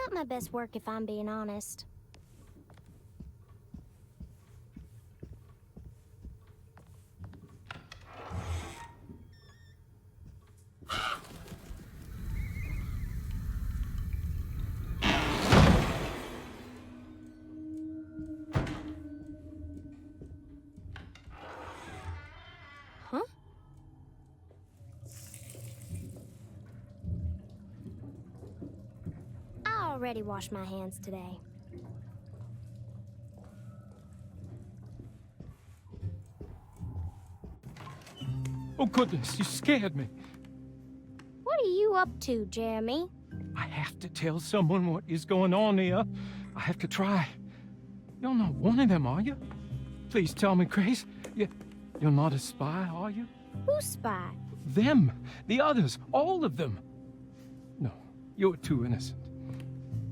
Not my best work, if I'm being honest. Huh? I already washed my hands today. Oh, goodness, you scared me. What are you up to, Jeremy? I have to tell someone what is going on here. I have to try. You're not one of them, are you? Please tell me, Grace. You're not a spy, are you? Who's spy? Them. The others. All of them. No, you're too innocent.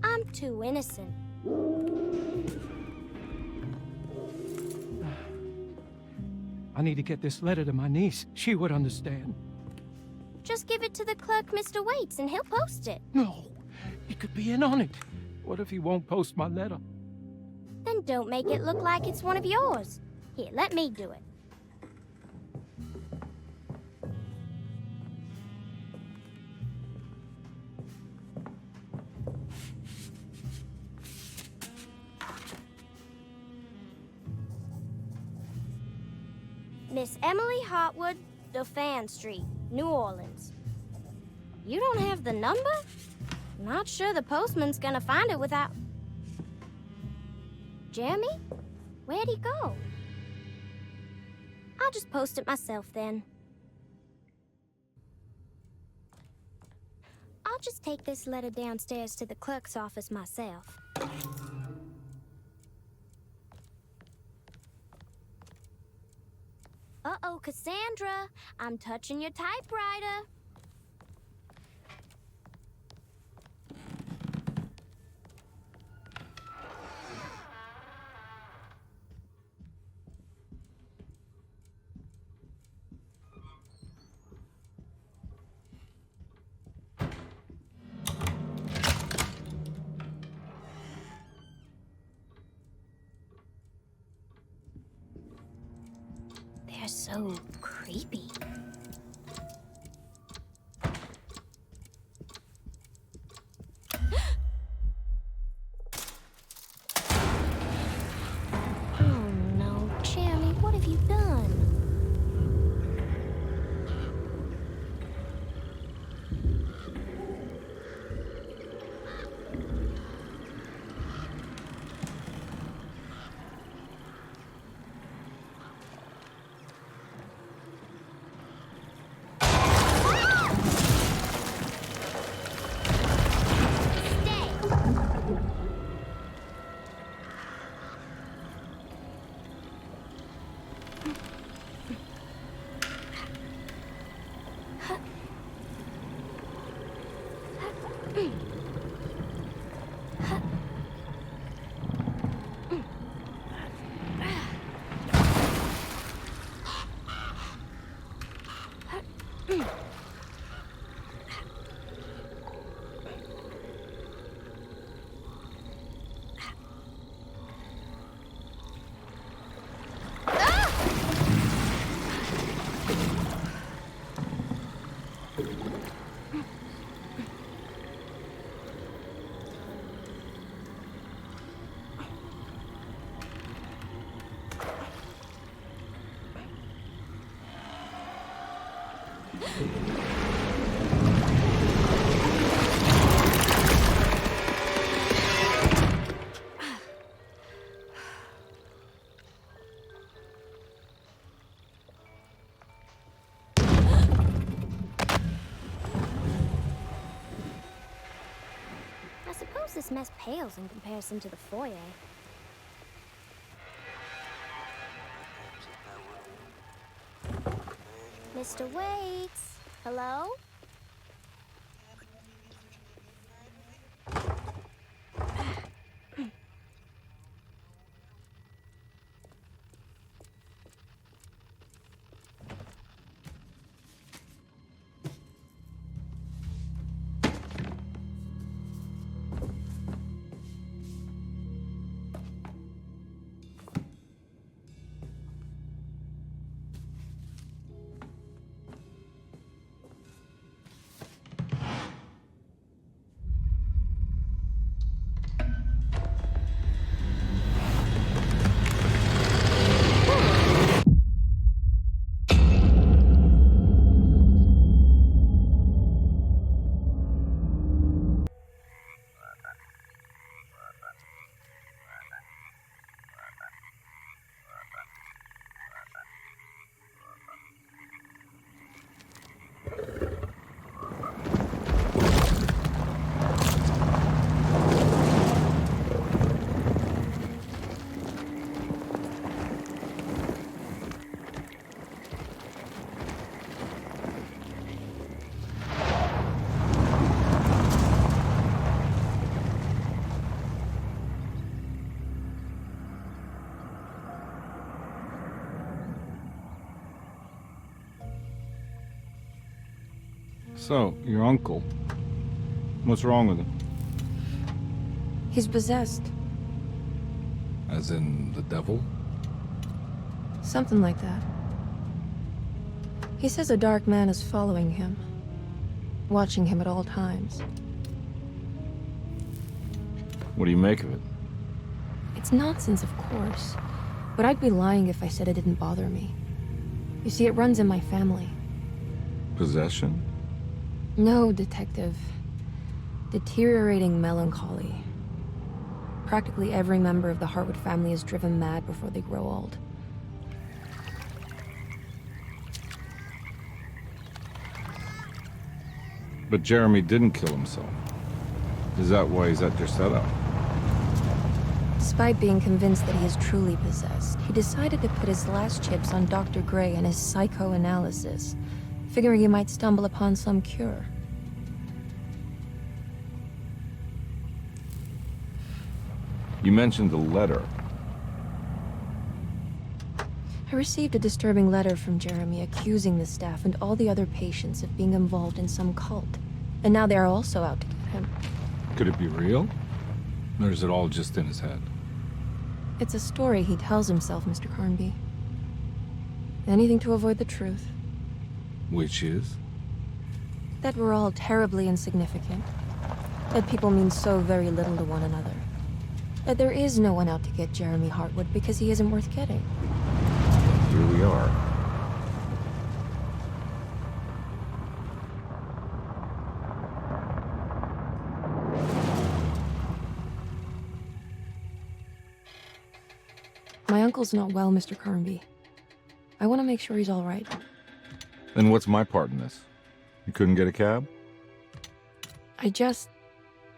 I'm too innocent. I need to get this letter to my niece. She would understand. Just give it to the clerk, Mr. Waits, and he'll post it. No, he could be in on it. What if he won't post my letter? Then don't make it look like it's one of yours. Here, let me do it. Miss Emily Hartwood, Dauphin Street, New Orleans. You don't have the number? Not sure the postman's gonna find it without... Jeremy? Where'd he go? I'll just post it myself then. I'll just take this letter downstairs to the clerk's office myself. Uh-oh, Cassandra. I'm touching your typewriter. They're so creepy. Oh no, Jeremy, what have you done? I suppose this mess pales in comparison to the foyer. Mr. Waits, hello? So, your uncle. What's wrong with him? He's possessed. As in the devil? Something like that. He says a dark man is following him, watching him at all times. What do you make of it? It's nonsense, of course, but I'd be lying if I said it didn't bother me. You see, it runs in my family. Possession? No, Detective. Deteriorating melancholy. Practically every member of the Harwood family is driven mad before they grow old. But Jeremy didn't kill himself. Is that why he's at Derceto? Despite being convinced that he is truly possessed, he decided to put his last chips on Dr. Gray and his psychoanalysis, figuring he might stumble upon some cure. You mentioned the letter. I received a disturbing letter from Jeremy accusing the staff and all the other patients of being involved in some cult. And now they are also out to get him. Could it be real? Or is it all just in his head? It's a story he tells himself, Mr. Carnby. Anything to avoid the truth. Which is? That we're all terribly insignificant. That people mean so very little to one another. That there is no one out to get Jeremy Hartwood because he isn't worth getting. Here we are. My uncle's not well, Mr. Carnby. I want to make sure he's all right. Then what's my part in this? You couldn't get a cab? I just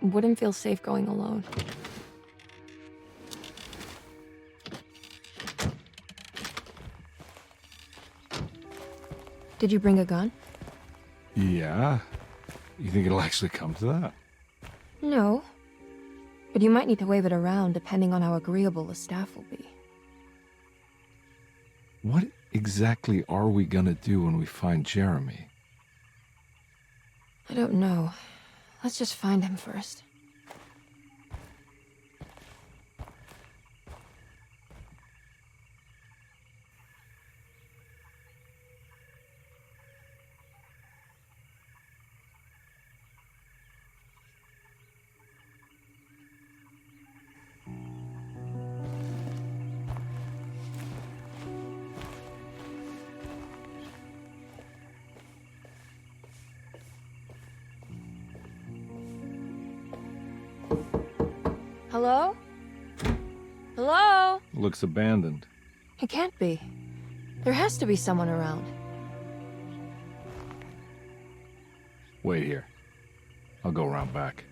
wouldn't feel safe going alone. Did you bring a gun? Yeah. You think it'll actually come to that? No. But you might need to wave it around depending on how agreeable the staff will be. What exactly are we gonna do when we find Jeremy? I don't know. Let's just find him first. Hello? Hello? Looks abandoned. It can't be. There has to be someone around. Wait here. I'll go around back.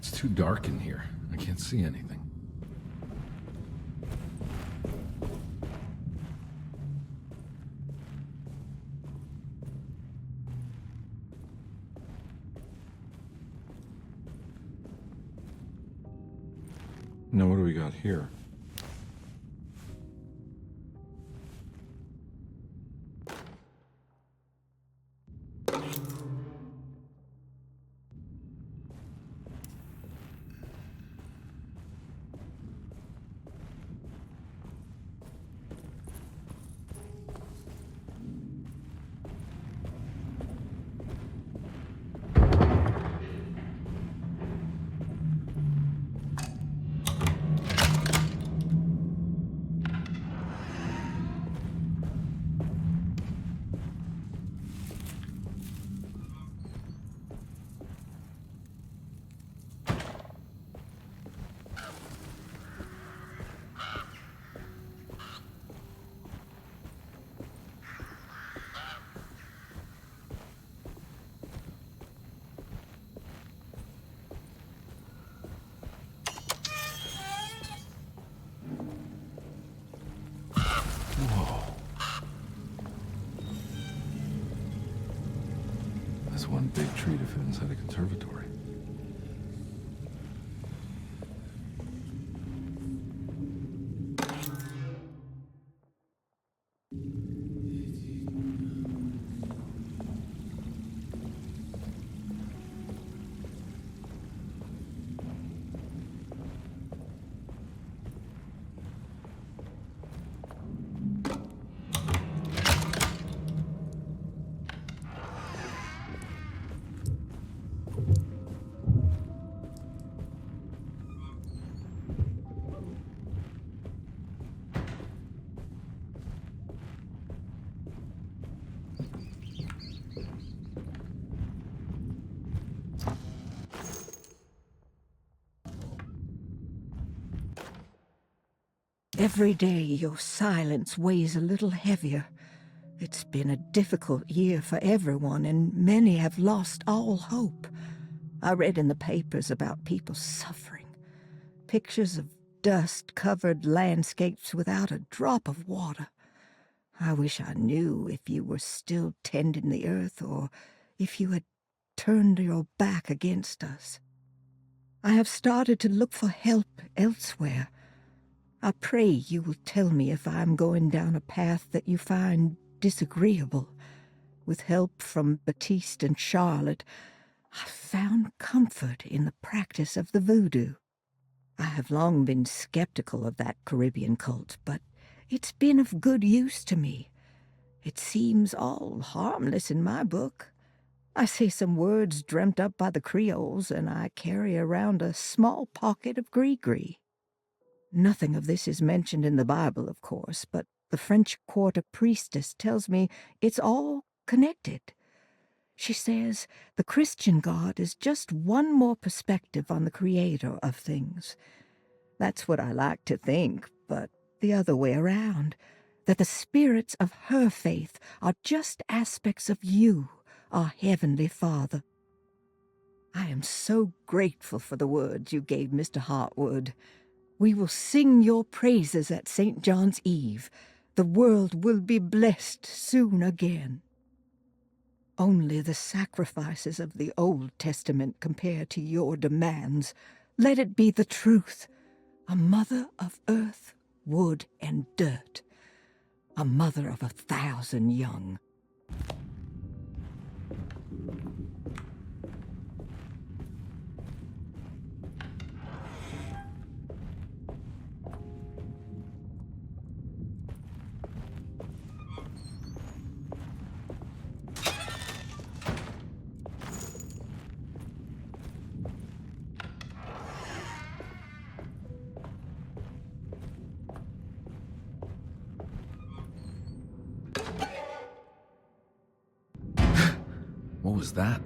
It's too dark in here. I can't see anything. Now what do we got here? one big tree to fit inside a conservatory. Every day your silence weighs a little heavier. It's been a difficult year for everyone, and many have lost all hope. I read in the papers about people suffering. Pictures of dust-covered landscapes without a drop of water. I wish I knew if you were still tending the earth, or if you had turned your back against us. I have started to look for help elsewhere. I pray you will tell me if I am going down a path that you find disagreeable. With help from Baptiste and Charlotte, I found comfort in the practice of the voodoo. I have long been skeptical of that Caribbean cult, but it's been of good use to me. It seems all harmless in my book. I say some words dreamt up by the Creoles, and I carry around a small pocket of gree-gree. Nothing of this is mentioned in the Bible, of course, but the French Quarter priestess tells me it's all connected. She says the Christian God is just one more perspective on the creator of things. That's what I like to think, but the other way around, that the spirits of her faith are just aspects of you, our Heavenly Father. I am so grateful for the words you gave Mr. Hartwood. We will sing your praises at St. John's Eve. The world will be blessed soon again. Only the sacrifices of the Old Testament compare to your demands. Let it be the truth. A mother of earth, wood, and dirt. A mother of 1,000 young. What was that?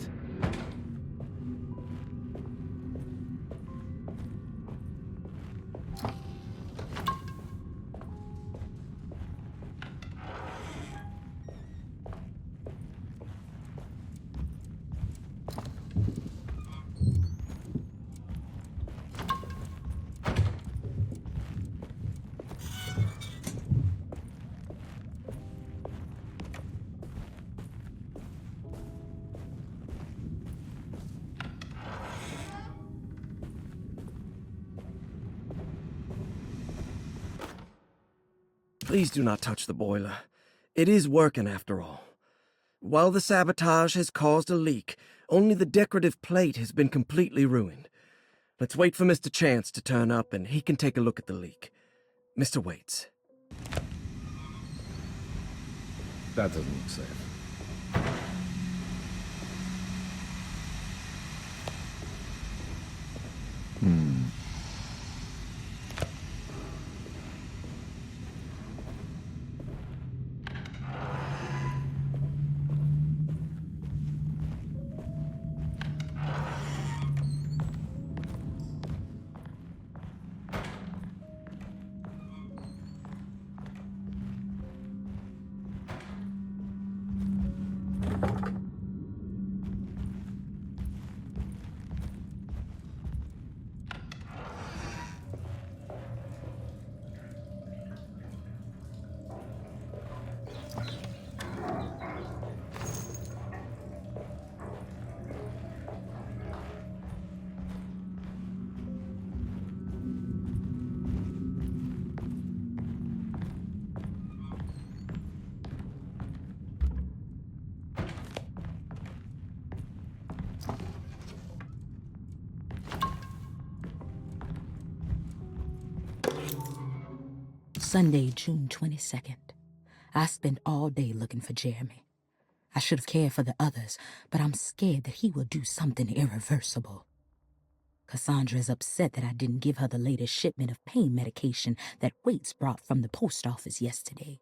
Please do not touch the boiler. It is working after all. While the sabotage has caused a leak, only the decorative plate has been completely ruined. Let's wait for Mr. Chance to turn up and he can take a look at the leak. Mr. Waits. That doesn't look safe. Sunday, June 22nd. I spent all day looking for Jeremy. I should have cared for the others, but I'm scared that he will do something irreversible. Cassandra is upset that I didn't give her the latest shipment of pain medication that Waits brought from the post office yesterday.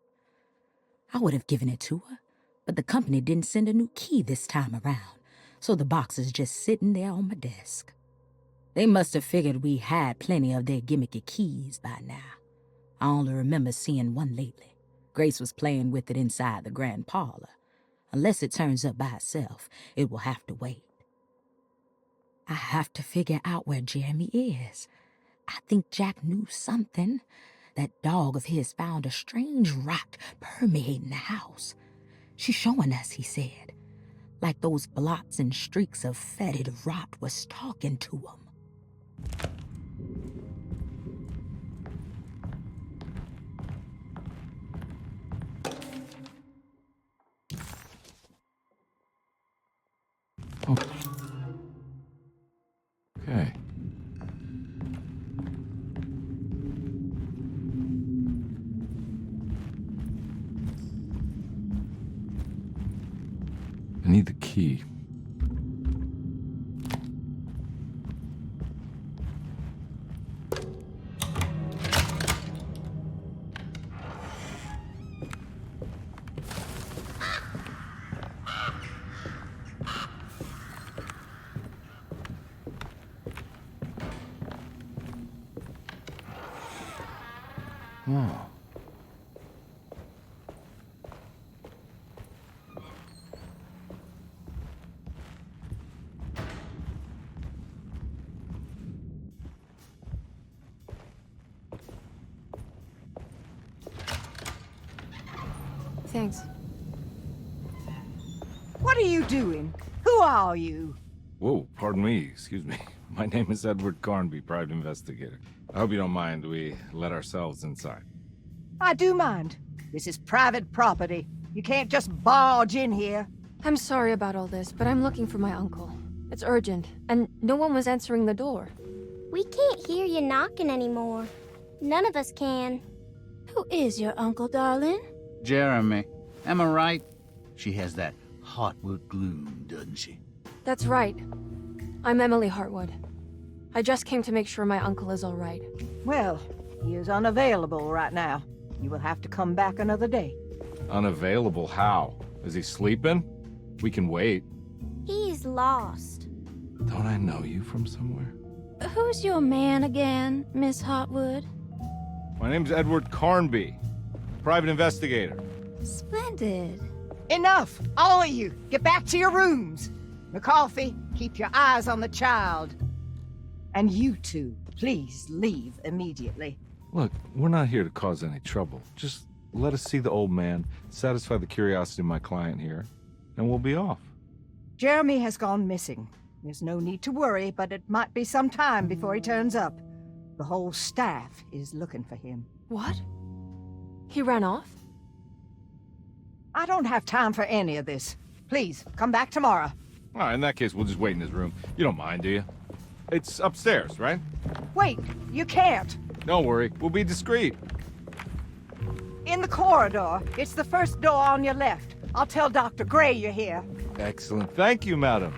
I would have given it to her, but the company didn't send a new key this time around, so the box is just sitting there on my desk. They must have figured we had plenty of their gimmicky keys by now. I only remember seeing one lately. Grace was playing with it inside the grand parlor. Unless it turns up by itself, it will have to wait. I have to figure out where Jeremy is. I think Jack knew something. That dog of his found a strange rot permeating the house. She's showing us, he said. Like those blots and streaks of fetid rot was talking to him. Okay. I need the key. Oh. Thanks. What are you doing? Who are you? Whoa, pardon me, excuse me. My name is Edward Carnby, private investigator. I hope you don't mind we let ourselves inside. I do mind. This is private property. You can't just barge in here. I'm sorry about all this, but I'm looking for my uncle. It's urgent, and no one was answering the door. We can't hear you knocking anymore. None of us can. Who is your uncle, darling? Jeremy. Am I right? She has that Hartwood gloom, doesn't she? That's right. I'm Emily Hartwood. I just came to make sure my uncle is all right. Well, he is unavailable right now. You will have to come back another day. Unavailable how? Is he sleeping? We can wait. He's lost. Don't I know you from somewhere? Who's your man again, Miss Hartwood? My name's Edward Carnby, private investigator. Splendid. Enough! All of you! Get back to your rooms! McCarthy, keep your eyes on the child. And you two, please leave immediately. Look, we're not here to cause any trouble. Just let us see the old man, satisfy the curiosity of my client here, and we'll be off. Jeremy has gone missing. There's no need to worry, but it might be some time before he turns up. The whole staff is looking for him. What? He ran off? I don't have time for any of this. Please, come back tomorrow. All right, in that case, we'll just wait in his room. You don't mind, do you? It's upstairs, right? Wait, you can't. Don't worry, we'll be discreet. In the corridor. It's the first door on your left. I'll tell Dr. Gray you're here. Excellent. Thank you, madam.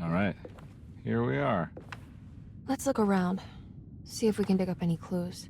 All right, here we are. Let's look around. See if we can dig up any clues.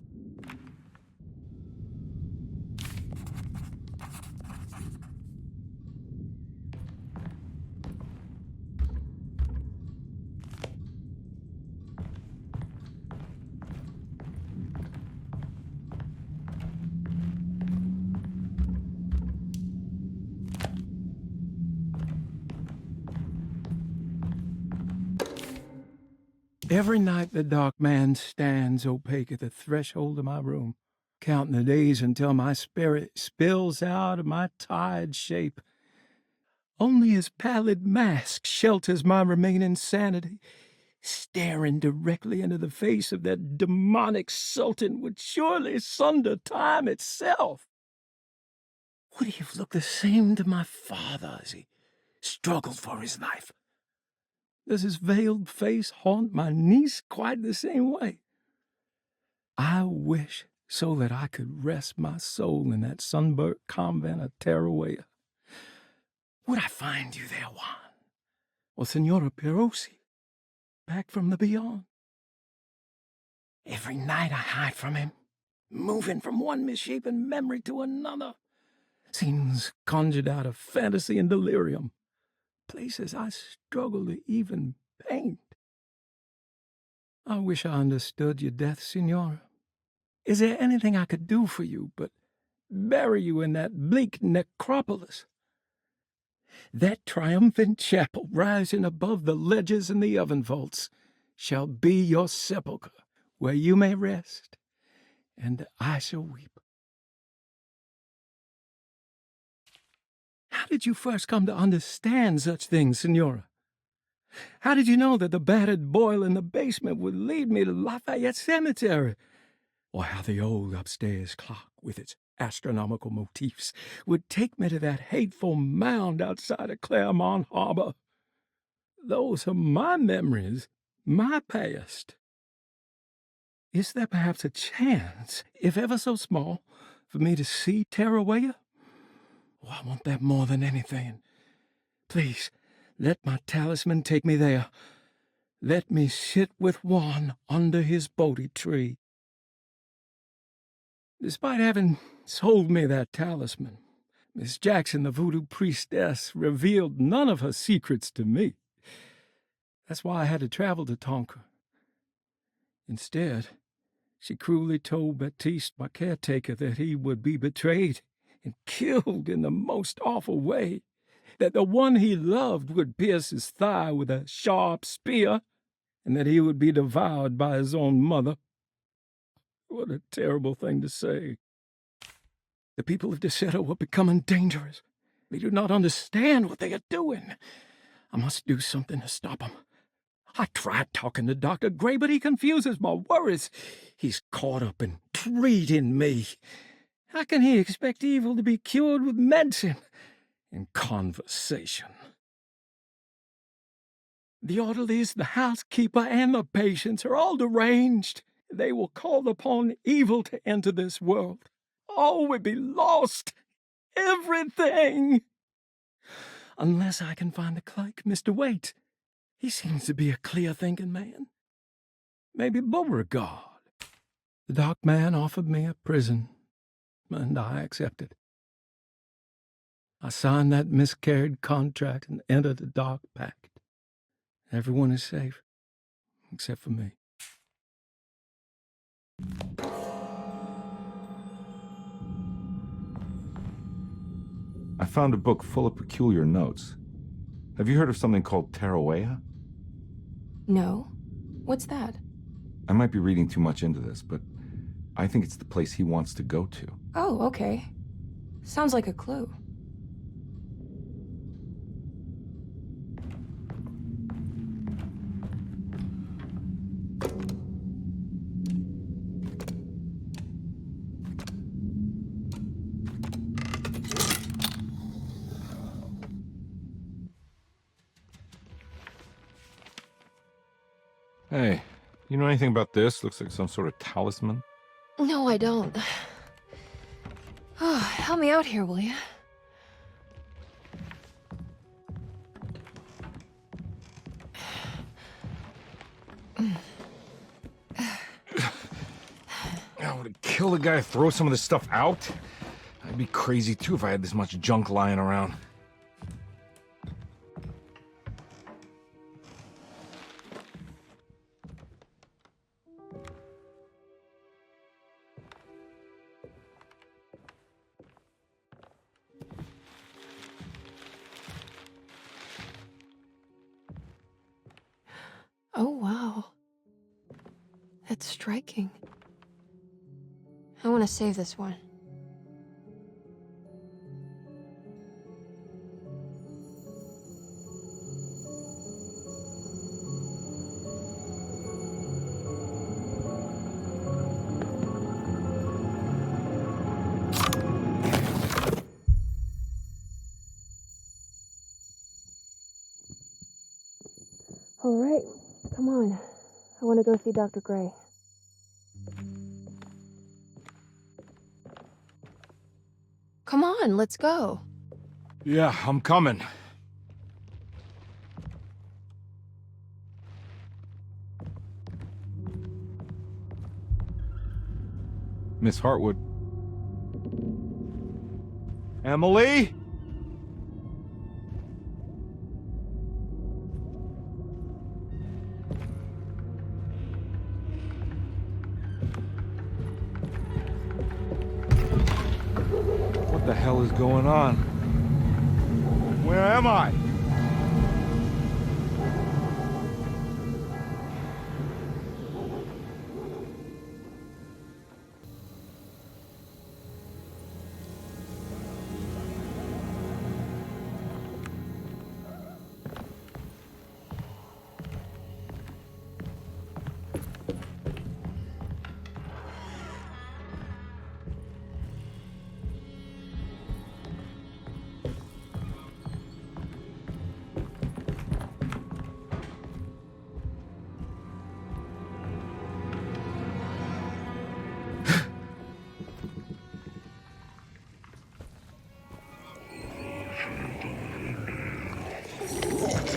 Every night the dark man stands opaque at the threshold of my room, counting the days until my spirit spills out of my tired shape. Only his pallid mask shelters my remaining sanity. Staring directly into the face of that demonic sultan would surely sunder time itself. Would he have looked the same to my father as he struggled for his life? Does his veiled face haunt my niece quite the same way? I wish so that I could rest my soul in that sunburnt convent of Taroella. Would I find you there, Juan? Or Senora Perosi, back from the beyond? Every night I hide from him, moving from one misshapen memory to another. Scenes conjured out of fantasy and delirium. Places I struggle to even paint. I wish I understood your death, Senora. Is there anything I could do for you but bury you in that bleak necropolis? That triumphant chapel rising above the ledges and the oven vaults shall be your sepulchre, where you may rest, and I shall weep. How did you first come to understand such things, Senora? How did you know that the battered boil in the basement would lead me to Lafayette Cemetery? Or how the old upstairs clock, with its astronomical motifs, would take me to that hateful mound outside of Claremont Harbor? Those are my memories, my past. Is there perhaps a chance, if ever so small, for me to see Taroella? Oh, I want that more than anything. Please, let my talisman take me there. Let me sit with Juan under his Bodhi tree. Despite having sold me that talisman, Miss Jackson, the voodoo priestess, revealed none of her secrets to me. That's why I had to travel to Tonka. Instead, she cruelly told Baptiste, my caretaker, that he would be betrayed and killed in the most awful way, that the one he loved would pierce his thigh with a sharp spear, and that he would be devoured by his own mother. What a terrible thing to say. The people of Derceto are becoming dangerous. They do not understand what they are doing. I must do something to stop them. I tried talking to Dr. Gray, but he confuses my worries. He's caught up in treating me. How can he expect evil to be cured with medicine and conversation? The orderlies, the housekeeper, and the patients are all deranged. They will call upon evil to enter this world. All will be lost. Everything. Unless I can find the clerk, Mr. Waite. He seems to be a clear-thinking man. Maybe Beauregard. The dark man offered me a prison, and I accepted. I signed that miscarried contract and entered the dark pact. Everyone is safe, except for me. I found a book full of peculiar notes. Have you heard of something called Taroella? No. What's that? I might be reading too much into this, but I think it's the place he wants to go to. Oh, okay. Sounds like a clue. Hey, you know anything about this? Looks like some sort of talisman. No, I don't. Oh, help me out here, will you? I would kill the guy to throw some of this stuff out. I'd be crazy too if I had this much junk lying around. Oh, wow. That's striking. I want to save this one. All right, come on. I want to go see Dr. Gray. Come on, let's go. Yeah, I'm coming. Miss Hartwood. Emily? What the hell is going on? Where am I?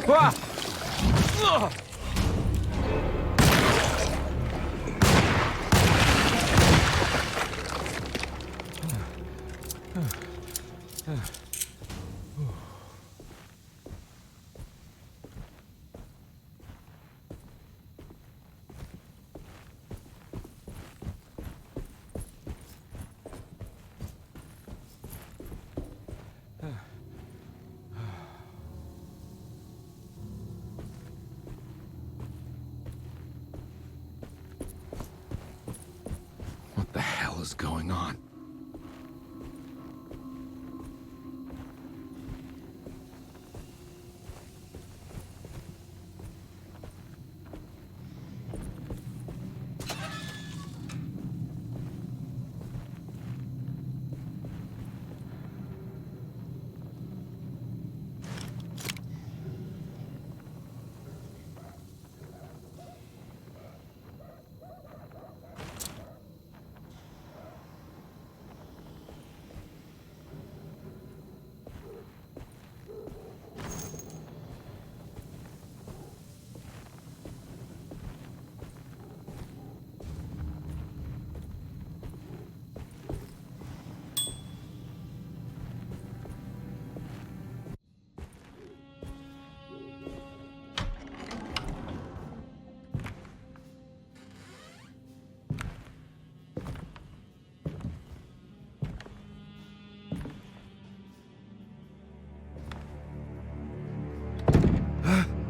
Ah! Ugh! What the hell is going on?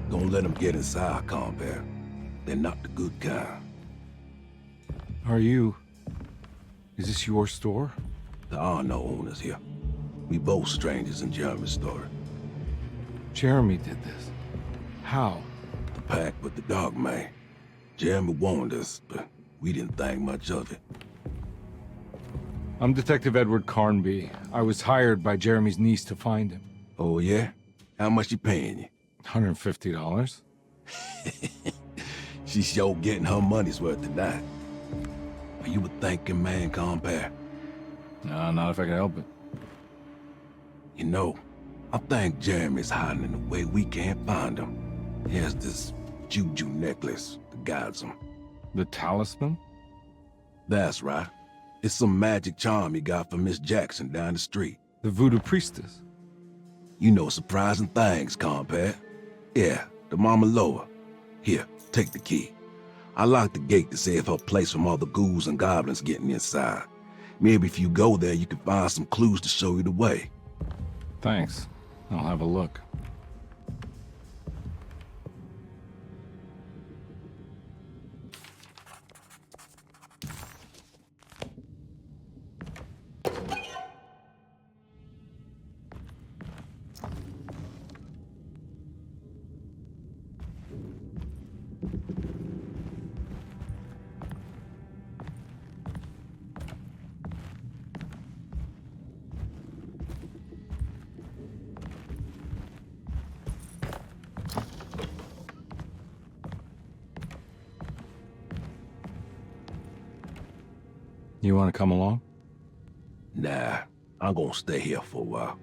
Don't let them get inside, compare. They're not the good kind. Is this your store? There are no owners here. We both strangers in Jeremy's story. Jeremy did this. How? The pact with the dog man. Jeremy warned us, but we didn't think much of it. I'm Detective Edward Carnby. I was hired by Jeremy's niece to find him. Oh, yeah? How much she paying you? $150. She's sure getting her money's worth tonight. Are you a thinking man, compare? No, not if I can help it. You know, I think Jeremy's hiding in a way we can't find him. He has this juju necklace that guides him. The Talisman? That's right. It's some magic charm he got from Miss Jackson down the street. The voodoo priestess? You know surprising things, compare. Yeah, the Mama Loa. Here, take the key. I locked the gate to save her place from all the ghouls and goblins getting inside. Maybe if you go there, you can find some clues to show you the way. Thanks. I'll have a look. You want to come along? Nah, I'm gonna stay here for a while.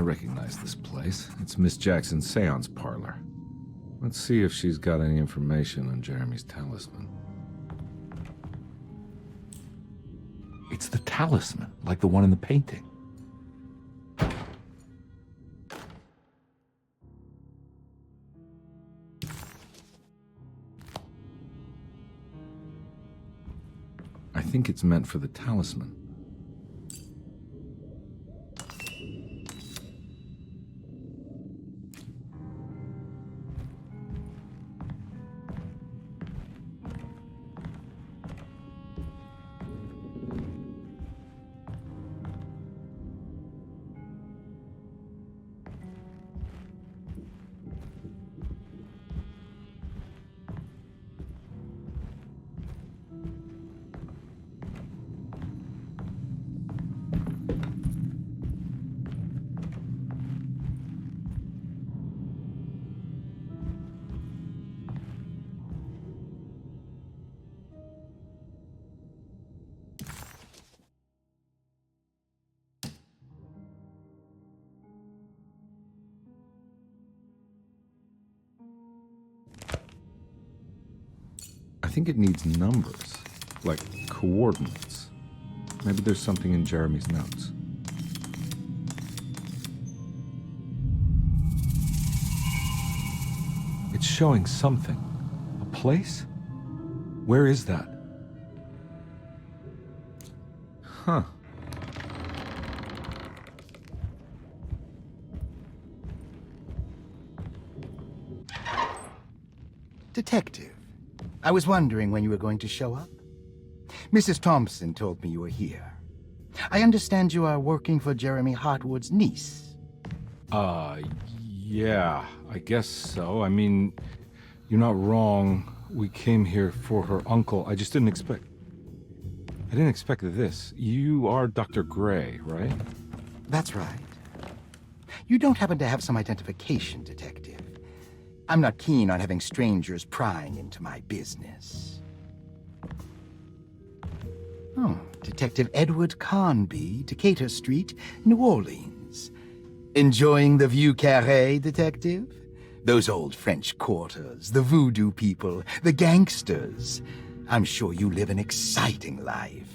I recognize this place. It's Miss Jackson's seance parlor. Let's see if she's got any information on Jeremy's talisman. It's the talisman, like the one in the painting. I think it's meant for the talisman. think it needs numbers, like coordinates. Maybe there's something in Jeremy's notes. It's showing something. A place? Where is that? Huh. Detective, I was wondering when you were going to show up. Mrs. Thompson told me you were here. I understand you are working for Jeremy Hartwood's niece. Yeah, I guess so. I mean, you're not wrong. We came here for her uncle. I just didn't expect... I didn't expect this. You are Dr. Gray, right? That's right. You don't happen to have some identification, Detective. I'm not keen on having strangers prying into my business. Oh, Detective Edward Carnby, Decatur Street, New Orleans. Enjoying the Vieux Carré, Detective? Those old French quarters, the voodoo people, the gangsters. I'm sure you live an exciting life.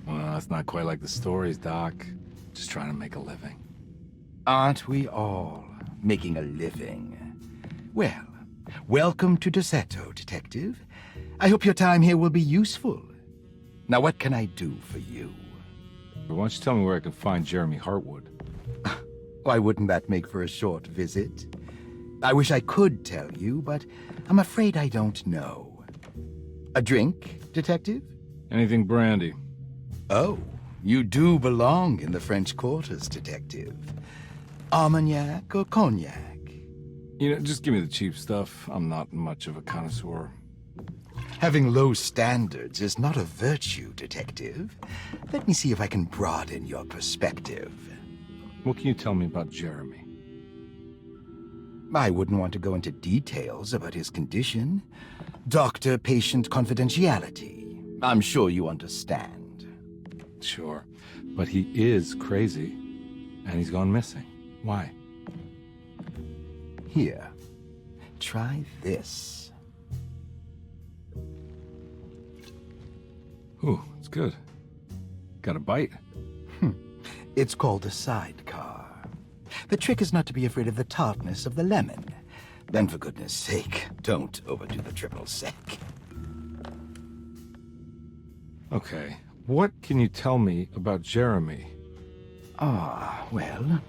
Well, it's not quite like the stories, Doc. Just trying to make a living. Aren't we all making a living? Well, welcome to Derceto, Detective. I hope your time here will be useful. Now, what can I do for you? Why don't you tell me where I can find Jeremy Hartwood? Why wouldn't that make for a short visit? I wish I could tell you, but I'm afraid I don't know. A drink, Detective? Anything brandy. Oh, you do belong in the French quarters, Detective. Armagnac or cognac? You know, just give me the cheap stuff. I'm not much of a connoisseur. Having low standards is not a virtue, Detective. Let me see if I can broaden your perspective. What can you tell me about Jeremy? I wouldn't want to go into details about his condition. Doctor-patient confidentiality. I'm sure you understand. Sure, but he is crazy, and he's gone missing. Why? Here, try this. Ooh, it's good. Got a bite? It's called a sidecar. The trick is not to be afraid of the tartness of the lemon. Then, for goodness sake, don't overdo the triple sec. Okay, what can you tell me about Jeremy? Well,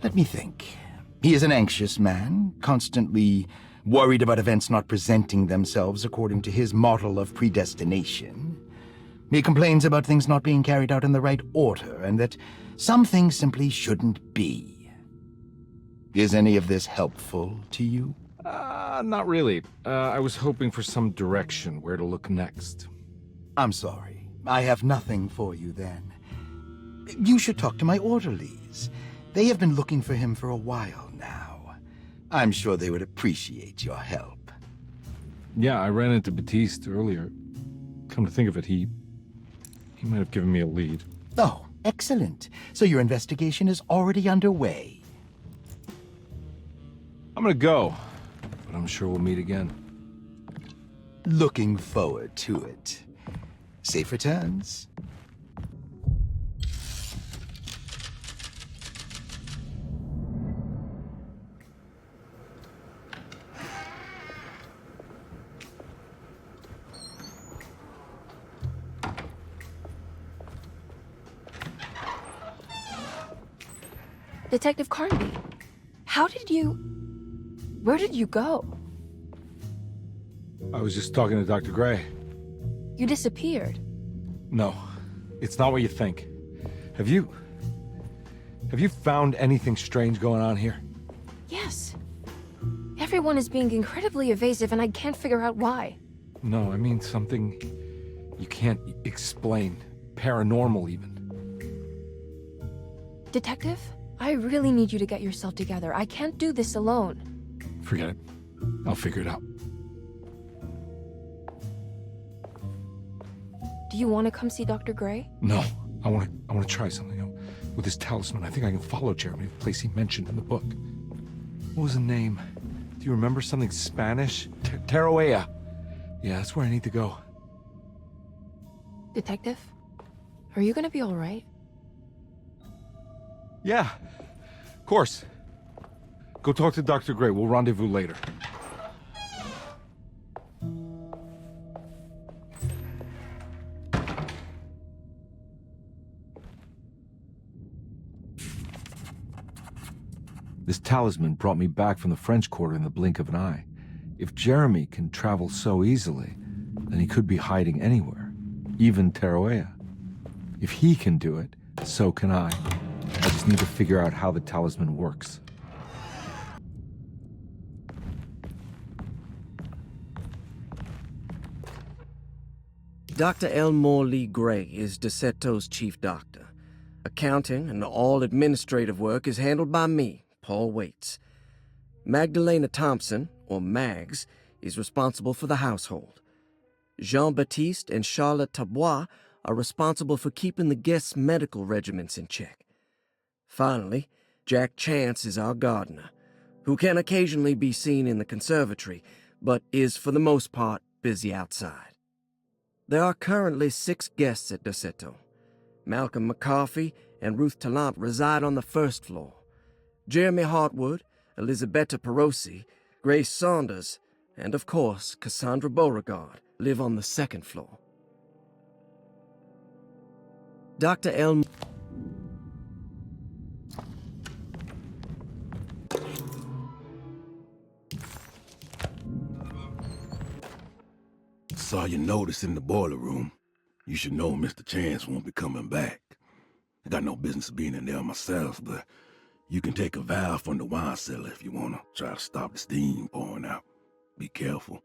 let me think. He is an anxious man, constantly worried about events not presenting themselves according to his model of predestination. He complains about things not being carried out in the right order, and that some things simply shouldn't be. Is any of this helpful to you? Not really. I was hoping for some direction where to look next. I'm sorry. I have nothing for you then. You should talk to my orderlies. They have been looking for him for a while now. I'm sure they would appreciate your help. Yeah, I ran into Batiste earlier. Come to think of it, he might have given me a lead. Oh, excellent. So your investigation is already underway. I'm gonna go, but I'm sure we'll meet again. Looking forward to it. Safe returns. Detective Carnby, where did you go? I was just talking to Dr. Gray. You disappeared. No, it's not what you think. Have you found anything strange going on here? Yes. Everyone is being incredibly evasive and I can't figure out why. No, I mean something you can't explain. Paranormal, even. Detective, I really need you to get yourself together. I can't do this alone. Forget it. I'll figure it out. Do you want to come see Dr. Gray? No, I want to try something. With this talisman, I think I can follow Jeremy to the place he mentioned in the book. What was the name? Do you remember something Spanish? Taroella. Yeah, that's where I need to go. Detective? Are you gonna be alright? Yeah, of course. Go talk to Dr. Gray. We'll rendezvous later. This talisman brought me back from the French Quarter in the blink of an eye. If Jeremy can travel so easily, then he could be hiding anywhere, even Taroella. If he can do it, so can I. I just need to figure out how the talisman works. Dr. Elmore Lee Gray is Derceto's chief doctor. Accounting and all administrative work is handled by me, Paul Waits. Magdalena Thompson, or Mags, is responsible for the household. Jean-Baptiste and Charlotte Tabois are responsible for keeping the guests' medical regimens in check. Finally, Jack Chance is our gardener, who can occasionally be seen in the conservatory, but is for the most part busy outside. There are currently 6 guests at Derceto. Malcolm McCarthy and Ruth Tallant reside on the first floor. Jeremy Hartwood, Elisabetta Perosi, Grace Saunders, and of course Cassandra Beauregard live on the second floor. Dr. Elm... Saw your notice in the boiler room. You should know Mr. Chance won't be coming back. I got no business being in there myself, but you can take a valve from the wine cellar if you want to try to stop the steam pouring out. Be careful.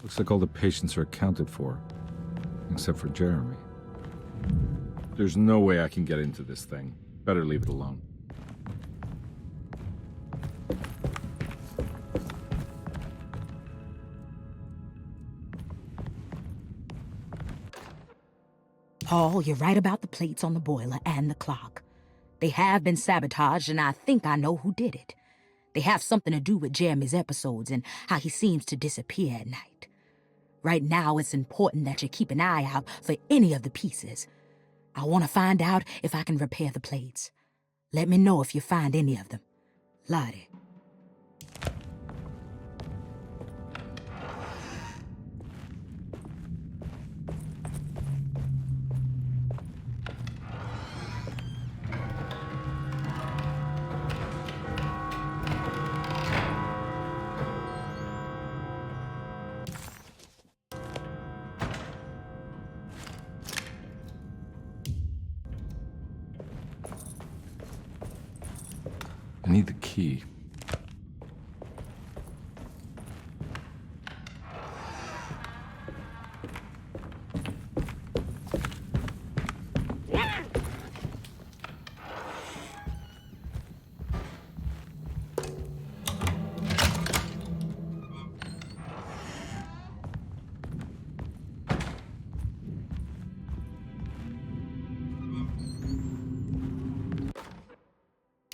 Looks like all the patients are accounted for, except for Jeremy. There's no way I can get into this thing. Better leave it alone. Paul, you're right about the plates on the boiler and the clock. They have been sabotaged, and I think I know who did it. They have something to do with Jeremy's episodes and how he seems to disappear at night. Right now, it's important that you keep an eye out for any of the pieces. I want to find out if I can repair the plates. Let me know if you find any of them. Lottie. I need the key.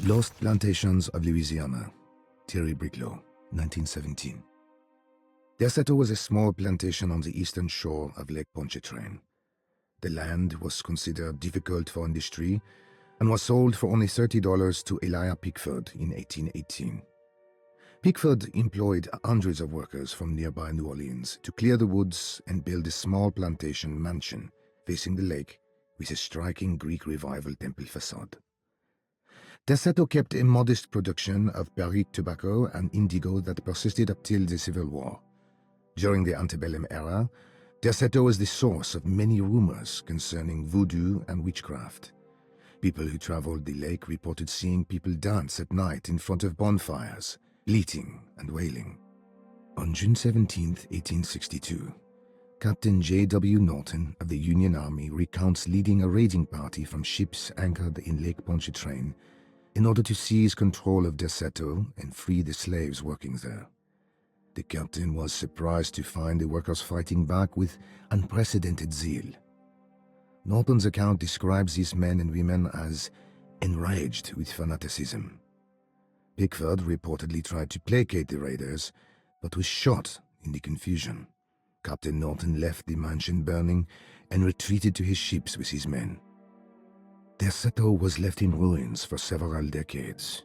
Lost Plantations of Louisiana, Thierry Briclot, 1917. Derceto was a small plantation on the eastern shore of Lake Pontchartrain. The land was considered difficult for industry and was sold for only $30 to Elijah Pickford in 1818. Pickford employed hundreds of workers from nearby New Orleans to clear the woods and build a small plantation mansion facing the lake with a striking Greek Revival temple facade. Derceto kept a modest production of Barrique tobacco and indigo that persisted up till the Civil War. During the antebellum era, Derceto was the source of many rumors concerning voodoo and witchcraft. People who traveled the lake reported seeing people dance at night in front of bonfires, bleating and wailing. On June 17, 1862, Captain J.W. Norton of the Union Army recounts leading a raiding party from ships anchored in Lake Pontchartrain in order to seize control of Derceto and free the slaves working there. The captain was surprised to find the workers fighting back with unprecedented zeal. Norton's account describes these men and women as enraged with fanaticism. Pickford reportedly tried to placate the raiders, but was shot in the confusion. Captain Norton left the mansion burning and retreated to his ships with his men. Derceto was left in ruins for several decades.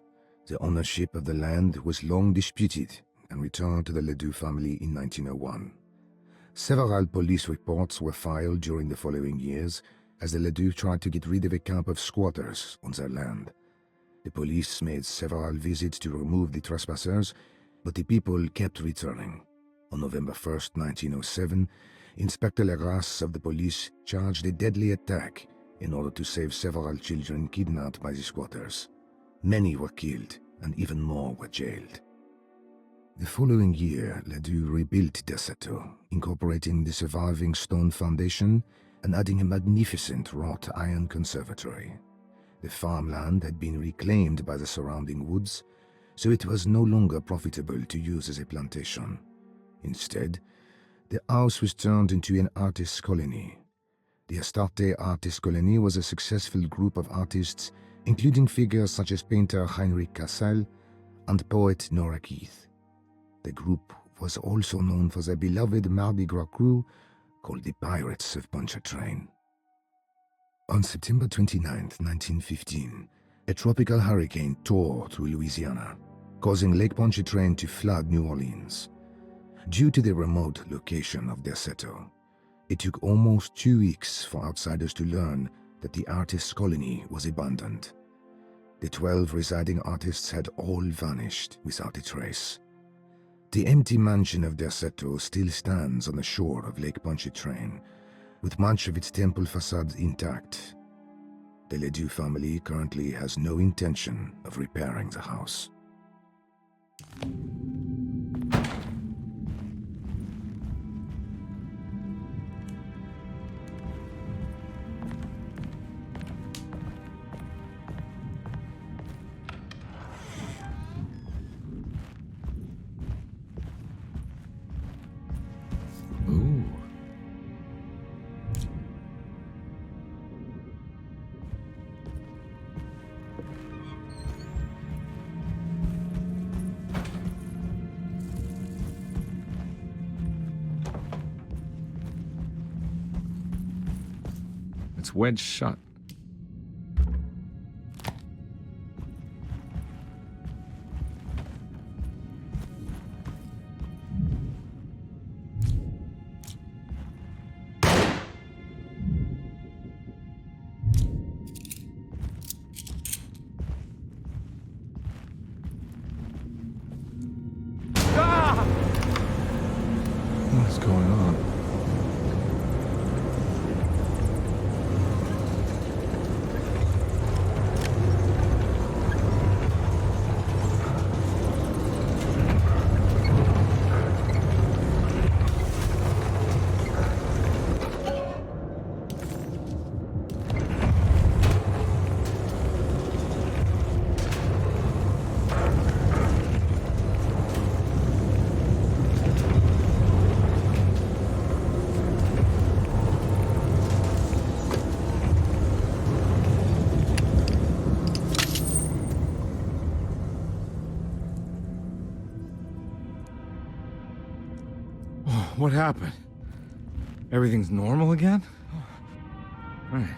The ownership of the land was long disputed and returned to the Ledoux family in 1901. Several police reports were filed during the following years as the Ledoux tried to get rid of a camp of squatters on their land. The police made several visits to remove the trespassers, but the people kept returning. On November 1st, 1907, Inspector Legras of the police charged a deadly attack in order to save several children kidnapped by the squatters. Many were killed, and even more were jailed. The following year, Ledoux rebuilt Derceto, incorporating the surviving stone foundation and adding a magnificent wrought iron conservatory. The farmland had been reclaimed by the surrounding woods, so it was no longer profitable to use as a plantation. Instead, the house was turned into an artist's colony. The Astarte Artist Colony was a successful group of artists, including figures such as painter Heinrich Cassel and poet Nora Keith. The group was also known for their beloved Mardi Gras crew called the Pirates of Pontchartrain. On September 29, 1915, a tropical hurricane tore through Louisiana, causing Lake Pontchartrain to flood New Orleans. Due to the remote location of Derceto, it took almost 2 weeks for outsiders to learn that the artist's colony was abandoned. The 12 residing artists had all vanished without a trace. The empty mansion of Derceto still stands on the shore of Lake Pontchartrain, with much of its temple facade intact. The Ledoux family currently has no intention of repairing the house. It's wedged shut. What's going on? What happened? Everything's normal again? Right.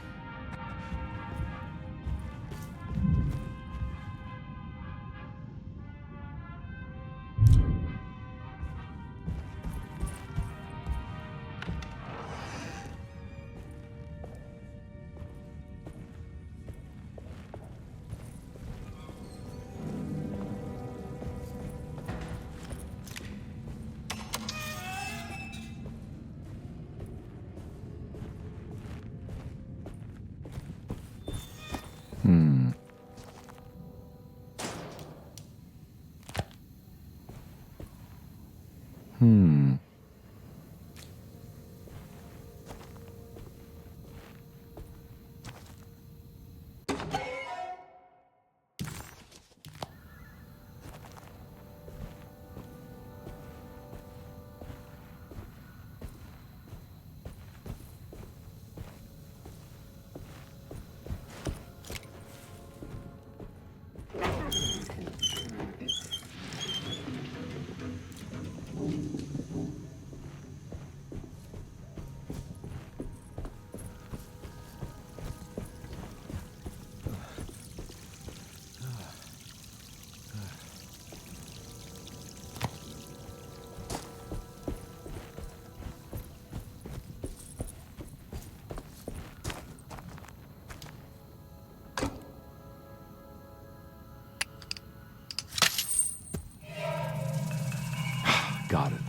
Got it.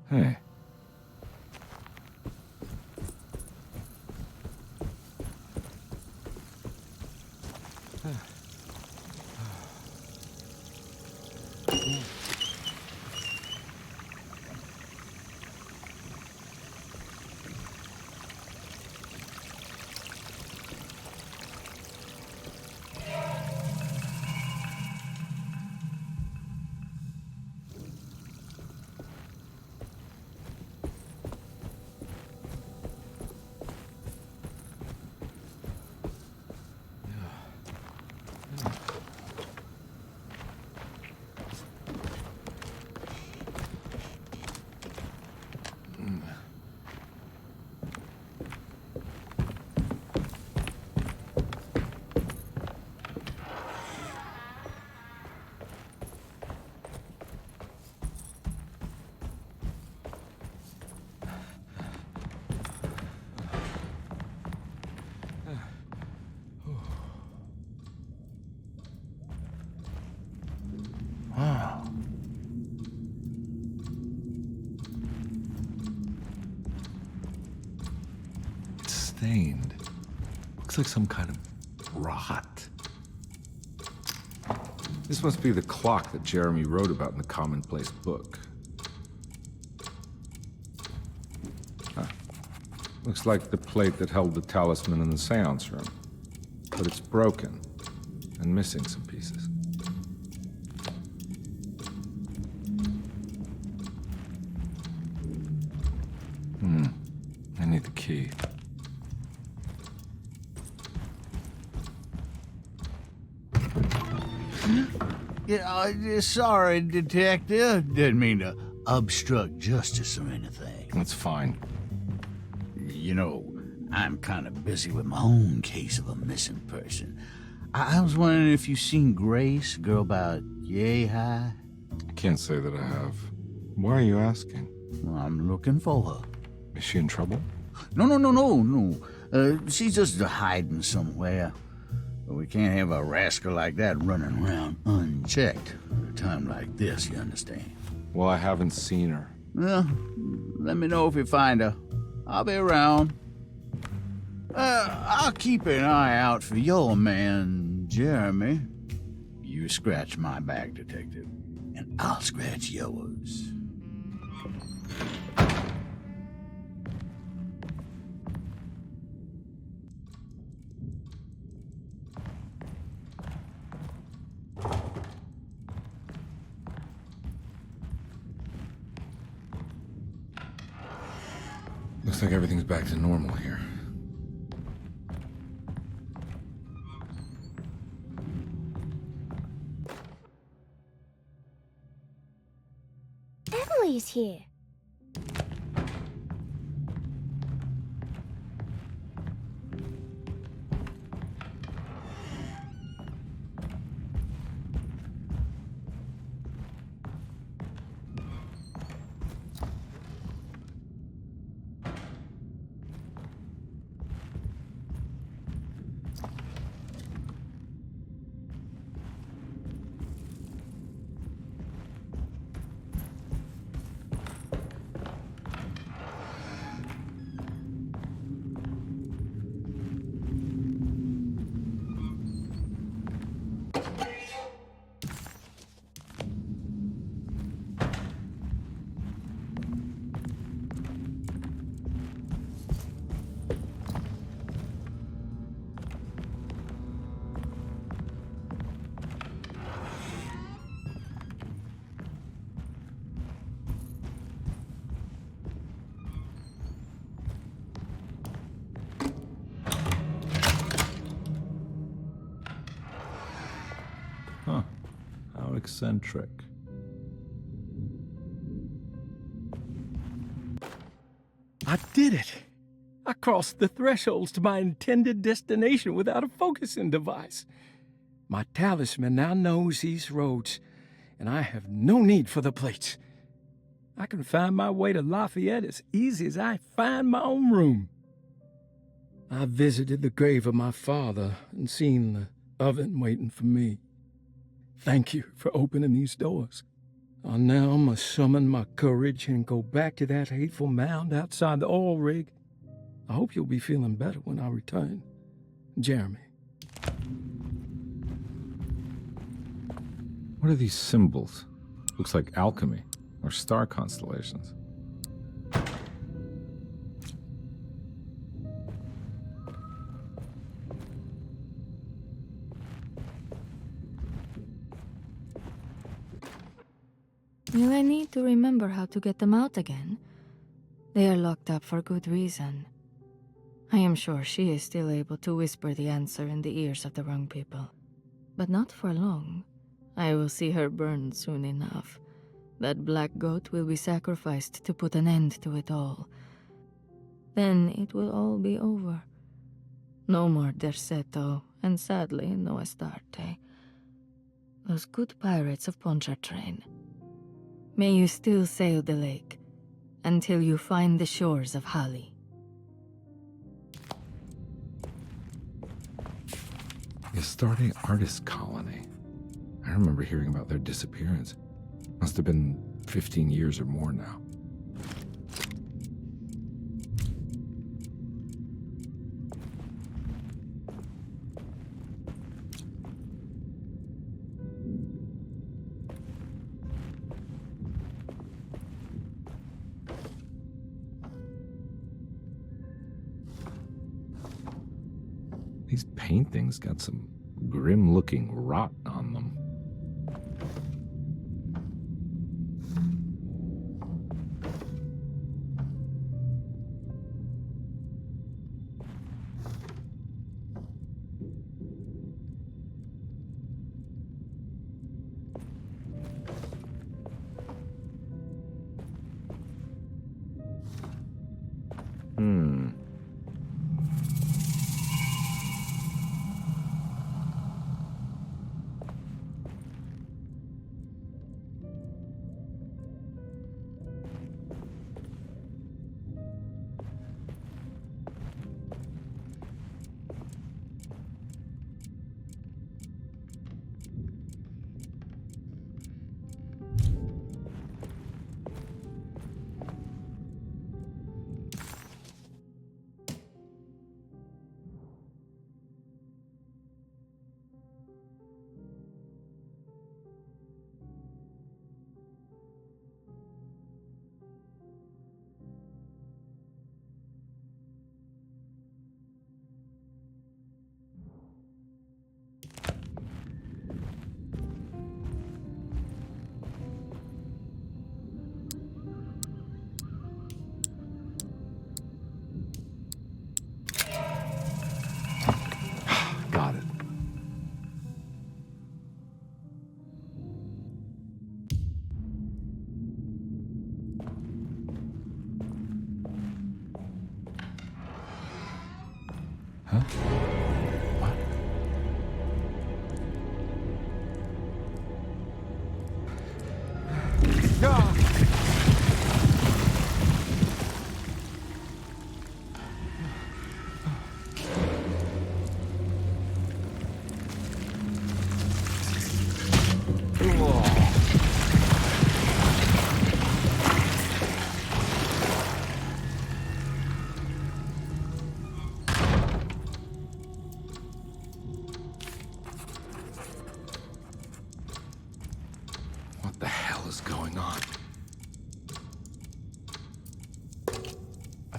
Hey. Stained. Looks like some kind of rot. This must be the clock that Jeremy wrote about in the commonplace book. Huh. Looks like the plate that held the talisman in the seance room. But it's broken and missing some pieces. I need the key. Yeah, sorry, Detective. Didn't mean to obstruct justice or anything. That's fine. You know, I'm kind of busy with my own case of a missing person. I was wondering if you've seen Grace, a girl about yay high? I can't say that I have. Why are you asking? Well, I'm looking for her. Is she in trouble? No. She's just hiding somewhere. But we can't have a rascal like that running around unchecked at a time like this, you understand? Well, I haven't seen her. Well, let me know if you find her. I'll be around. I'll keep an eye out for your man, Jeremy. You scratch my back, Detective, and I'll scratch yours. Looks like everything's back to normal here. Emily's here. Huh. How eccentric. I did it! I crossed the thresholds to my intended destination without a focusing device. My talisman now knows these roads, and I have no need for the plates. I can find my way to Lafayette as easy as I find my own room. I visited the grave of my father and seen the oven waiting for me. Thank you for opening these doors. I now must summon my courage and go back to that hateful mound outside the oil rig. I hope you'll be feeling better when I return. Jeremy. What are these symbols? Looks like alchemy or star constellations. Will I need to remember how to get them out again? They are locked up for good reason. I am sure she is still able to whisper the answer in the ears of the wrong people. But not for long. I will see her burned soon enough. That black goat will be sacrificed to put an end to it all. Then it will all be over. No more Derceto, and sadly, no Astarte. Those good pirates of Pontchartrain. May you still sail the lake, until you find the shores of Hali. The Astarte Artist Colony. I remember hearing about their disappearance. Must have been 15 years or more now. These paintings got some grim-looking rot on them.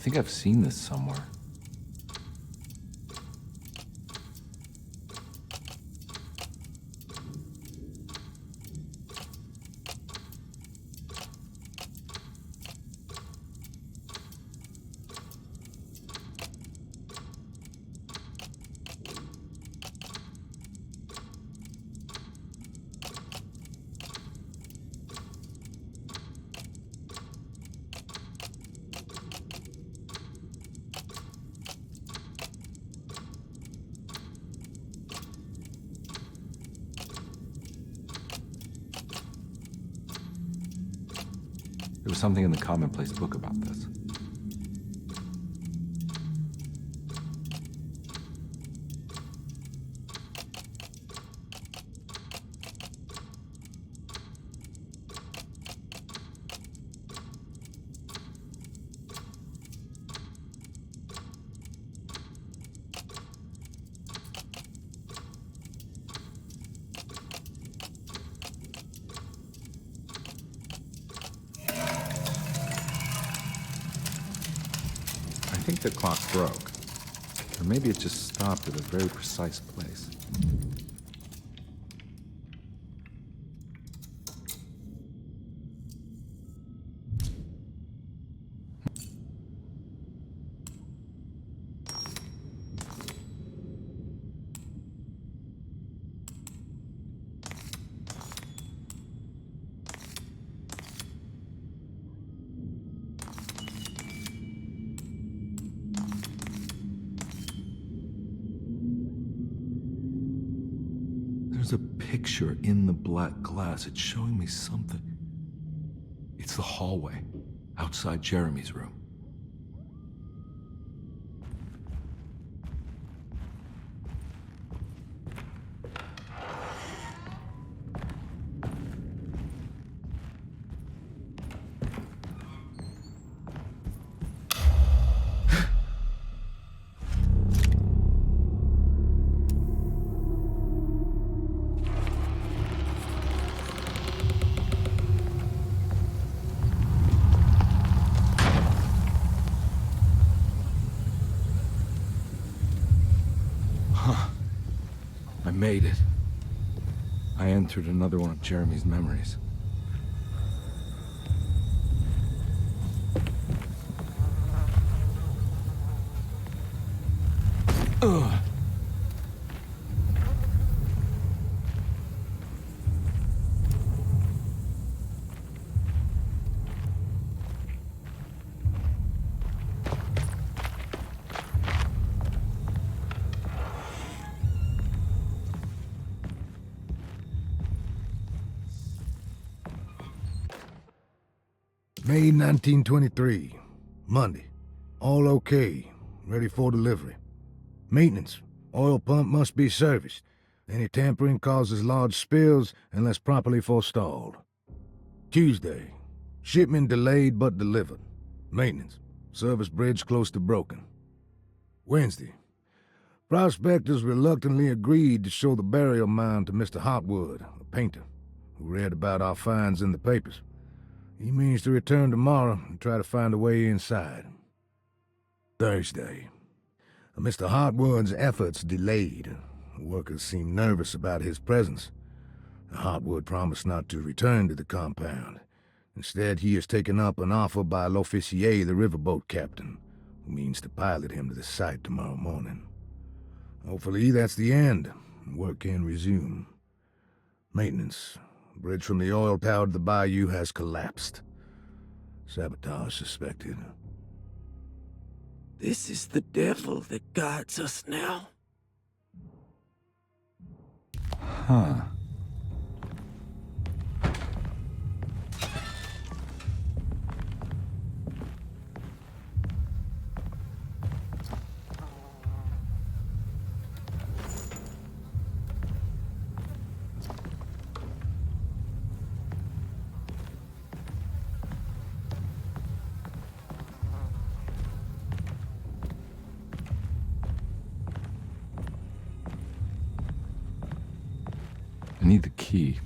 think I've seen this somewhere. There was something in the commonplace book about this. I think the clock broke. Or maybe it just stopped at a very precise place. There's a picture in the black glass. It's showing me something. It's the hallway outside Jeremy's room. I made it. I entered another one of Jeremy's memories. Ugh. May 1923, Monday. All okay, ready for delivery. Maintenance, oil pump must be serviced. Any tampering causes large spills unless properly forestalled. Tuesday, shipment delayed but delivered. Maintenance, service bridge close to broken. Wednesday, prospectors reluctantly agreed to show the burial mound to Mr. Hotwood, a painter, who read about our finds in the papers. He means to return tomorrow and try to find a way inside. Thursday. Mr. Hotwood's efforts delayed. The workers seemed nervous about his presence. Hotwood promised not to return to the compound. Instead, he has taken up an offer by L'Officier, the riverboat captain, who means to pilot him to the site tomorrow morning. Hopefully, that's the end. Work can resume. Maintenance. Bridge from the oil tower to the bayou has collapsed. Sabotage suspected. This is the devil that guides us now. Huh. I need the key.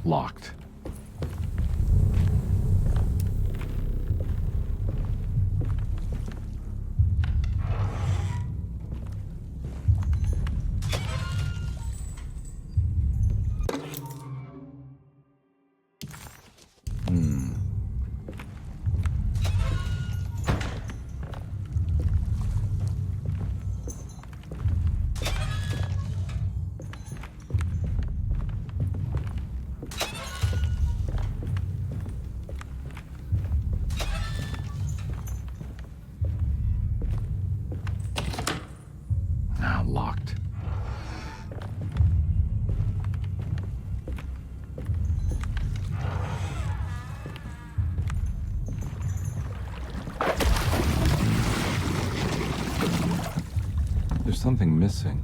Locked. Locked. There's something missing.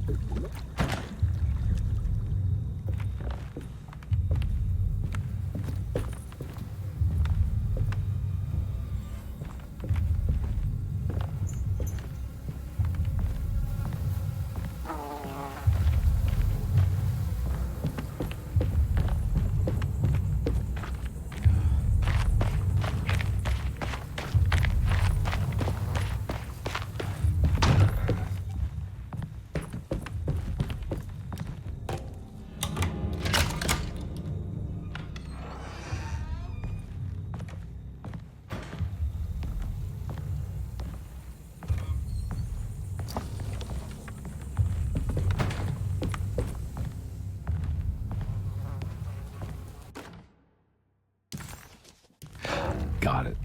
Got it.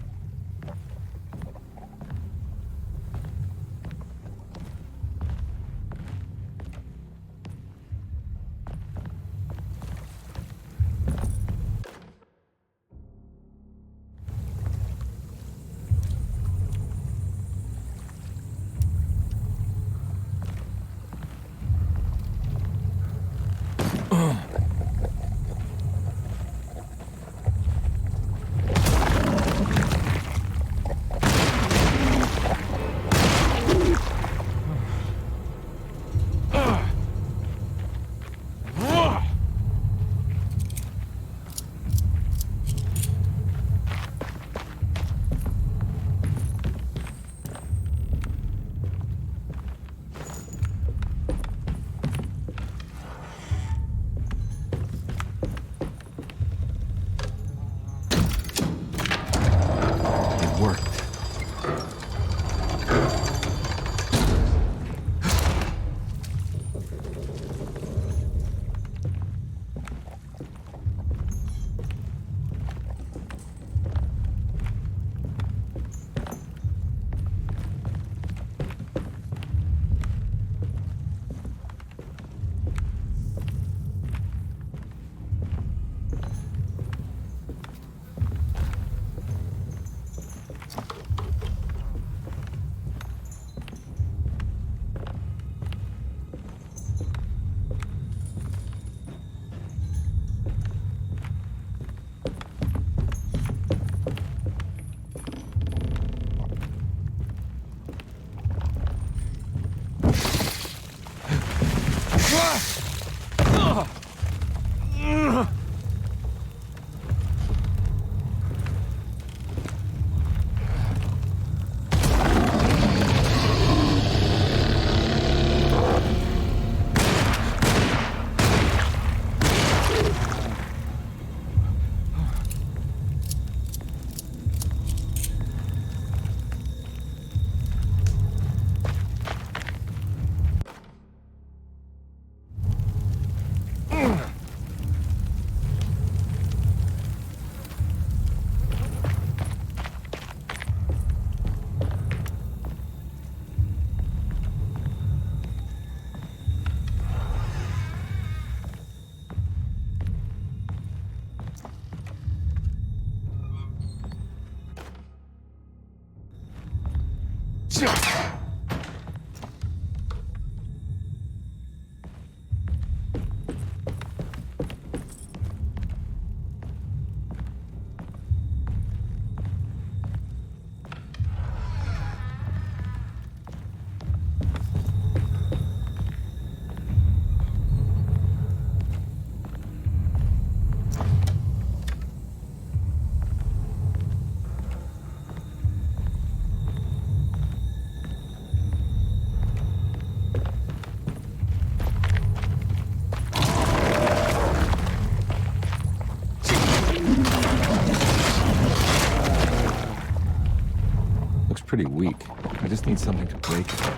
pretty weak. I just need something to break it.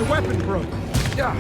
Weapon broke. Yeah.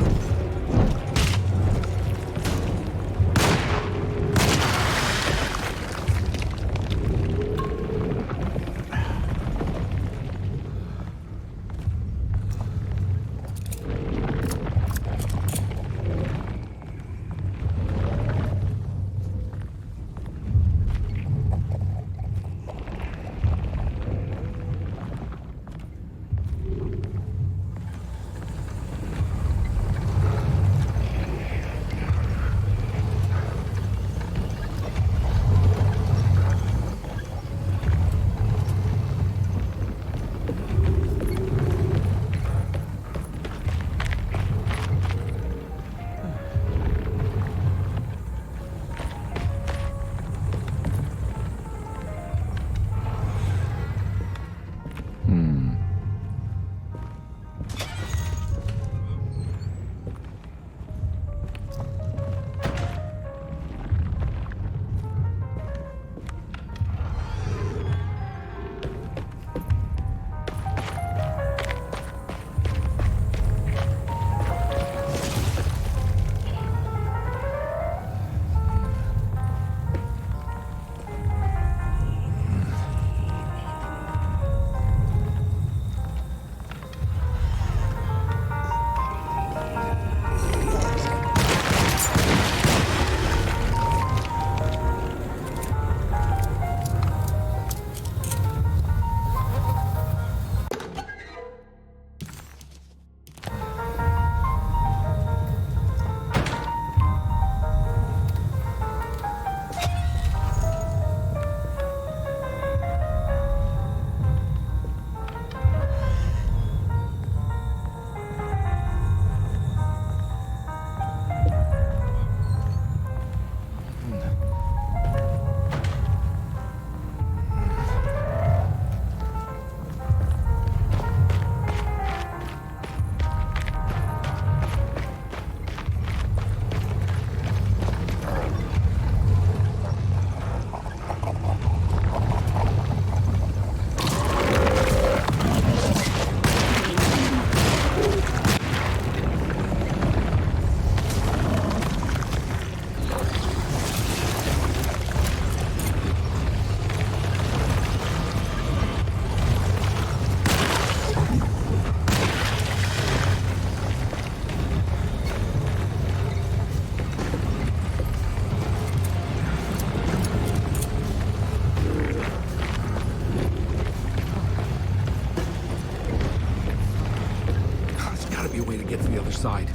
side.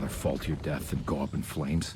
Fall to your death and go up in flames.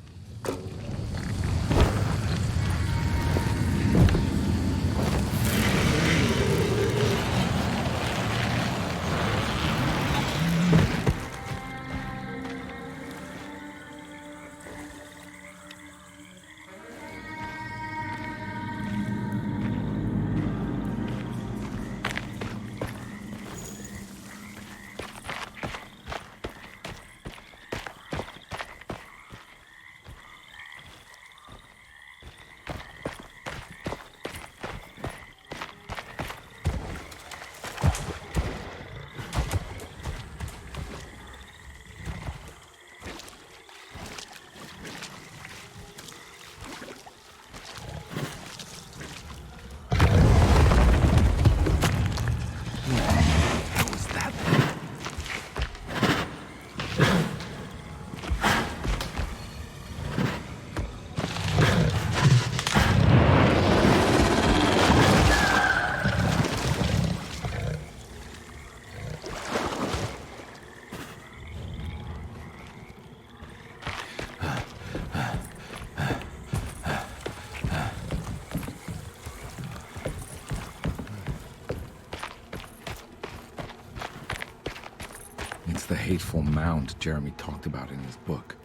hateful mound Jeremy talked about in his book.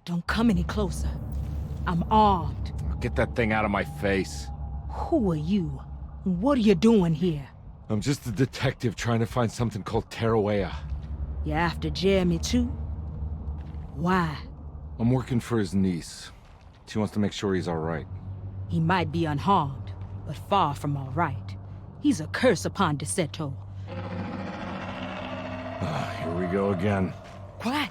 Don't come any closer. I'm armed. Get that thing out of my face. Who are you? What are you doing here? I'm just a detective trying to find something called Taroella. You after Jeremy too? Why? I'm working for his niece. She wants to make sure he's all right. He might be unharmed, but far from all right. He's a curse upon Derceto. Here we go again. Quiet.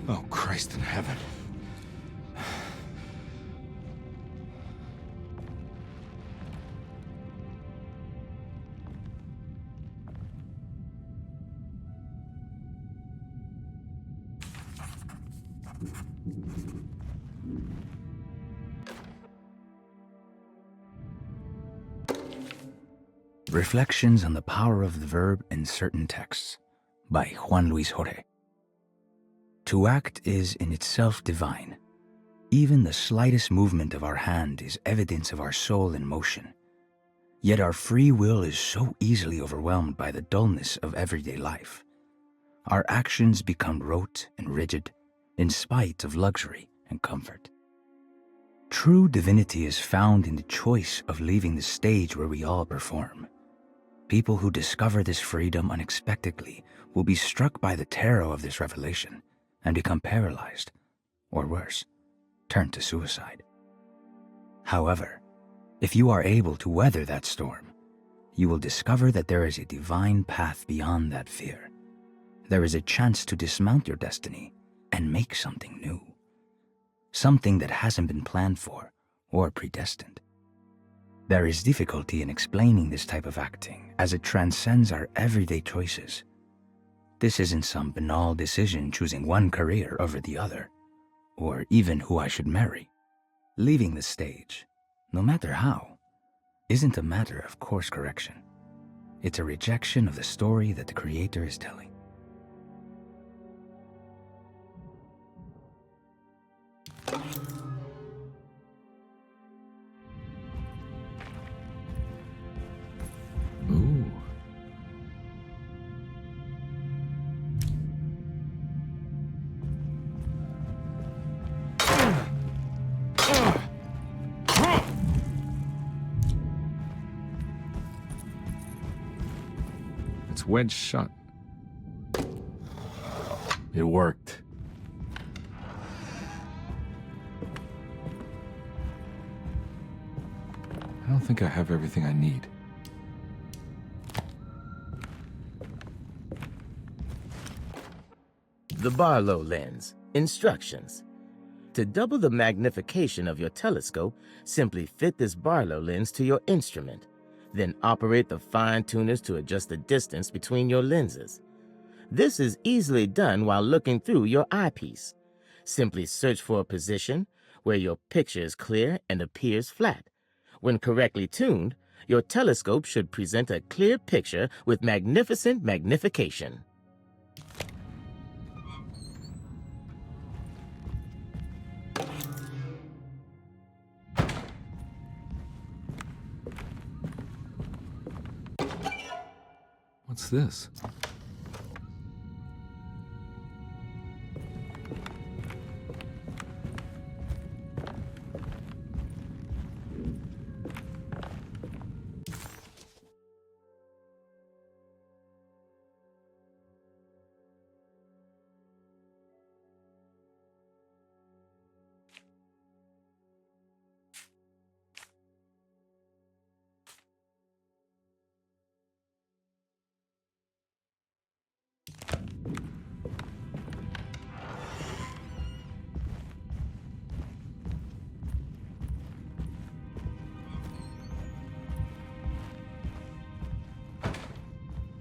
Oh, Christ in heaven. Reflections on the Power of the Verb in Certain Texts by Juan Luis Jorge. To act is in itself divine. Even the slightest movement of our hand is evidence of our soul in motion. Yet our free will is so easily overwhelmed by the dullness of everyday life. Our actions become rote and rigid in spite of luxury and comfort. True divinity is found in the choice of leaving the stage where we all perform. People who discover this freedom unexpectedly will be struck by the terror of this revelation and become paralyzed, or worse, turn to suicide. However, if you are able to weather that storm, you will discover that there is a divine path beyond that fear. There is a chance to dismount your destiny and make something new. Something that hasn't been planned for or predestined. There is difficulty in explaining this type of acting as it transcends our everyday choices. This isn't some banal decision choosing one career over the other, or even who I should marry. Leaving the stage, no matter how, isn't a matter of course correction. It's a rejection of the story that the Creator is telling. Ooh. It's wedged shut. It worked. I don't think I have everything I need. The Barlow lens. Instructions. To double the magnification of your telescope, simply fit this Barlow lens to your instrument. Then operate the fine-tuners to adjust the distance between your lenses. This is easily done while looking through your eyepiece. Simply search for a position where your picture is clear and appears flat. When correctly tuned, your telescope should present a clear picture with magnificent magnification. What's this?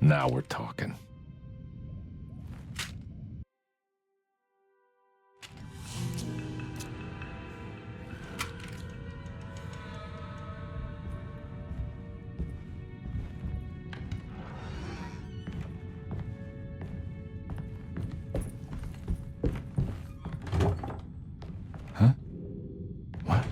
Now we're talking. Huh? What?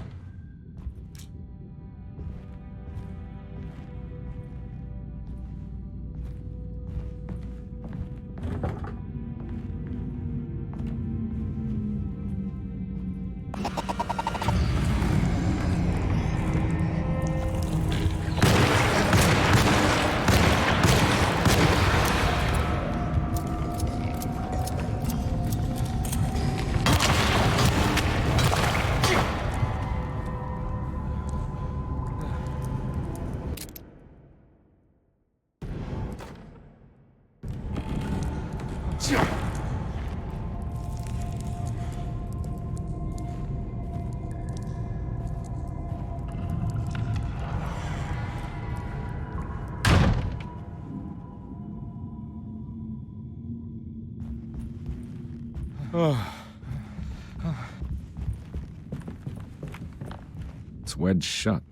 It's wedged shut.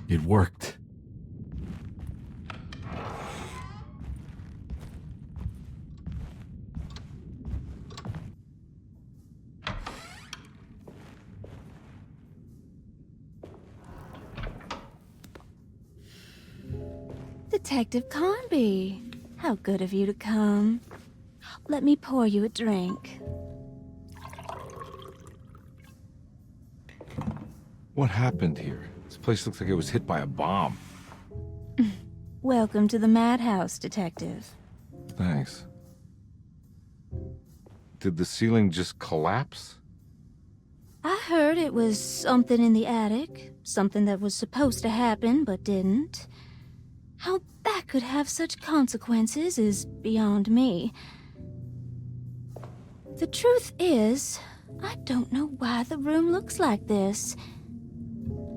It worked. Detective Carnby, how good of you to come. Let me pour you a drink. What happened here? This place looks like it was hit by a bomb. Welcome to the madhouse, Detective. Thanks. Did the ceiling just collapse? I heard it was something in the attic, something that was supposed to happen but didn't. How that could have such consequences is beyond me. The truth is, I don't know why the room looks like this.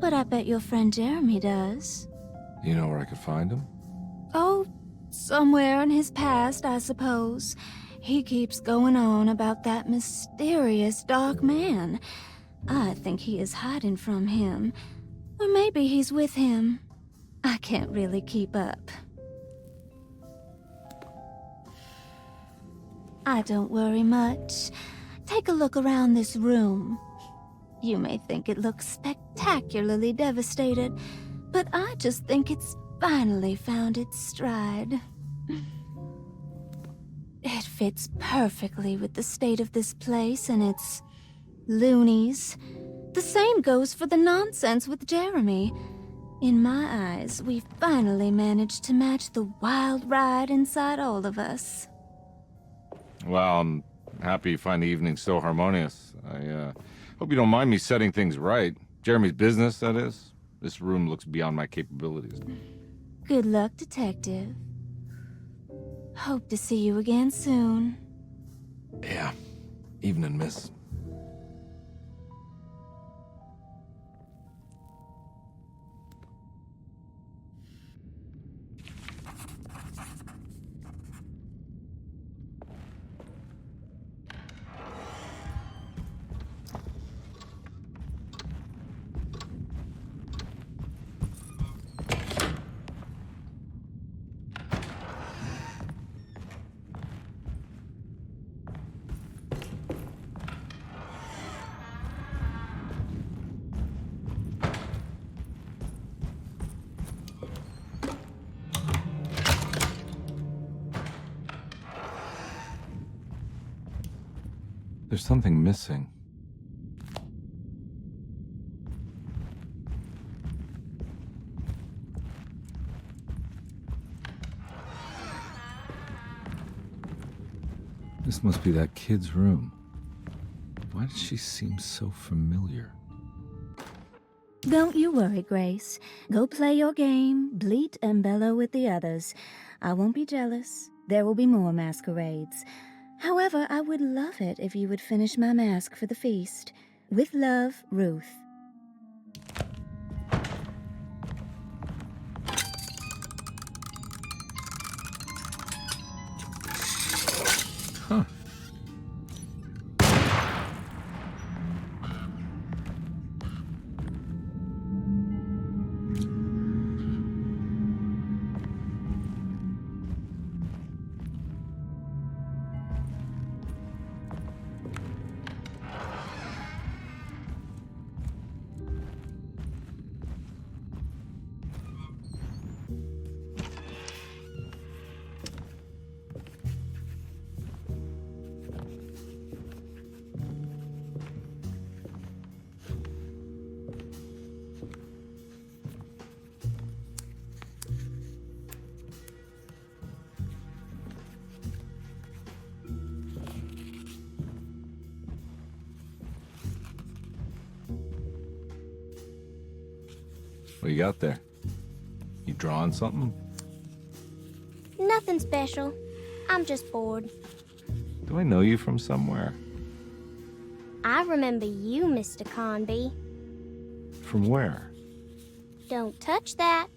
But I bet your friend Jeremy does. You know where I could find him? Oh, somewhere in his past, I suppose. He keeps going on about that mysterious dark man. I think he is hiding from him. Or maybe he's with him. I can't really keep up. I don't worry much. Take a look around this room. You may think it looks spectacularly devastated, but I just think it's finally found its stride. It fits perfectly with the state of this place and its loonies. The same goes for the nonsense with Jeremy. In my eyes, we've finally managed to match the wild ride inside all of us. Well, I'm happy you find the evening so harmonious. I hope you don't mind me setting things right. Jeremy's business, that is. This room looks beyond my capabilities. Good luck, Detective. Hope to see you again soon. Yeah. Evening, miss. There's something missing. This must be that kid's room. Why does she seem so familiar? Don't you worry, Grace. Go play your game, bleat and bellow with the others. I won't be jealous. There will be more masquerades. However, I would love it if you would finish my mask for the feast. With love, Ruth. What you got there? You drawing something? Nothing special. I'm just bored. Do I know you from somewhere? I remember you, Mr. Conby. From where? Don't touch that.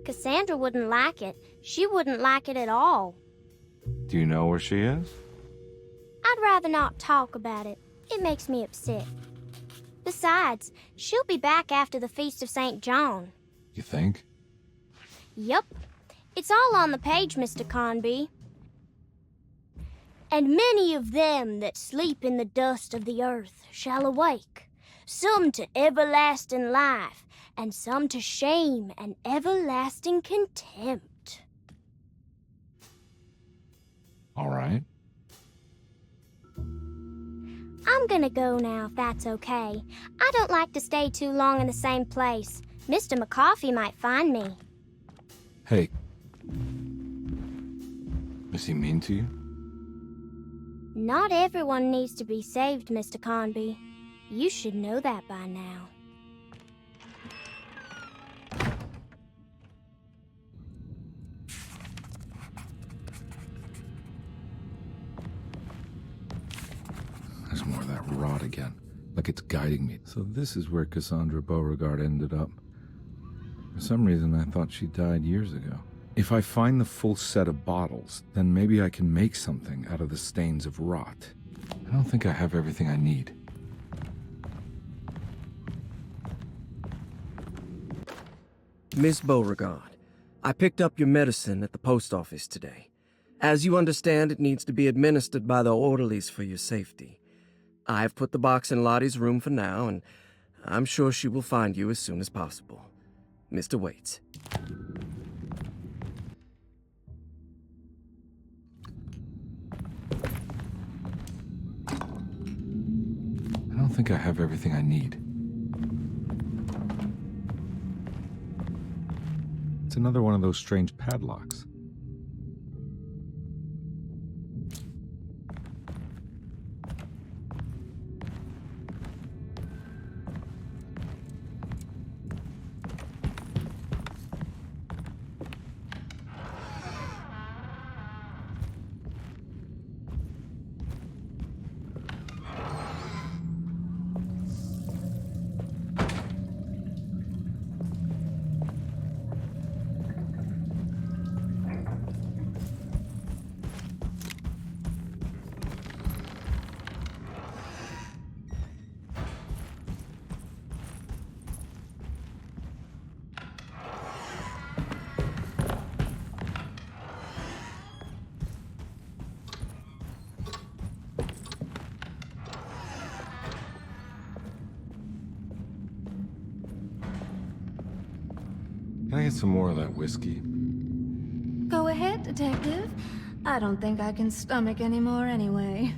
Cassandra wouldn't like it. She wouldn't like it at all. Do you know where she is? I'd rather not talk about it. It makes me upset. Besides, she'll be back after the Feast of St. John. You think? Yup. It's all on the page, Mr. Conby. And many of them that sleep in the dust of the earth shall awake, some to everlasting life, and some to shame and everlasting contempt. All right. I'm gonna go now, if that's okay. I don't like to stay too long in the same place. Mr. McCoffey might find me. Hey. Is he mean to you? Not everyone needs to be saved, Mr. Conby. You should know that by now. There's more of that rot again, like it's guiding me. So this is where Cassandra Beauregard ended up. For some reason, I thought she died years ago. If I find the full set of bottles, then maybe I can make something out of the stains of rot. I don't think I have everything I need. Miss Beauregard, I picked up your medicine at the post office today. As you understand, it needs to be administered by the orderlies for your safety. I've put the box in Lottie's room for now, and I'm sure she will find you as soon as possible. Mr. Waits. I don't think I have everything I need. It's another one of those strange padlocks. Can I get some more of that whiskey? Go ahead, Detective. I don't think I can stomach any more anyway.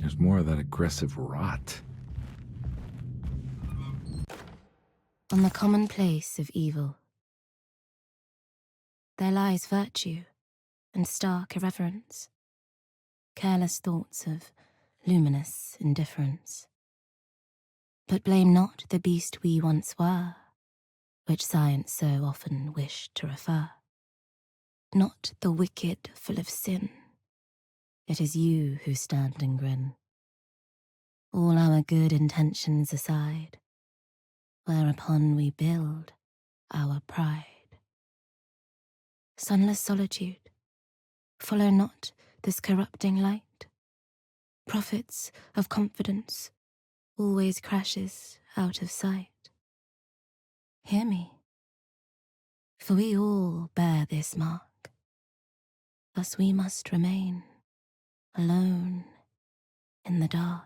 There's more of that aggressive rot. On the commonplace of evil, there lies virtue and stark irreverence, careless thoughts of luminous indifference. But blame not the beast we once were, which science so often wished to refer. Not the wicked full of sin, it is you who stand and grin. All our good intentions aside, whereupon we build our pride. Sunless solitude, follow not this corrupting light. Prophets of confidence always crashes out of sight. Hear me, for we all bear this mark, thus we must remain alone in the dark.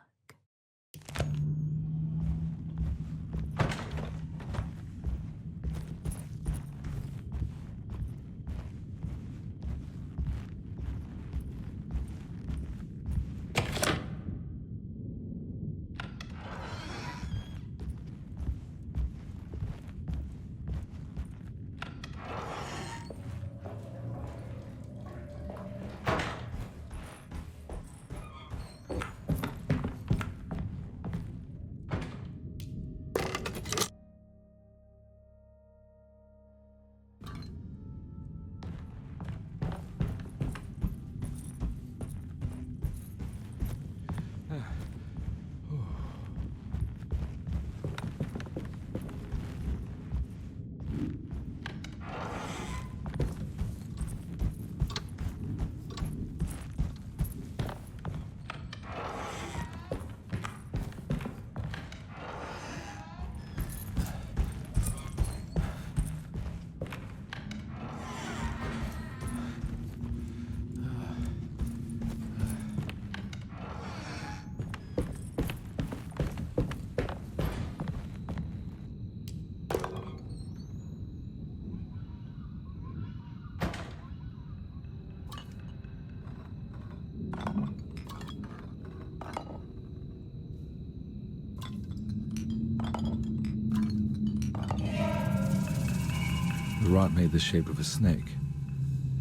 The rot made the shape of a snake.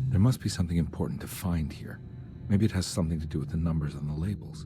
There must be something important to find here. Maybe it has something to do with the numbers on the labels.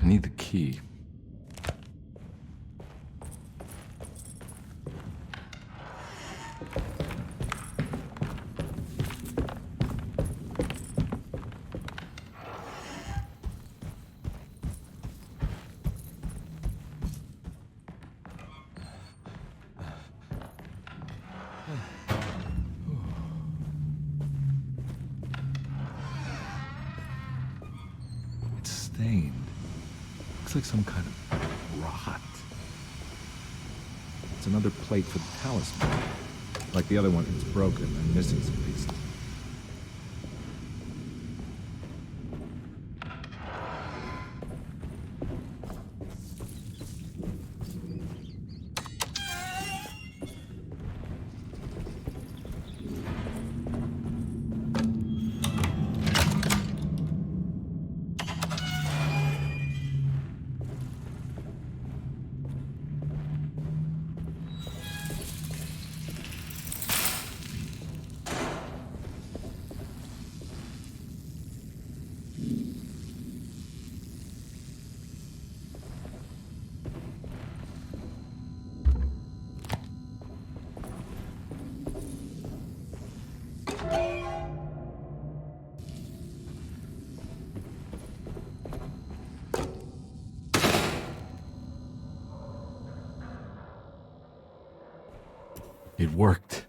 I need the key. It's stained. Looks like some kind of rot. It's another plate for the talisman. Like the other one, it's broken and missing some pieces. It worked.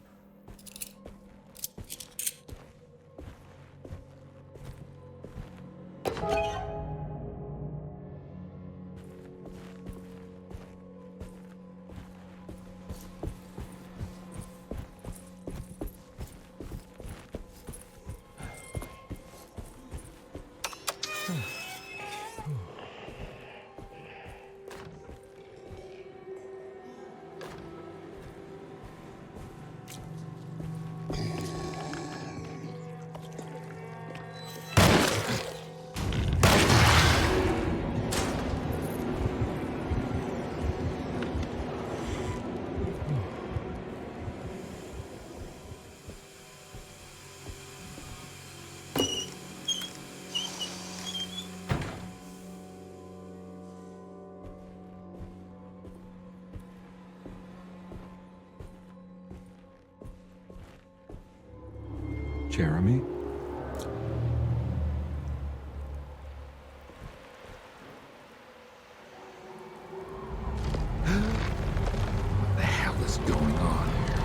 Jeremy? What the hell is going on here?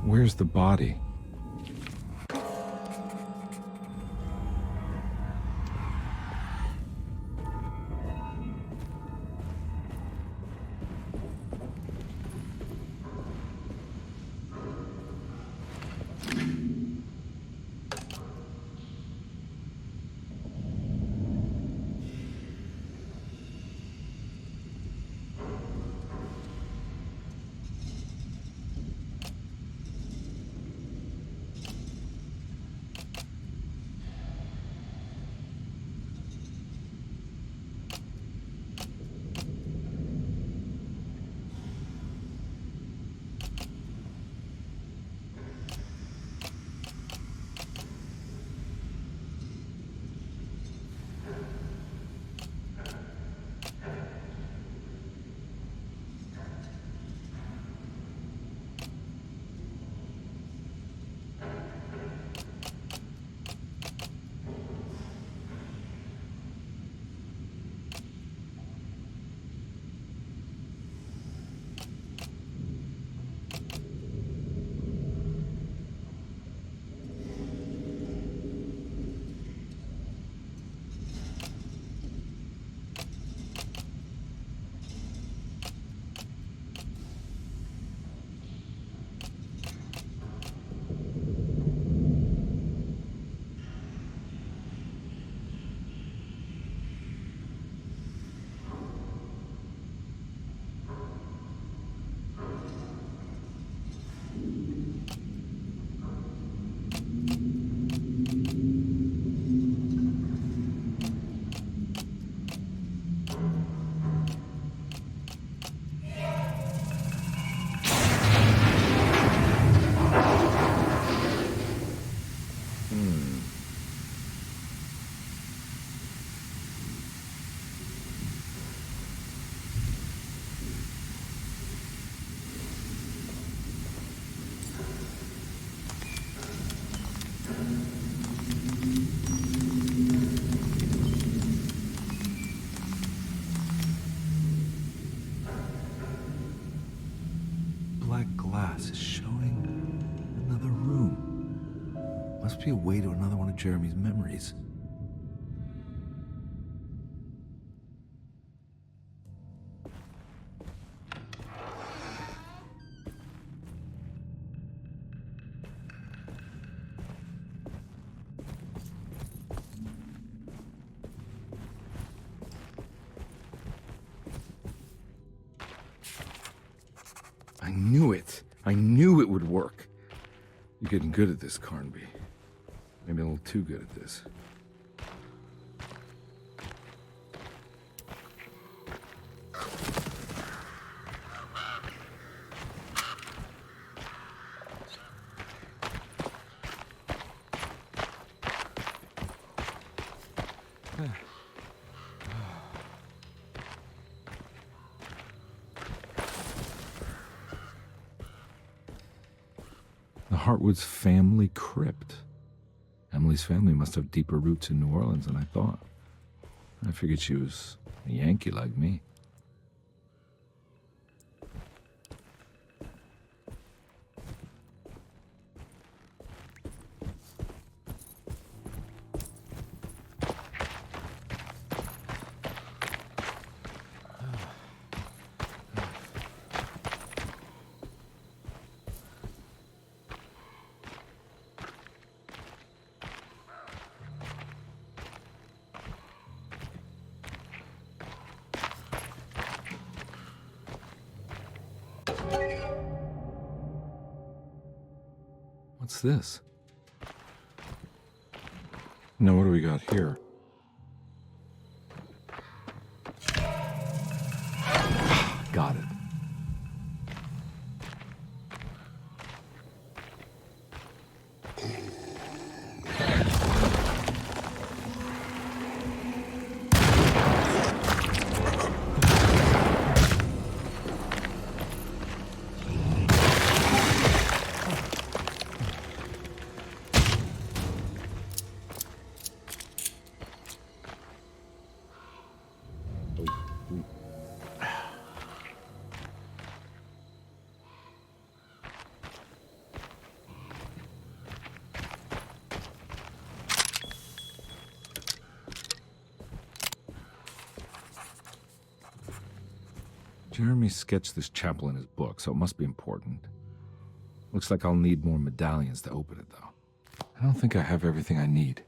Where's the body? Glass is showing another room. Must be a way to another one of Jeremy's memories. I knew it. I knew it would work. You're getting good at this, Carnby. Maybe a little too good at this. The Hartwood's family crypt. Emily's family must have deeper roots in New Orleans than I thought. I figured she was a Yankee like me. What's this? Now, what do we got here? Got it. Jeremy sketched this chapel in his book, so it must be important. Looks like I'll need more medallions to open it, though. I don't think I have everything I need.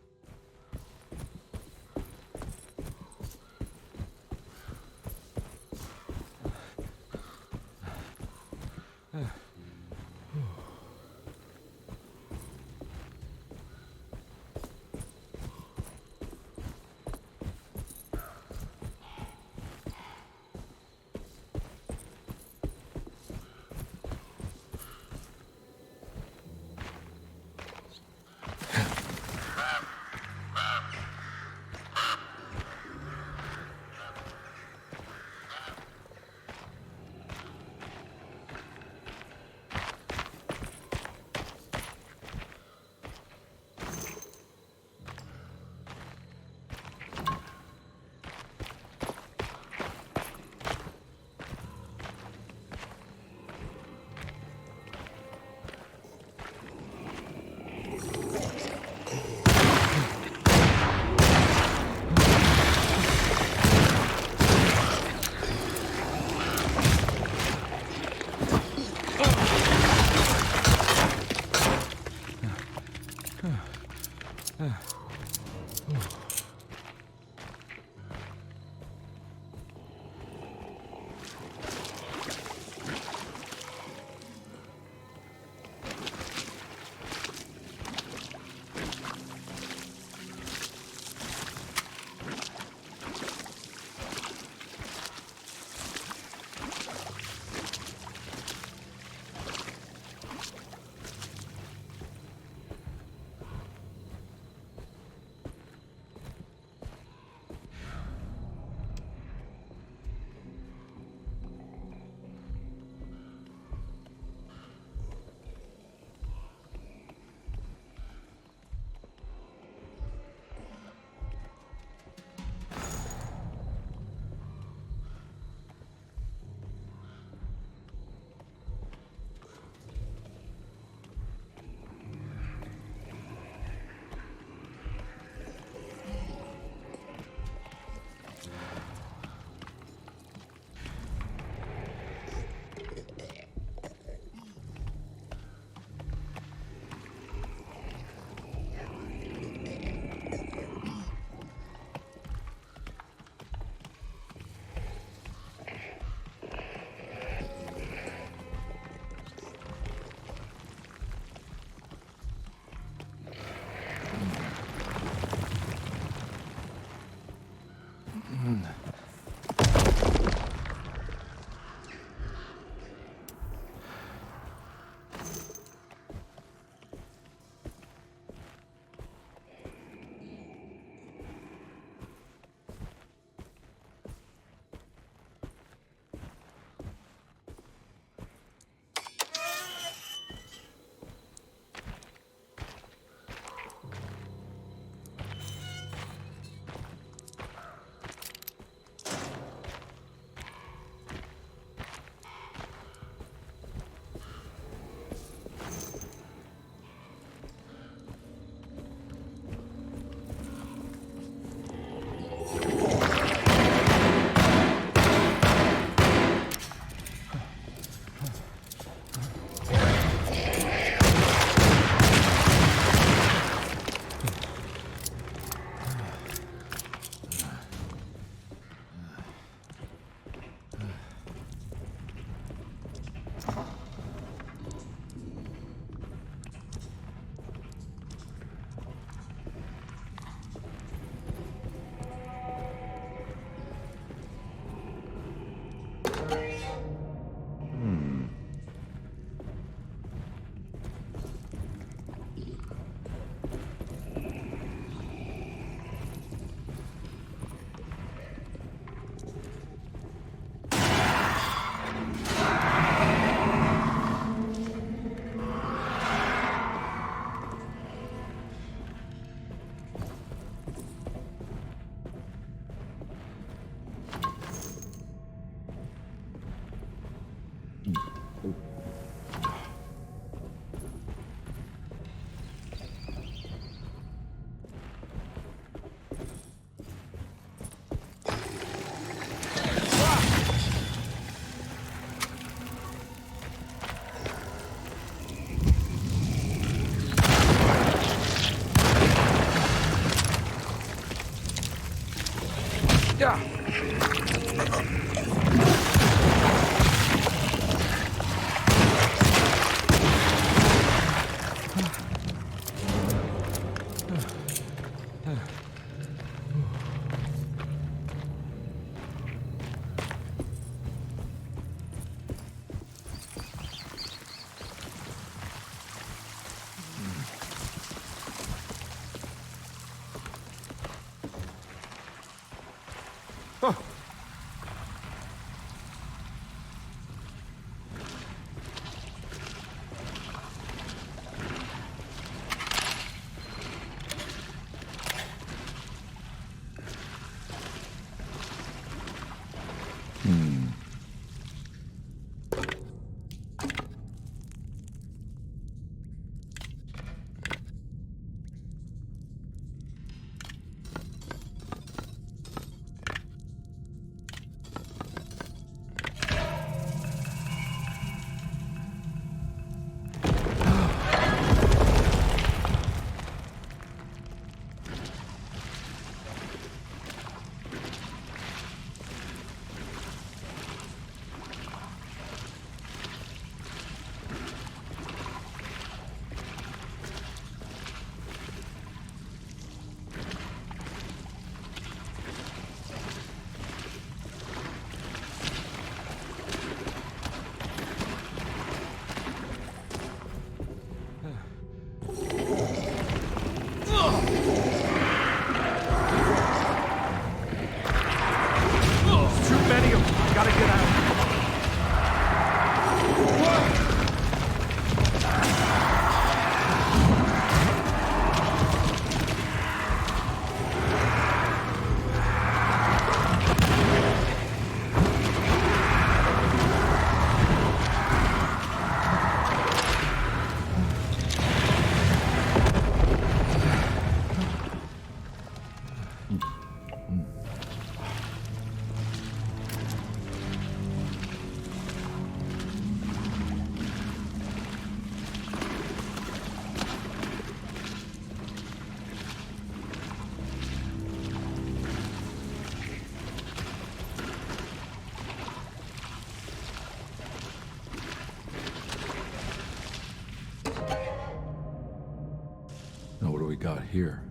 Now what do we got here?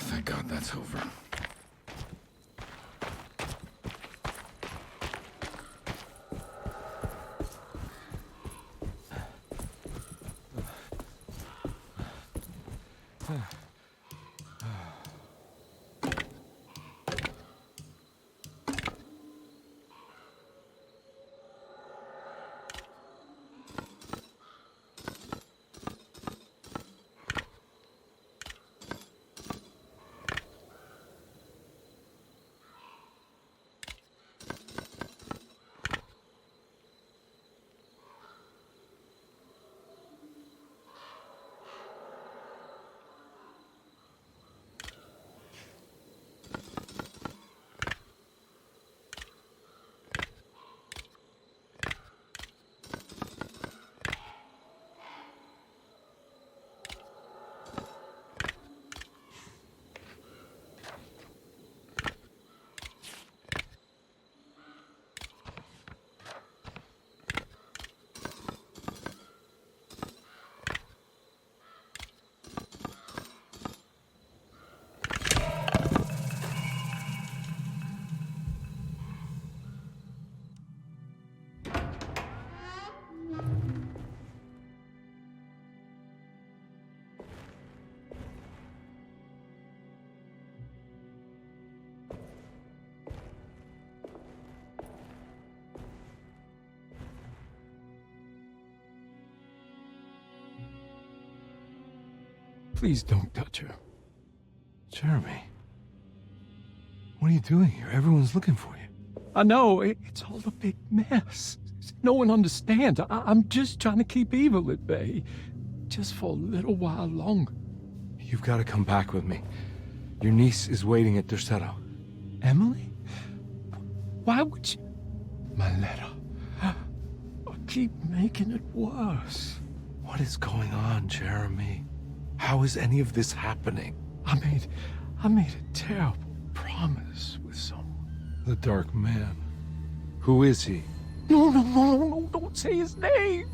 Thank God that's over. Please don't touch her. Jeremy, what are you doing here? Everyone's looking for you. I know, it's all a big mess. No one understands. I'm just trying to keep evil at bay. Just for a little while longer. You've got to come back with me. Your niece is waiting at Derceto. Emily? Why would you... My letter. I keep making it worse. What is going on, Jeremy? How is any of this happening? I made a terrible promise with someone. The Dark Man. Who is he? No, don't say his name.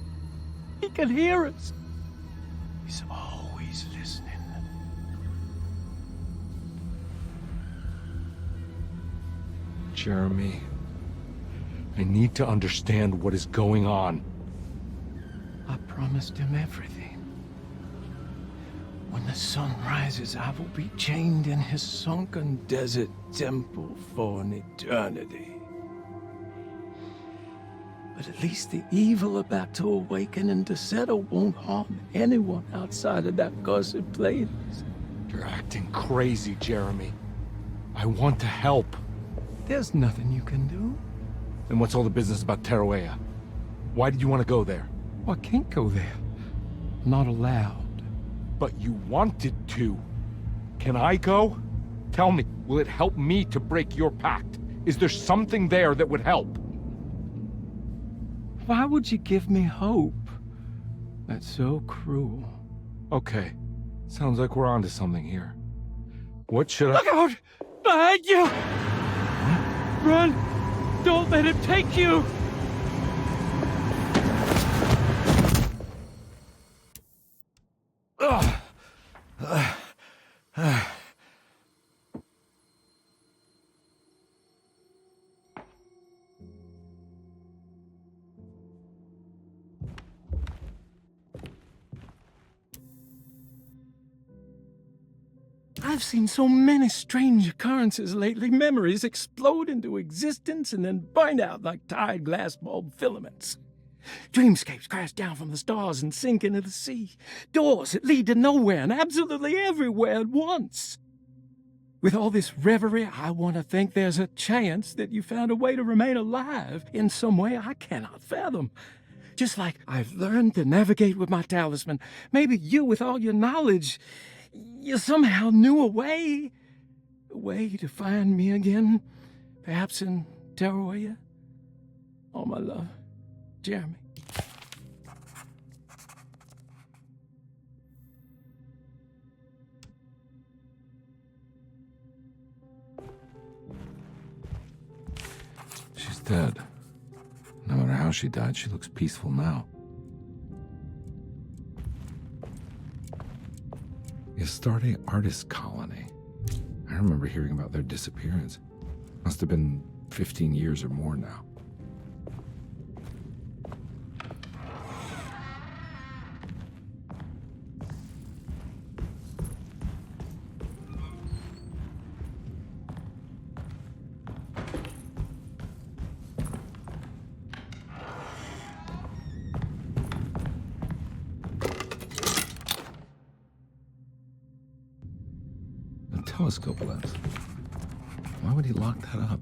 He can hear us. He's always listening. Jeremy, I need to understand what is going on. I promised him everything. When the sun rises, I will be chained in his sunken desert temple for an eternity. But at least the evil about to awaken in Derceto won't harm anyone outside of that cursed place. You're acting crazy, Jeremy. I want to help. There's nothing you can do. Then what's all the business about Taroella? Why did you want to go there? Well, I can't go there. I'm not allowed. But you wanted to. Can I go? Tell me, will it help me to break your pact? Is there something there that would help? Why would you give me hope? That's so cruel. Okay, sounds like we're onto something here. What should I— Look out! Behind you! Run! Don't let him take you! I've seen so many strange occurrences lately. Memories explode into existence and then burn out like tired glass bulb filaments. Dreamscapes crash down from the stars and sink into the sea. Doors that lead to nowhere and absolutely everywhere at once. With all this reverie, I want to think there's a chance that you found a way to remain alive in some way I cannot fathom. Just like I've learned to navigate with my talisman. Maybe you, with all your knowledge, you somehow knew a way to find me again, perhaps in Taroella. All my love, Jeremy. She's dead. No matter how she died, she looks peaceful now. The Astarte Artist Colony. I remember hearing about their disappearance. Must have been 15 years or more now. Telescope lens. Why would he lock that up?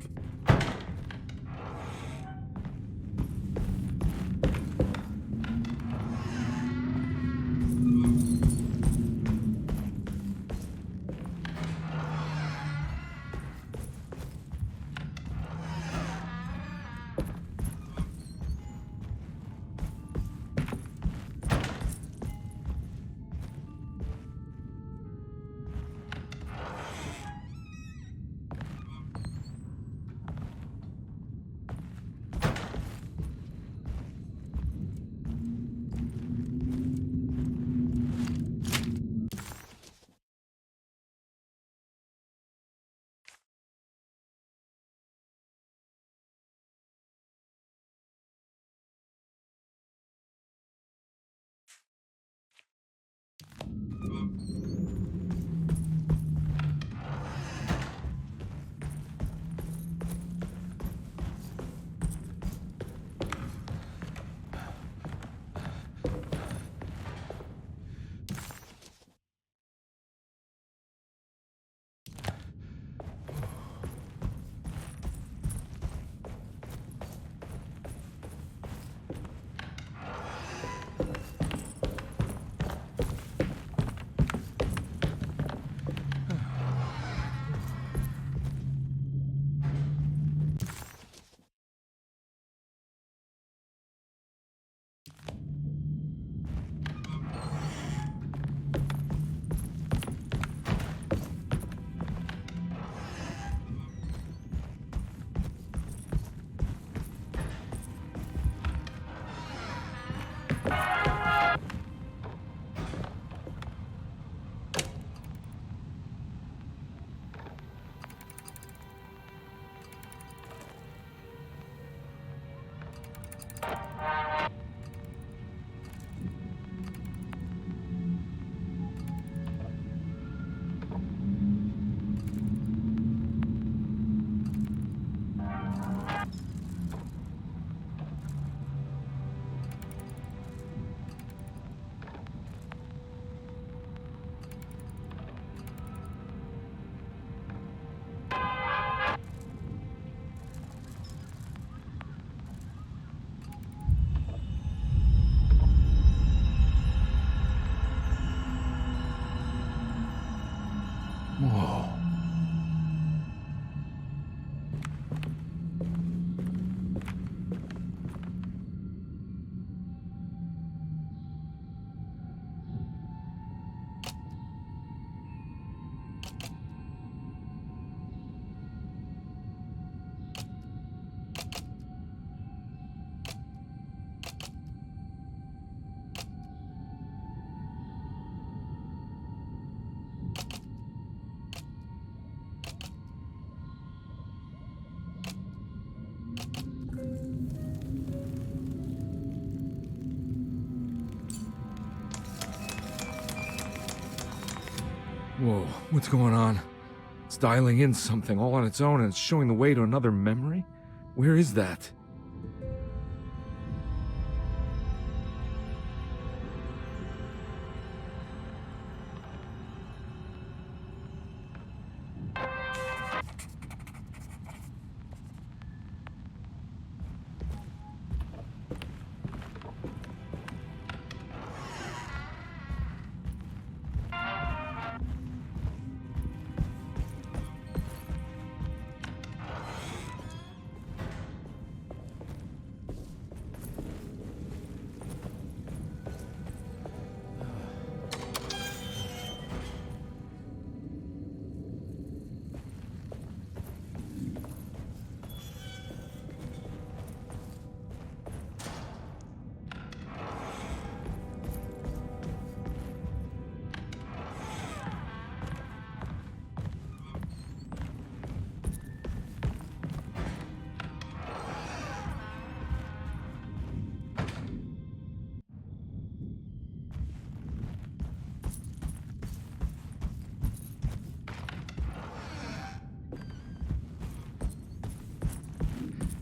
Whoa. Whoa, what's going on? It's dialing in something all on its own and it's showing the way to another memory? Where is that?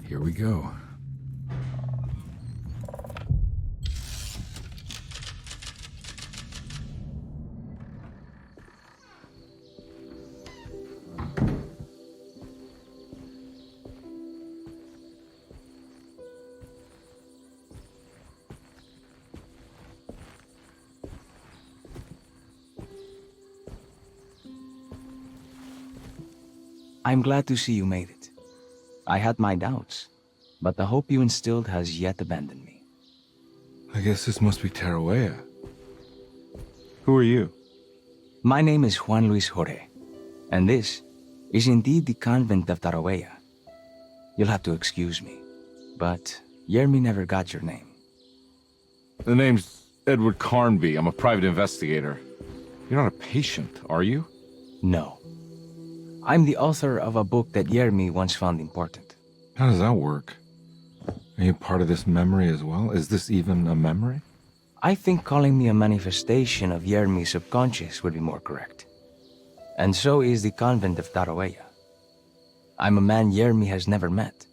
Here we go. I'm glad to see you made it. I had my doubts, but the hope you instilled has yet abandoned me. I guess this must be Taroella. Who are you? My name is Juan Luis Jorge, and this is indeed the convent of Taroella. You'll have to excuse me, but Yermi never got your name. The name's Edward Carnby. I'm a private investigator. You're not a patient, are you? No. I'm the author of a book that Yermi once found important. How does that work? Are you part of this memory as well? Is this even a memory? I think calling me a manifestation of Yermi's subconscious would be more correct. And so is the convent of Taroella. I'm a man Yermi has never met,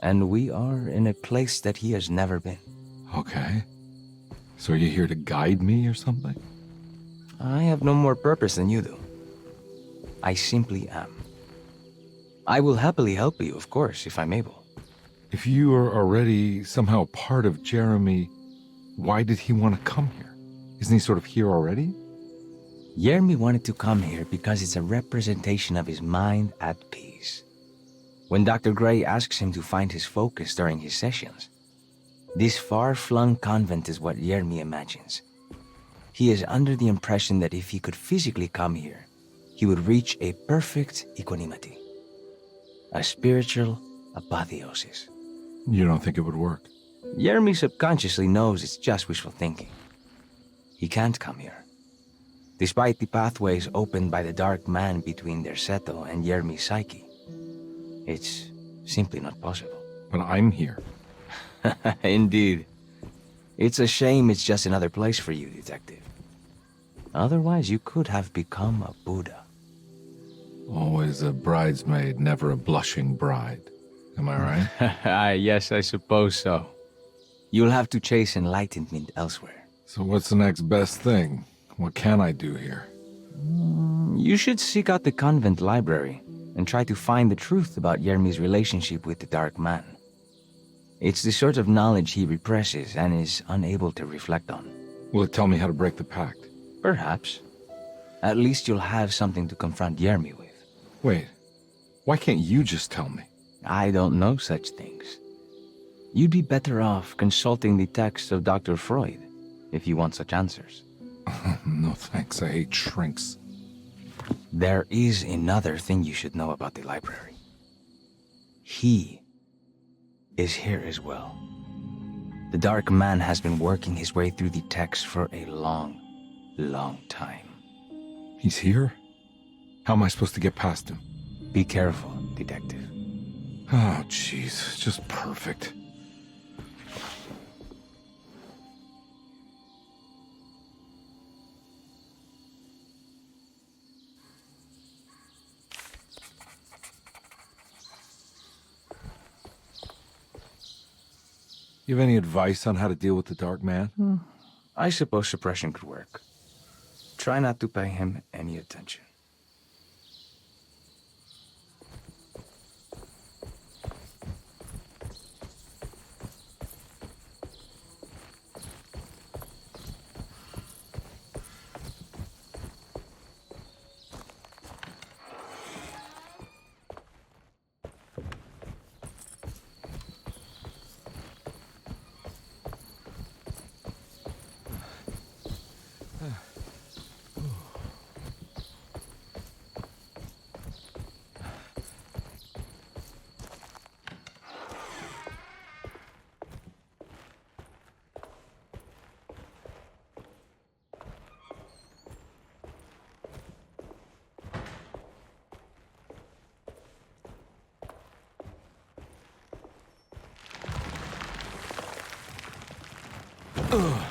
and we are in a place that he has never been. Okay. So are you here to guide me or something? I have no more purpose than you do. I simply am. I will happily help you, of course, if I'm able. If you are already somehow part of Jeremy, why did he want to come here? Isn't he sort of here already? Yermi wanted to come here because it's a representation of his mind at peace. When Dr. Gray asks him to find his focus during his sessions, this far-flung convent is what Yermi imagines. He is under the impression that if he could physically come here, he would reach a perfect equanimity. A spiritual apotheosis. You don't think it would work? Yermi subconsciously knows it's just wishful thinking. He can't come here. Despite the pathways opened by the dark man between Derceto and Yermi's psyche, it's simply not possible. But I'm here. Indeed. It's a shame it's just another place for you, Detective. Otherwise, you could have become a Buddha. Always a bridesmaid, never a blushing bride. Am I right? Yes, I suppose so. You'll have to chase enlightenment elsewhere. So what's the next best thing? What can I do here? You should seek out the convent library and try to find the truth about Yermi's relationship with the Dark Man. It's the sort of knowledge he represses and is unable to reflect on. Will it tell me how to break the pact? Perhaps. At least you'll have something to confront Jeremy with. Wait, why can't you just tell me? I don't know such things. You'd be better off consulting the texts of Dr. Freud, if you want such answers. No thanks, I hate shrinks. There is another thing you should know about the library. He is here as well. The Dark Man has been working his way through the text for a long, long time. He's here? How am I supposed to get past him? Be careful, Detective. Oh, jeez, just perfect. You have any advice on how to deal with the Dark Man? I suppose suppression could work. Try not to pay him any attention. Oh.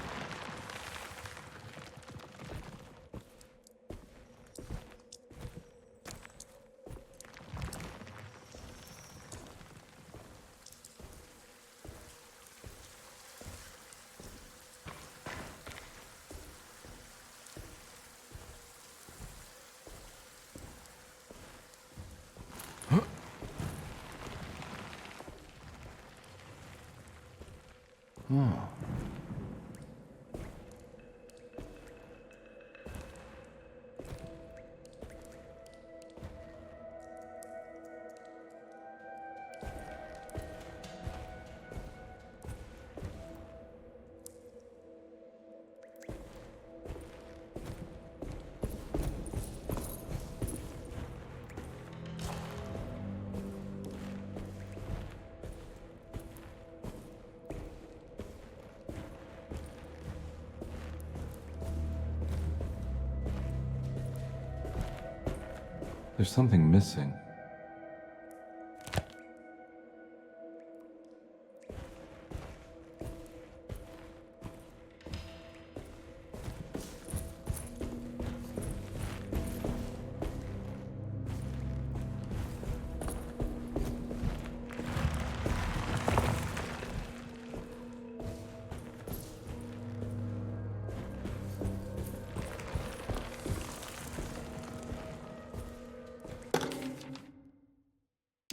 There's something missing.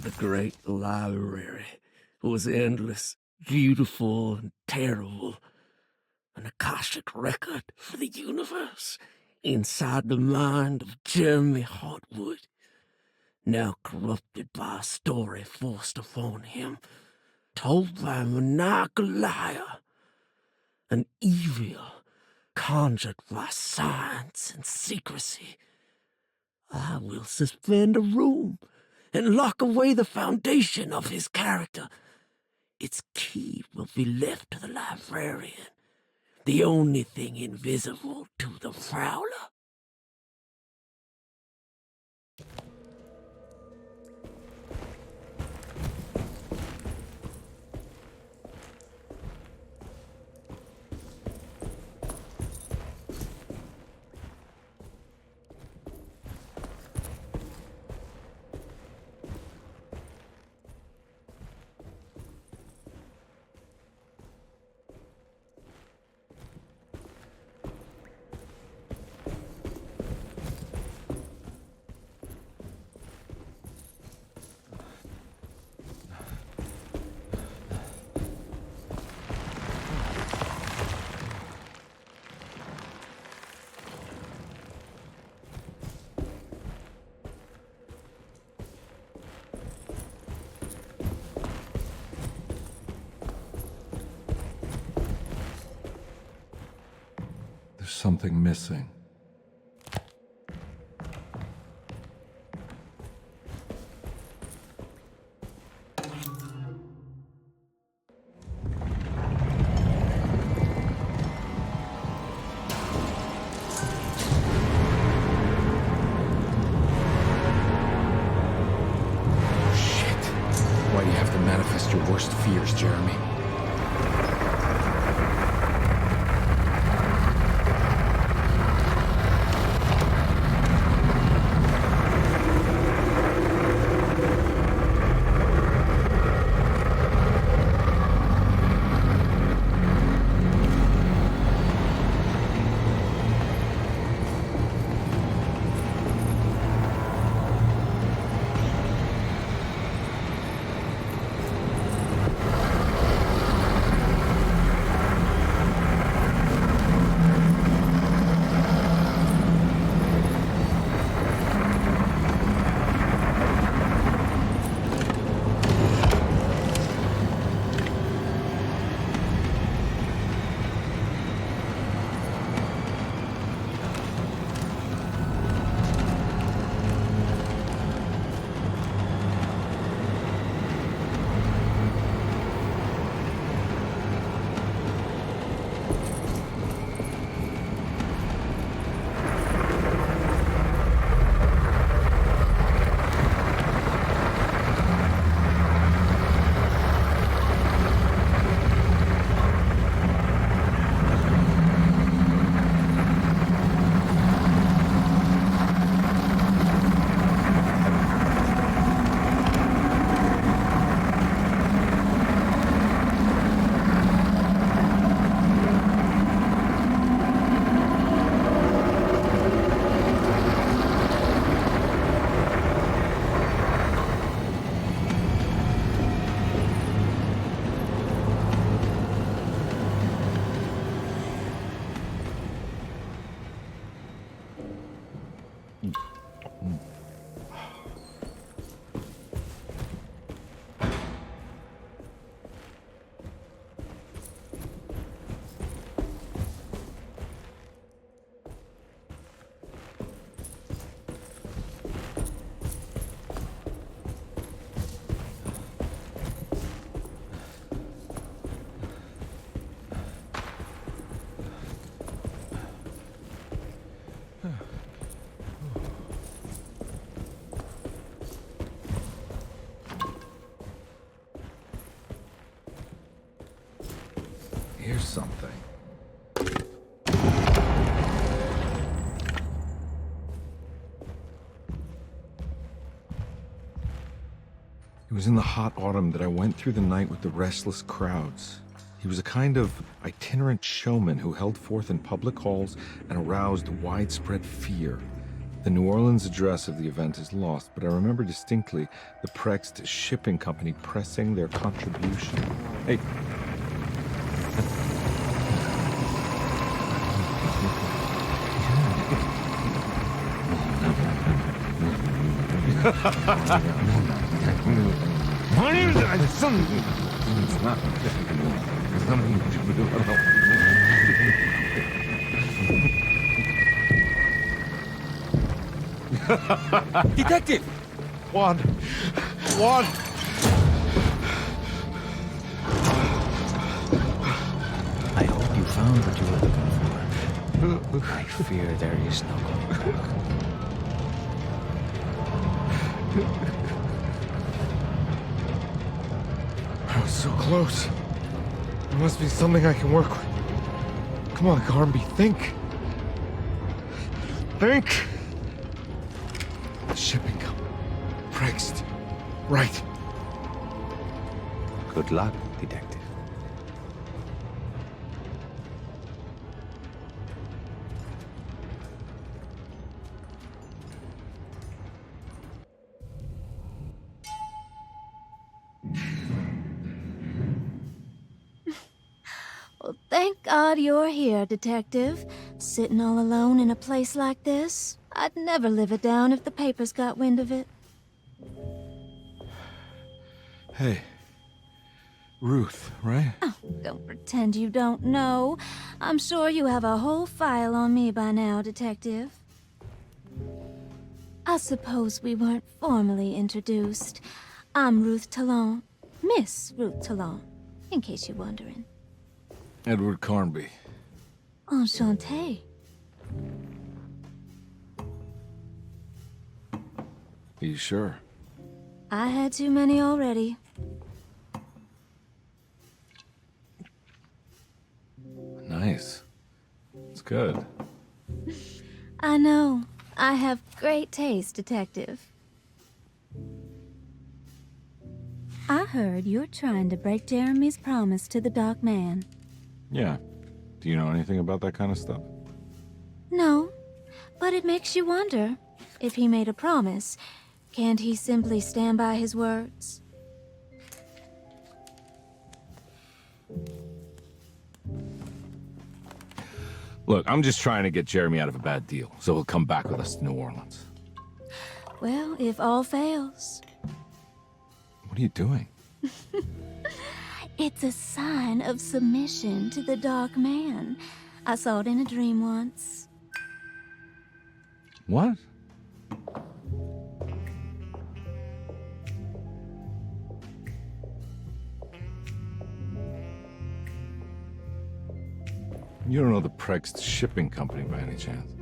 The great library was endless, beautiful, and terrible. An Akashic record for the universe inside the mind of Jeremy Hartwood, now corrupted by a story forced upon him, told by a maniacal liar, an evil conjured by science and secrecy. I will suspend a room and lock away the foundation of his character. Its key will be left to the librarian, the only thing invisible to the Prowler. something missing. Why do you have to manifest your worst fears, Jeremy? Here's something. It was in the hot autumn that I went through the night with the restless crowds. He was a kind of itinerant showman who held forth in public halls and aroused widespread fear. The New Orleans address of the event is lost, but I remember distinctly the Prext shipping company pressing their contribution. Hey. Detective! Juan! I hope you found what you were looking for. I fear there is no going back. I was so close. There must be something I can work with. Come on, Garmby, think. Think! The shipping company. Prext. Right. Good luck, Detective. Well, thank God you're here, Detective. Sitting all alone in a place like this? I'd never live it down if the papers got wind of it. Hey. Ruth, right? Oh, don't pretend you don't know. I'm sure you have a whole file on me by now, Detective. I suppose we weren't formally introduced. I'm Ruth Talon. Miss Ruth Talon, in case you're wondering. Edward Carnby. Enchanté. Are you sure? I had too many already. Nice. It's good. I know. I have great taste, Detective. I heard you're trying to break Jeremy's promise to the Dark Man. Yeah. Do you know anything about that kind of stuff? No, but it makes you wonder. If he made a promise, can't he simply stand by his words? Look, I'm just trying to get Jeremy out of a bad deal, so he'll come back with us to New Orleans. Well, if all fails. What are you doing? It's a sign of submission to the Dark Man. I saw it in a dream once. What? You don't know the Prext shipping company by any chance?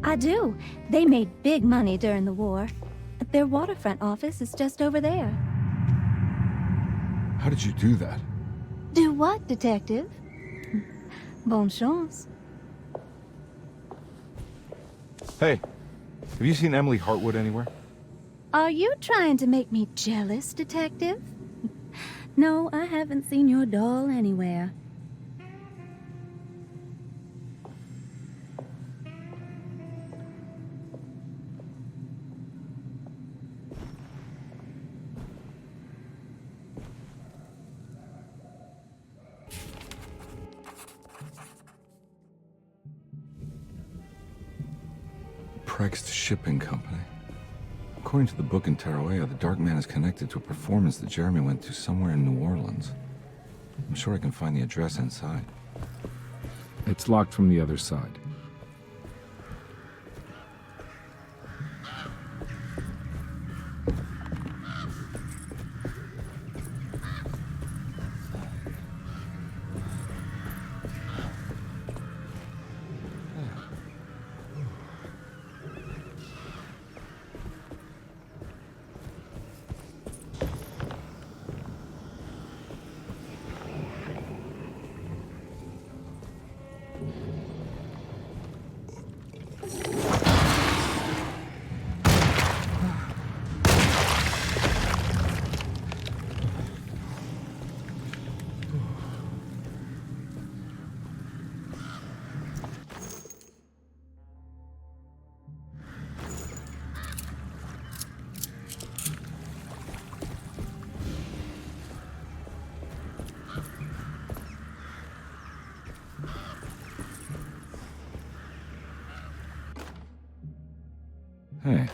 I do. They made big money during the war. Their waterfront office is just over there. How did you do that? Do what, Detective? Bonne chance. Hey, have you seen Emily Hartwood anywhere? Are you trying to make me jealous, Detective? No, I haven't seen your doll anywhere. Prext Shipping Company. According to the book in Taroella, the Dark Man is connected to a performance that Jeremy went to somewhere in New Orleans. I'm sure I can find the address inside. It's locked from the other side. Hey.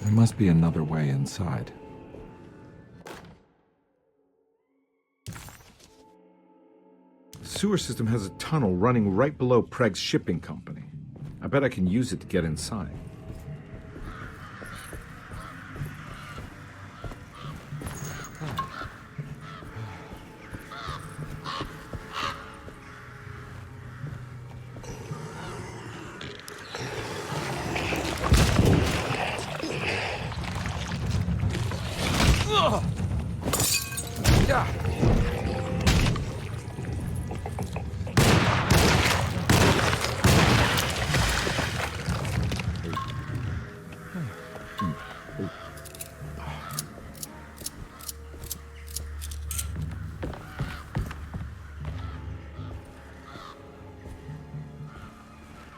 There must be another way inside. The sewer system has a tunnel running right below Prext Shipping Company. I bet I can use it to get inside.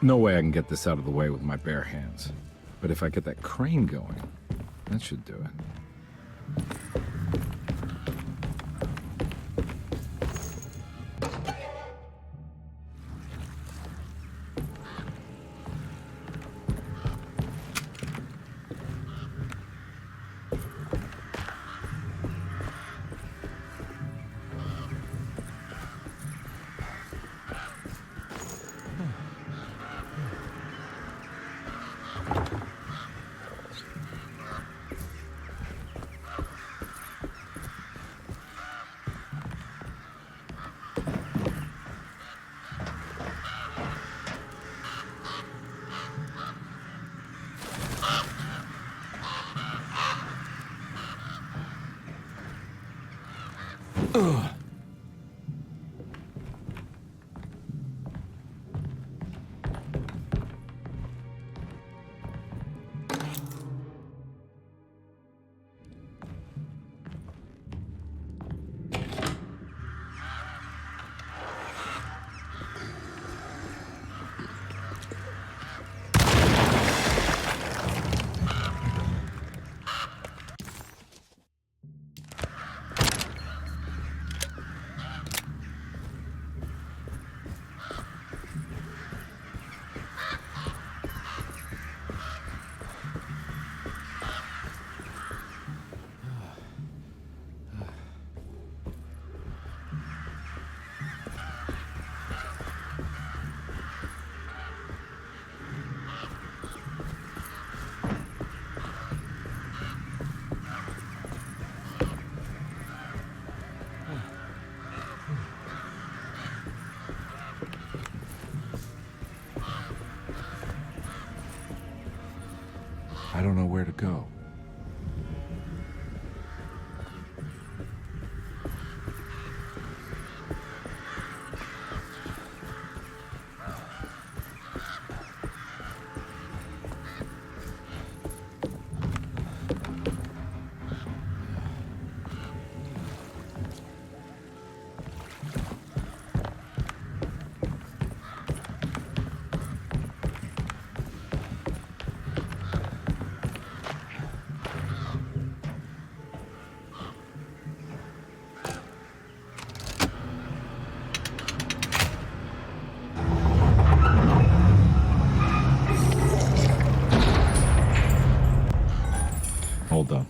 No way I can get this out of the way with my bare hands. But if I get that crane going, that should do it. Ugh. I don't know where to go. Hold on.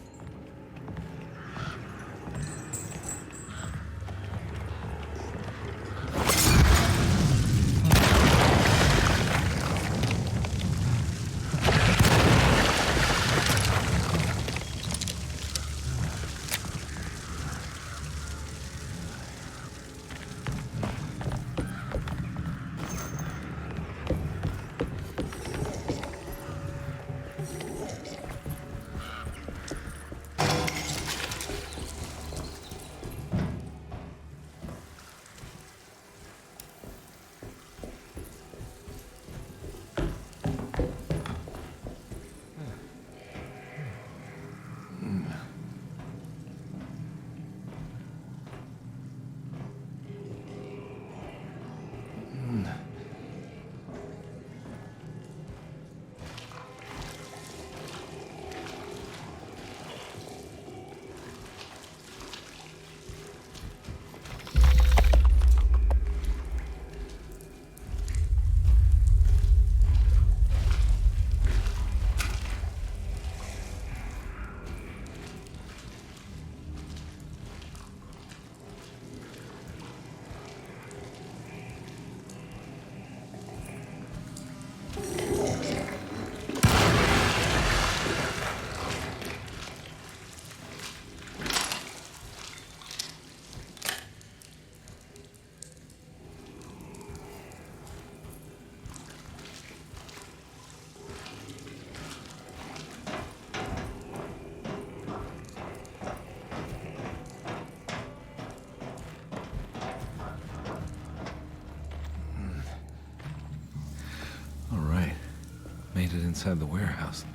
Made it inside the warehouse.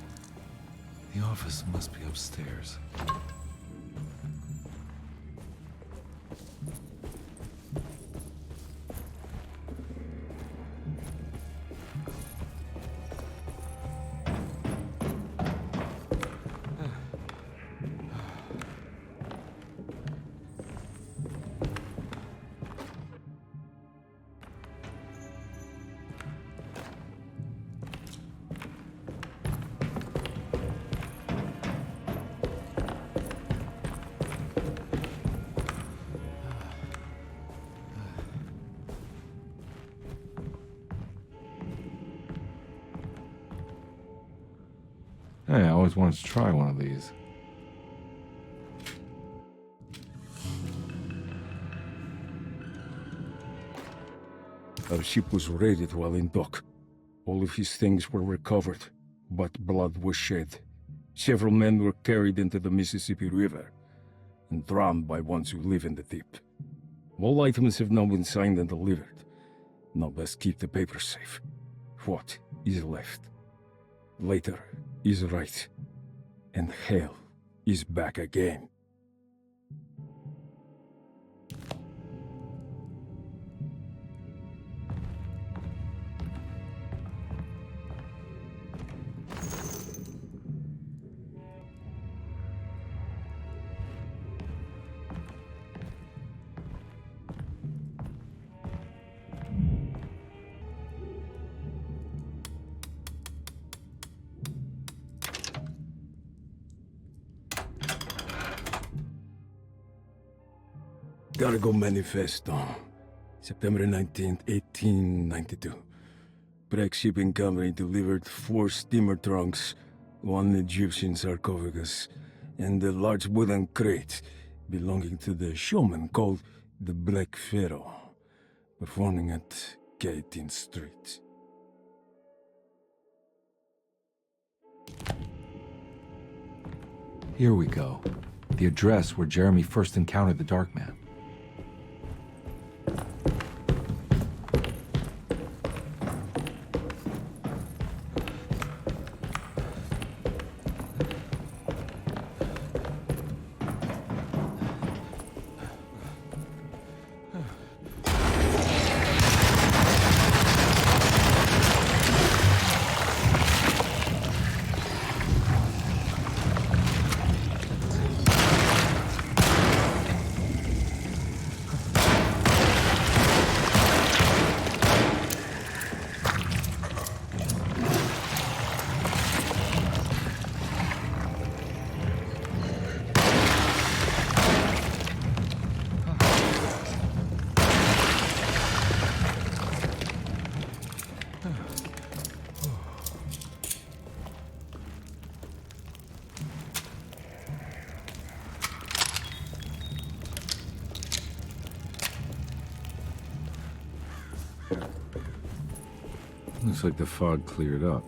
The office must be upstairs. Hey, I always wanted to try one of these. Our ship was raided while in dock. All of his things were recovered, but blood was shed. Several men were carried into the Mississippi River and drowned by ones who live in the deep. All items have now been signed and delivered. Now best keep the papers safe. What is left? Later is right, and hell is back again. Cargo Manifesto, September 19th, 1892. Break Shipping Company delivered 4 steamer trunks, 1 Egyptian sarcophagus, and a large wooden crate belonging to the showman called the Black Pharaoh, performing at 18th Street. Here we go. The address where Jeremy first encountered the Dark Man. Looks like the fog cleared up.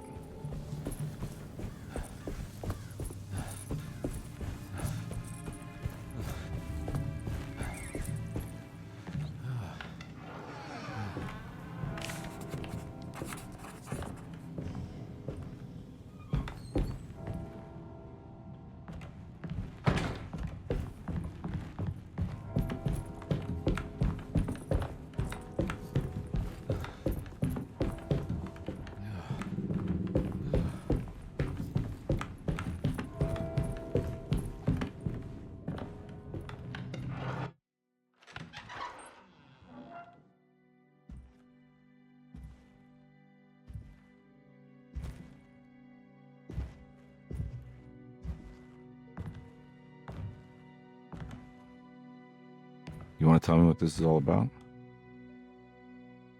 You want to tell me what this is all about?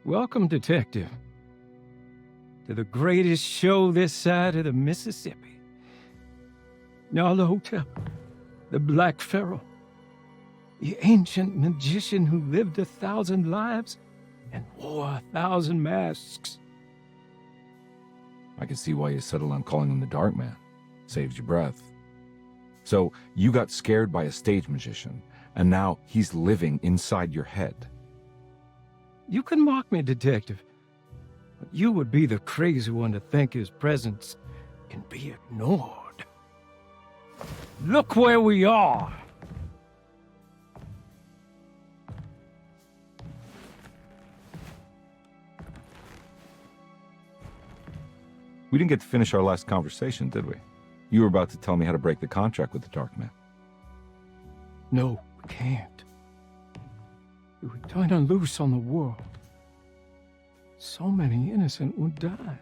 Welcome, Detective, to the greatest show this side of the Mississippi. Nyarlathotep, the Black Pharaoh, the ancient magician who lived 1,000 lives and wore 1,000 masks. I can see why you settled on calling him the Dark Man. Saves your breath. So, you got scared by a stage magician, and now he's living inside your head. You can mock me, Detective, but you would be the crazy one to think his presence can be ignored. Look where we are! We didn't get to finish our last conversation, did we? You were about to tell me how to break the contract with the Dark Man. No, we can't. We would turn him loose on the world. So many innocent would die.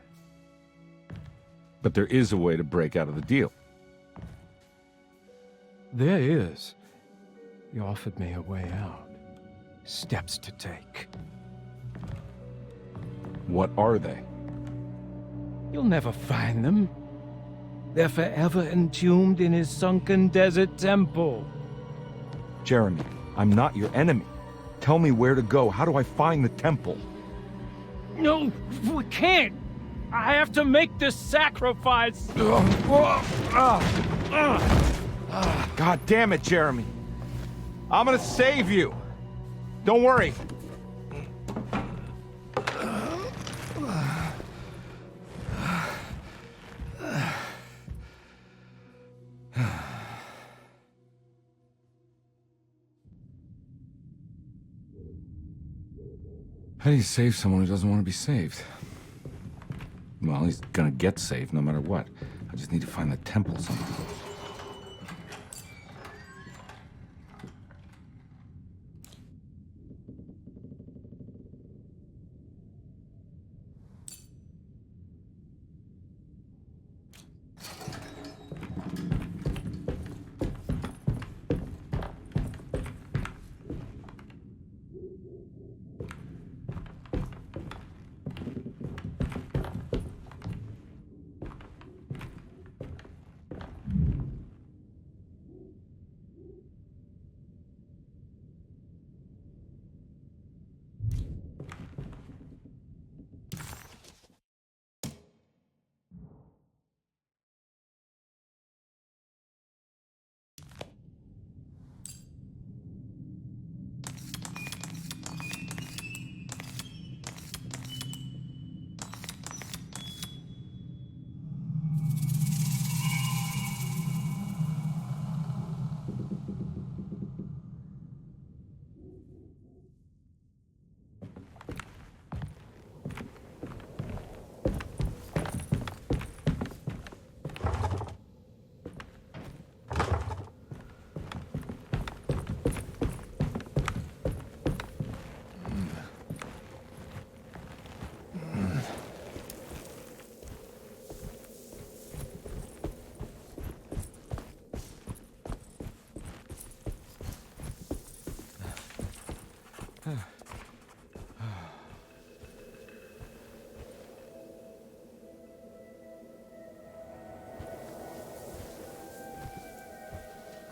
But there is a way to break out of the deal. There is. He offered me a way out. Steps to take. What are they? You'll never find them. They're forever entombed in his sunken desert temple. Jeremy, I'm not your enemy. Tell me where to go. How do I find the temple? No, we can't. I have to make this sacrifice. God damn it, Jeremy. I'm gonna save you. Don't worry. How do you save someone who doesn't want to be saved? Well, he's gonna get saved no matter what. I just need to find the temple somehow.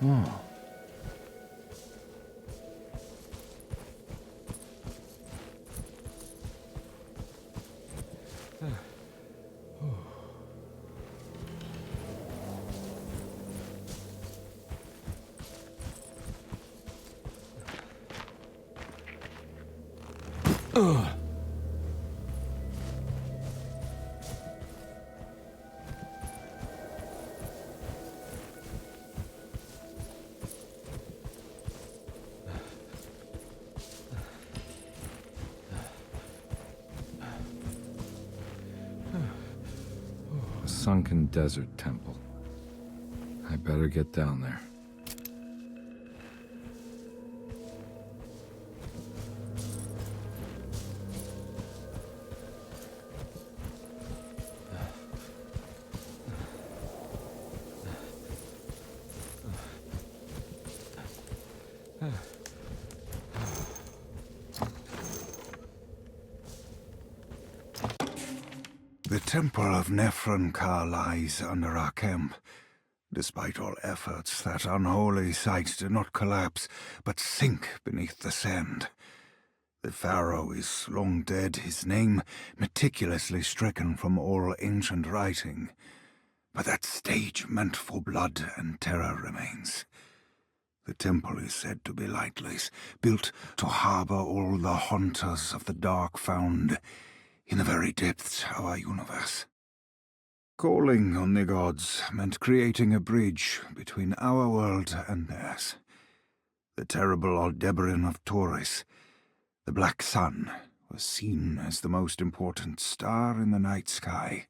Oh. Ugh. A sunken desert temple. I better get down there. The Temple of Nephron-Ka lies under our camp. Despite all efforts, that unholy site did not collapse, but sink beneath the sand. The pharaoh is long dead, his name meticulously stricken from all ancient writing. But that stage meant for blood and terror remains. The temple is said to be lightless, built to harbor all the haunters of the dark found in the very depths of our universe. Calling on the gods meant creating a bridge between our world and theirs. The terrible Aldebaran of Taurus, the Black Sun, was seen as the most important star in the night sky.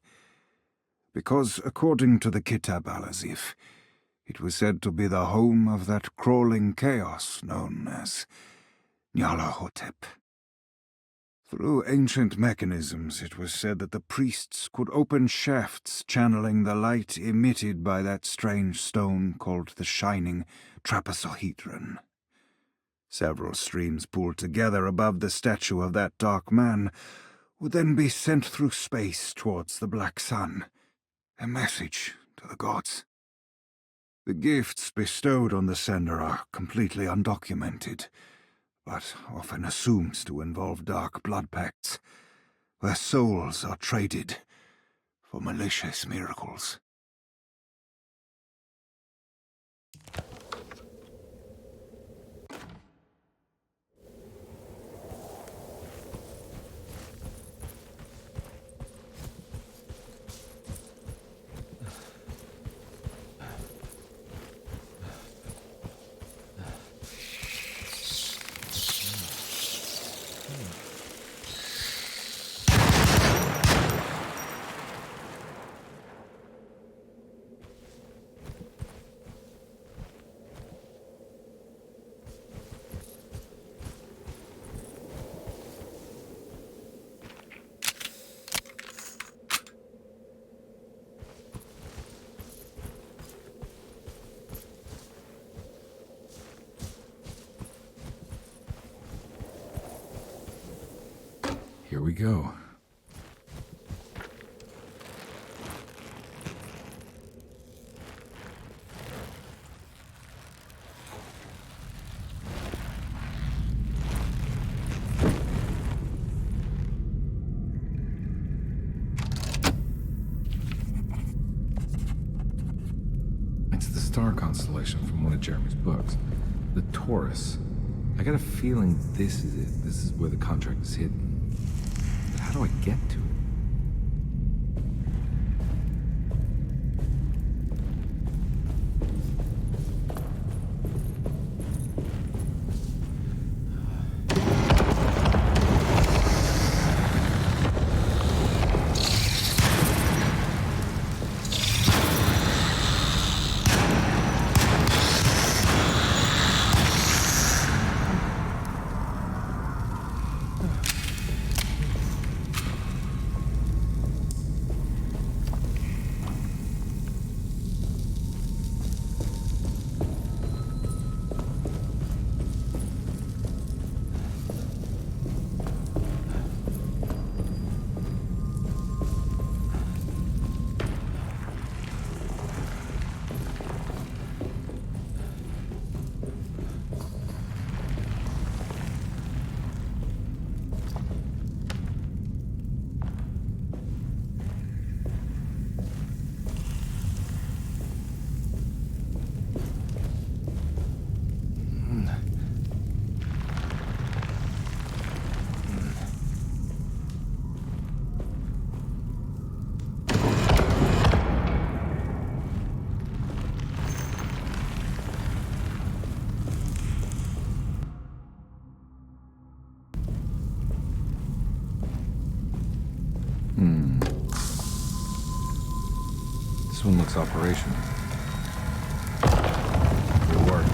Because, according to the Kitab al-Azif, it was said to be the home of that crawling chaos known as Nyarlathotep. Through ancient mechanisms, it was said that the priests could open shafts channeling the light emitted by that strange stone called the Shining Trapezohedron. Several streams pooled together above the statue of that dark man would then be sent through space towards the Black Sun, a message to the gods. The gifts bestowed on the sender are completely undocumented, but often assumed to involve dark blood pacts, where souls are traded for malicious miracles. Here we go. It's the star constellation from one of Jeremy's books. The Taurus. I got a feeling this is it. This is where the contract is hidden. But how do I get to it? This one looks operational. Good work.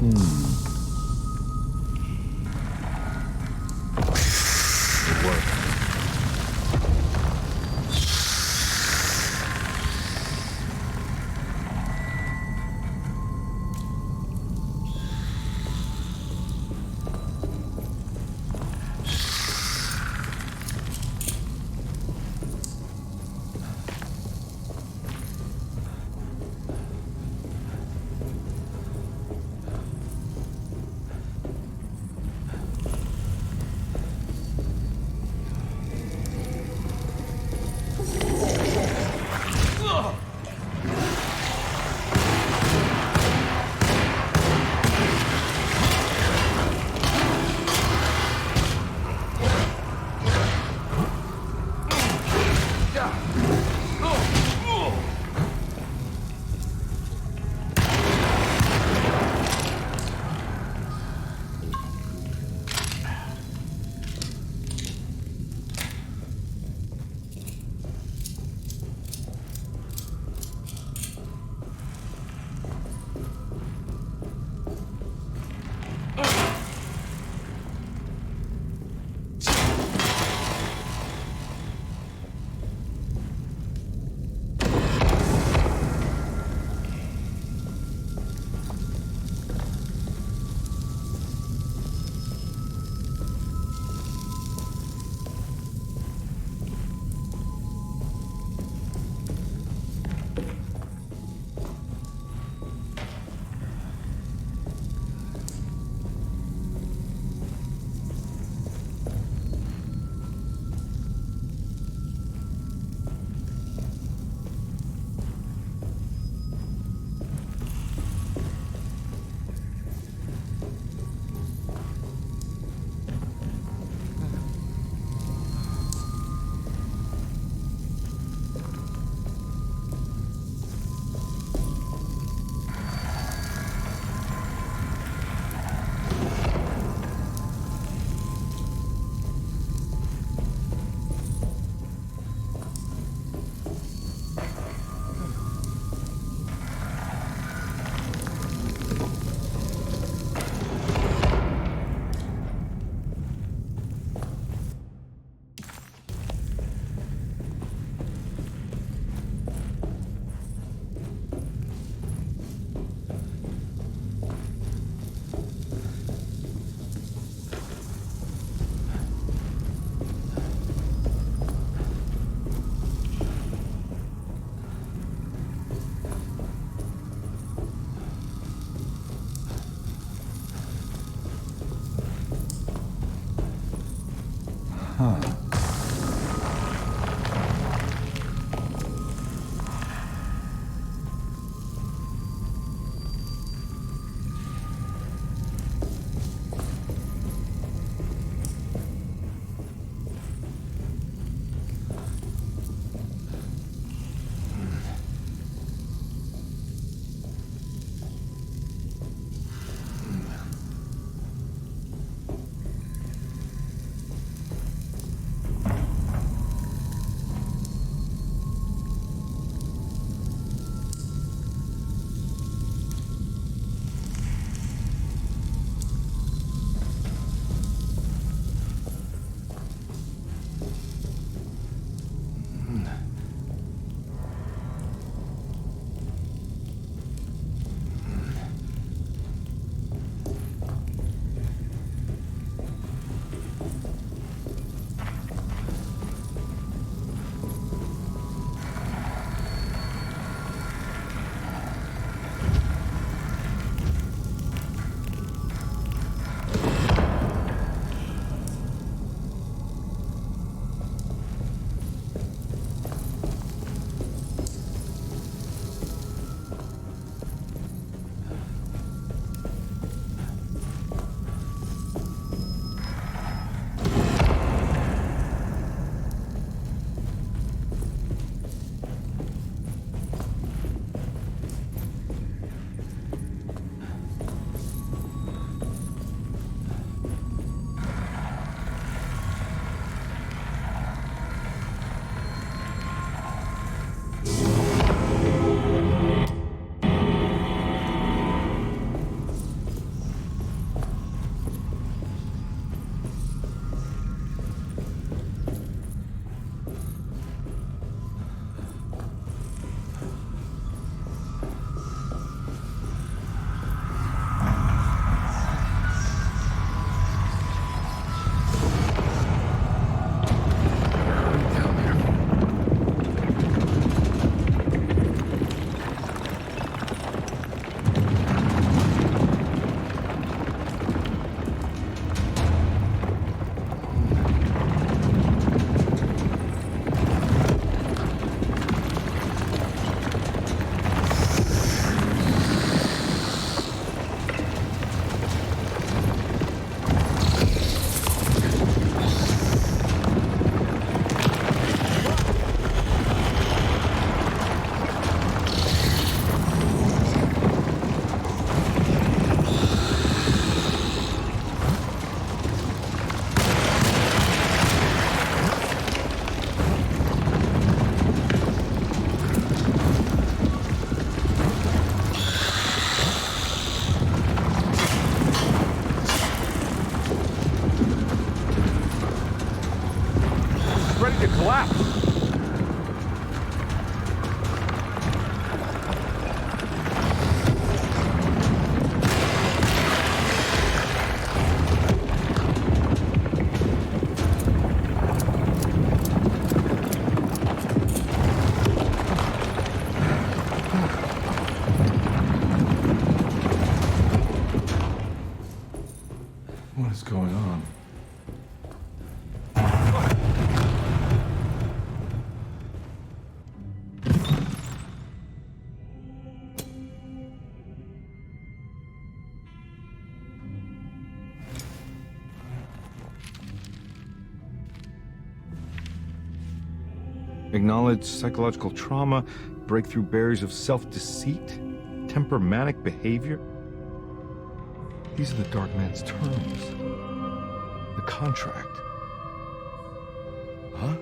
Good work. Acknowledge psychological trauma, break through barriers of self-deceit, temperamental behavior. These are the Dark Man's terms. The contract. Huh?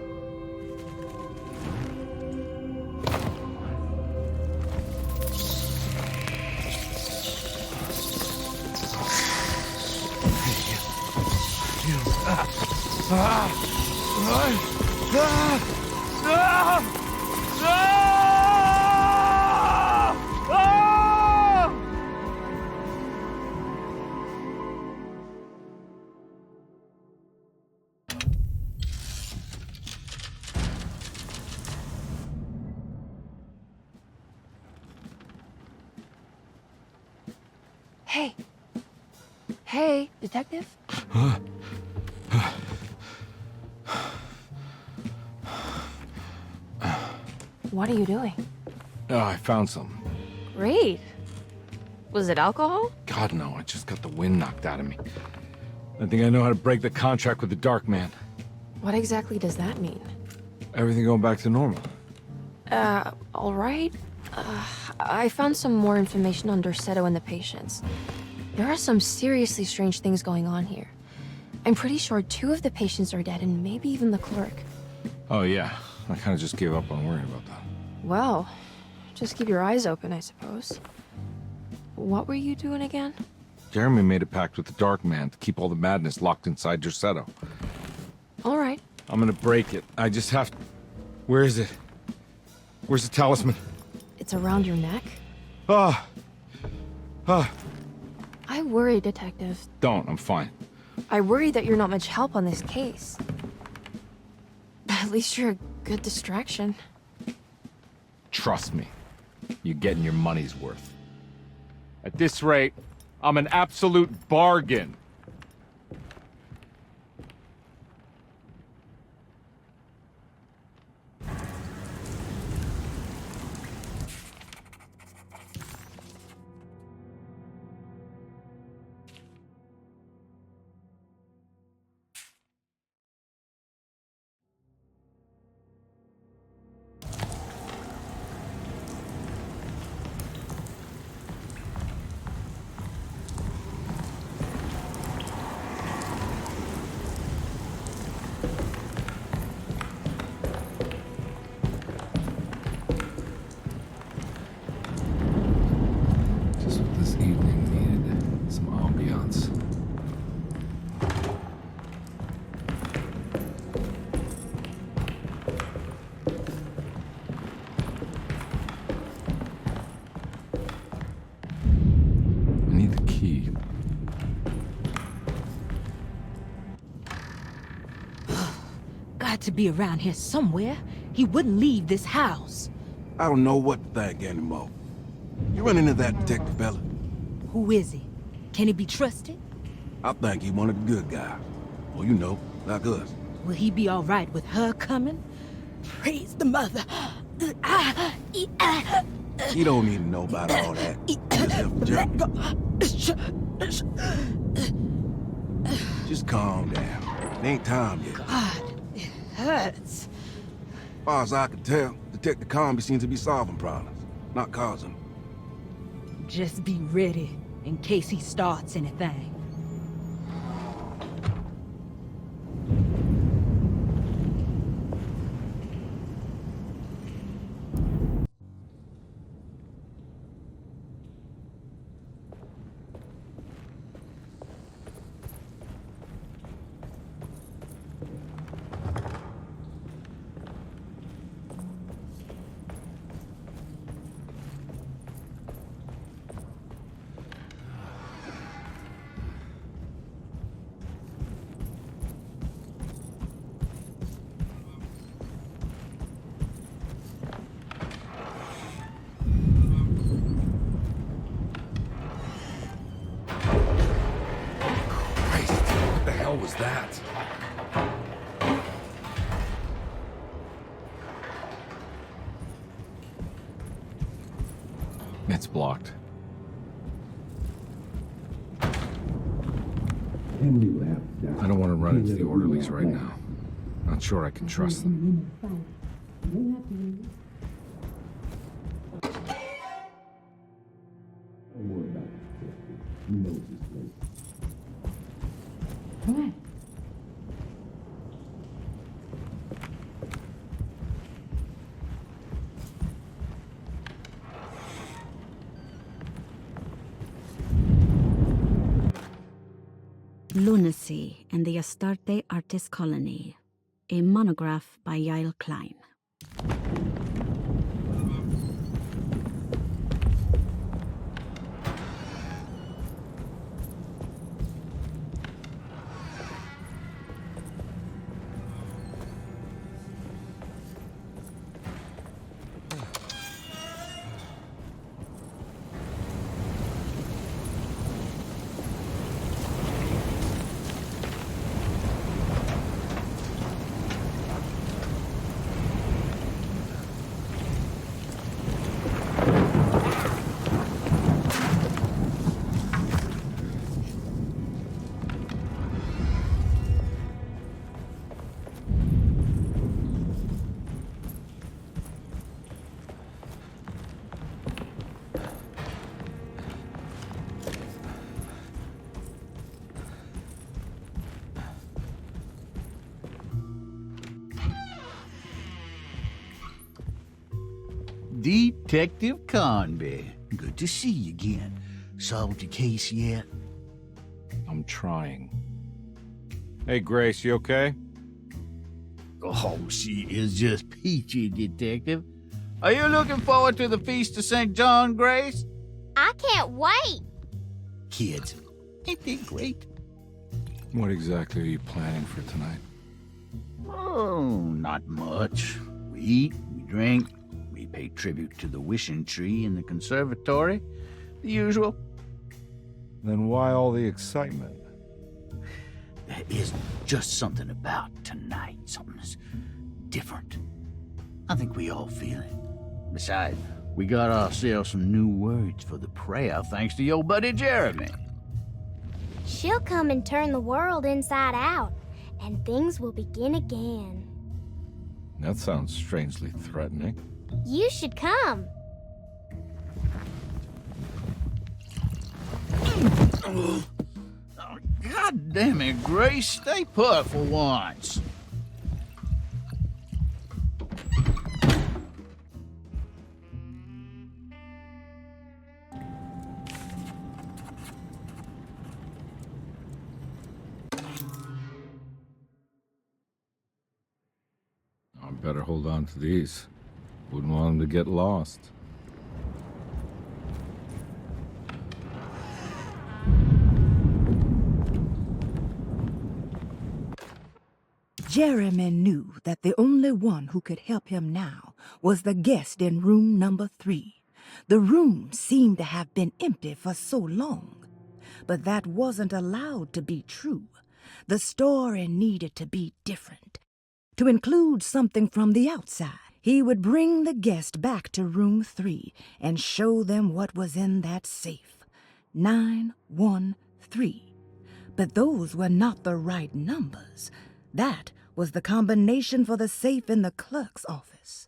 Hey. Hey, detective? What are you doing? Oh, I found some. Great. Was it alcohol? God, no, I just got the wind knocked out of me. I think I know how to break the contract with the Dark Man. What exactly does that mean? Everything going back to normal. All right. I found some more information on Derceto and the patients. There are some seriously strange things going on here. I'm pretty sure 2 of the patients are dead and maybe even the clerk. Oh, yeah. I kind of just gave up on worrying about that. Well, just keep your eyes open, I suppose. What were you doing again? Jeremy made a pact with the Dark Man to keep all the madness locked inside Derceto. All right. I'm gonna break it. I just have to... Where is it? Where's the talisman? It's around your neck? Ah! I worry, Detective. Don't, I'm fine. I worry that you're not much help on this case. At least you're a good distraction. Trust me. You're getting your money's worth. At this rate, I'm an absolute bargain. To be around here somewhere. He wouldn't leave this house. I don't know what to think anymore. You run into that Detective Bella? Who is he? Can he be trusted? I think he one of the good guys. Well, you know, like us. Will he be all right with her coming? Praise the mother. He don't need to know about all that. Just calm down. It ain't time yet. God, it hurts. As far as I can tell, Detective Comby seems to be solving problems, not causing them. Just be ready in case he starts anything. What was that? It's blocked. I don't want to run into the orderlies right now. Not sure I can trust them. Lunacy and the Astarte Artist Colony, a monograph by Yael Klein. Detective Conby. Good to see you again. Solved your case yet? I'm trying. Hey, Grace, you okay? Oh, she is just peachy, Detective. Are you looking forward to the Feast of St. John, Grace? I can't wait. Kids, ain't they great? What exactly are you planning for tonight? Oh, not much. We eat, we drink, we pay tribute to the wishing tree in the conservatory. The usual. Then why all the excitement? There is just something about tonight. Something's different. I think we all feel it. Besides, we got ourselves some new words for the prayer thanks to your buddy Jeremy. She'll come and turn the world inside out, and things will begin again. That sounds strangely threatening. You should come. Oh, God damn it, Grace. Stay put for once. I better hold on to these. Wouldn't want them to get lost. Jeremy knew that the only one who could help him now was the guest in room number 3. The room seemed to have been empty for so long. But that wasn't allowed to be true. The story needed to be different. To include something from the outside, he would bring the guest back to room 3 and show them what was in that safe. 913. But those were not the right numbers. That was the combination for the safe in the clerk's office.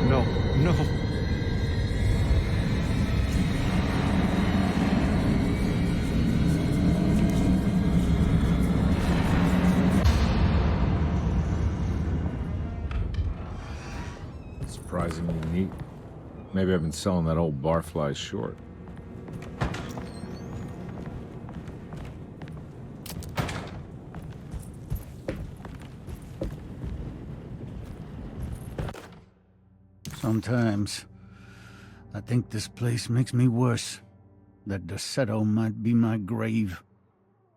No. Surprisingly neat. Maybe I've been selling that old barfly short. Sometimes I think this place makes me worse. That Derceto might be my grave.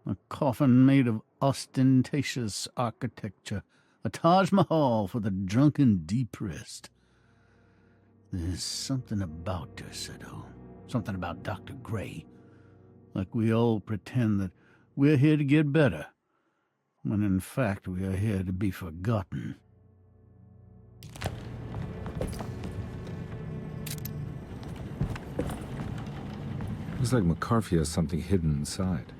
A coffin made of ostentatious architecture. A Taj Mahal for the drunken depressed. There's something about Derceto. Something about Dr. Gray. Like we all pretend that we're here to get better. When in fact we are here to be forgotten. Looks like McCarthy has something hidden inside.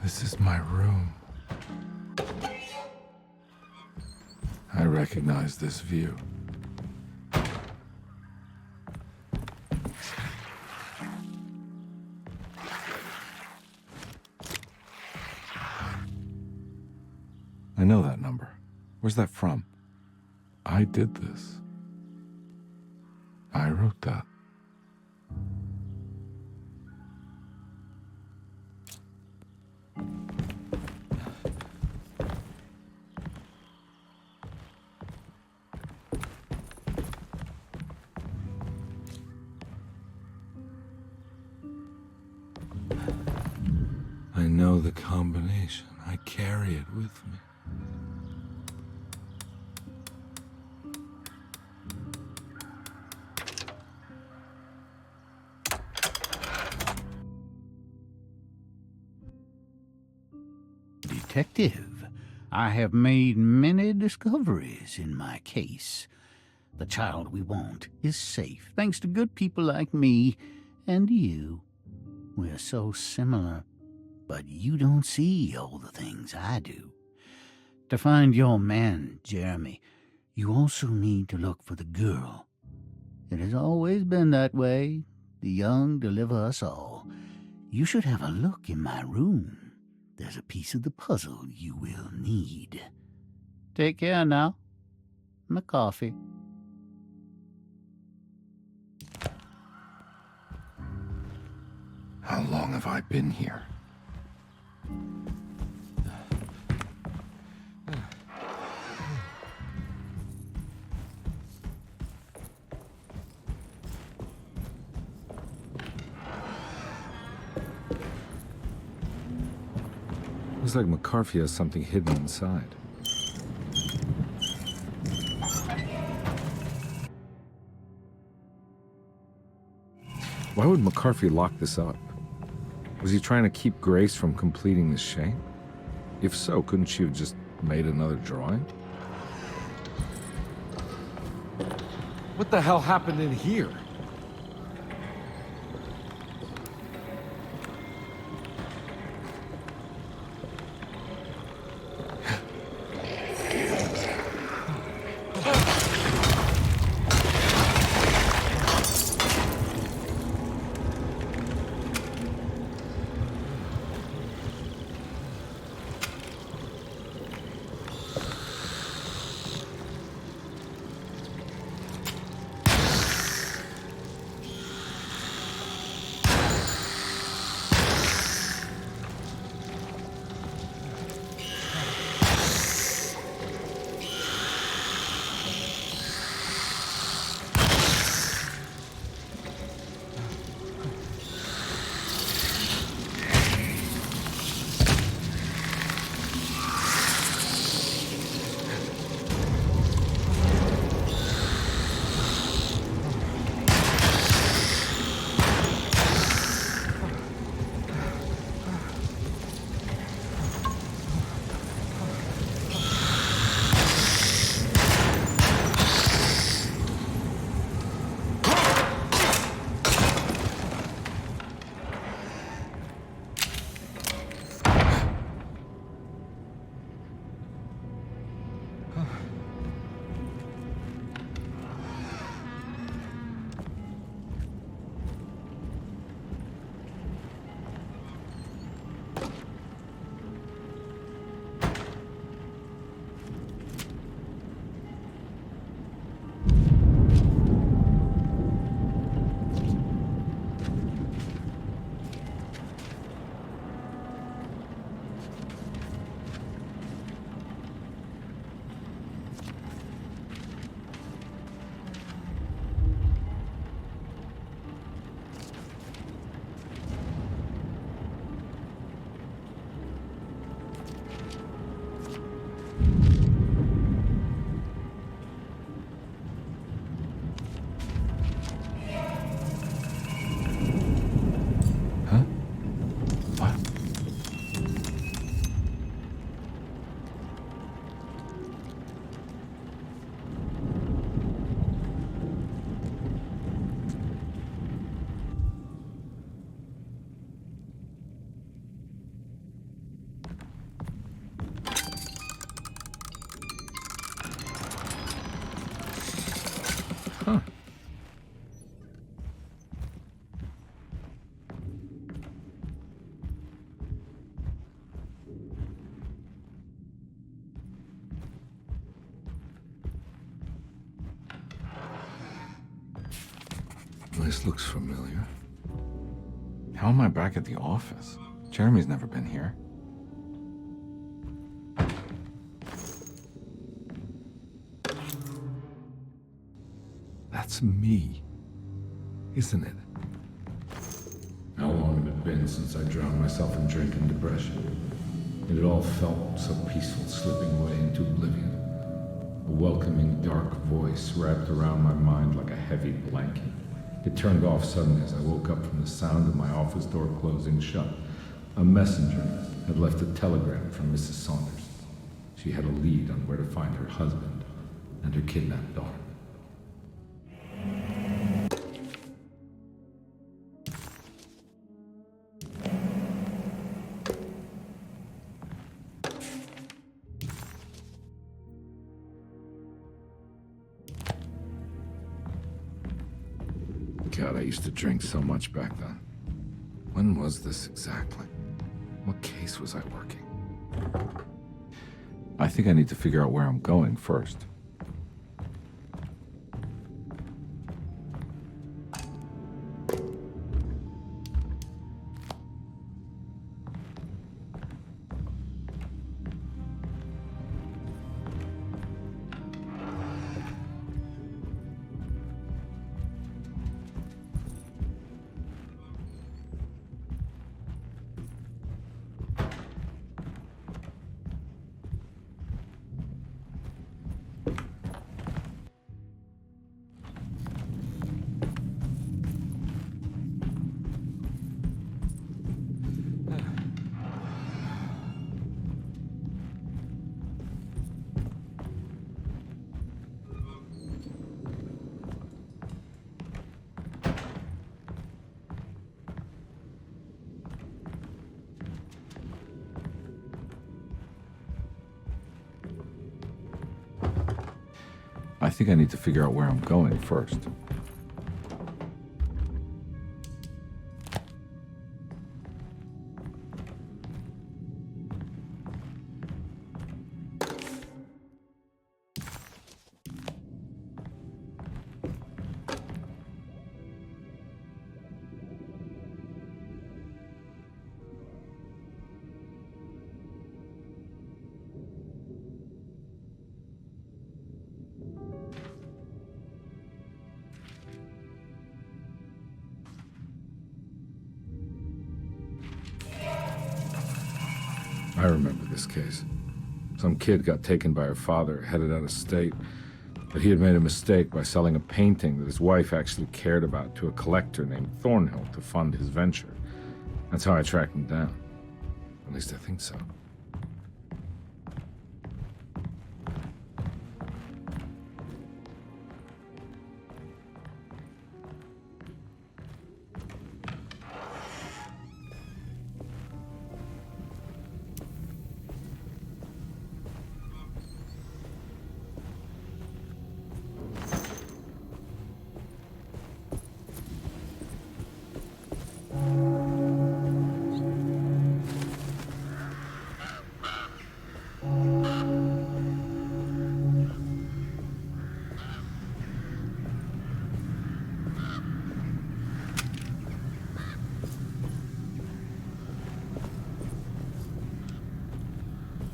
This is my room. I recognize this view. I know that number. Where's that from? I did this. I wrote that. I know the combination. I carry it with me. Detective, I have made many discoveries in my case. The child we want is safe, thanks to good people like me and you. We're so similar, but you don't see all the things I do. To find your man, Jeremy, you also need to look for the girl. It has always been that way. The young deliver us all. You should have a look in my room. There's a piece of the puzzle you will need. Take care now. My coffee. How long have I been here? Looks like McCarthy has something hidden inside. Why would McCarthy lock this up? Was he trying to keep Grace from completing the shank? If so, couldn't she have just made another drawing? What the hell happened in here? place looks familiar. How am I back at the office? Jeremy's never been here. That's me, isn't it? How long had it been since I drowned myself in drink and depression? It had all felt so peaceful, slipping away into oblivion. A welcoming, dark voice wrapped around my mind like a heavy blanket. It turned off suddenly as I woke up from the sound of my office door closing shut. A messenger had left a telegram from Mrs. Saunders. She had a lead on where to find her husband and her kidnapped daughter. God, I used to drink so much back then. When was this exactly? What case was I working? I think I need to figure out where I'm going first. I think I need to figure out where I'm going first. I remember this case. Some kid got taken by her father, headed out of state, but he had made a mistake by selling a painting that his wife actually cared about to a collector named Thornhill to fund his venture. That's how I tracked him down. At least I think so.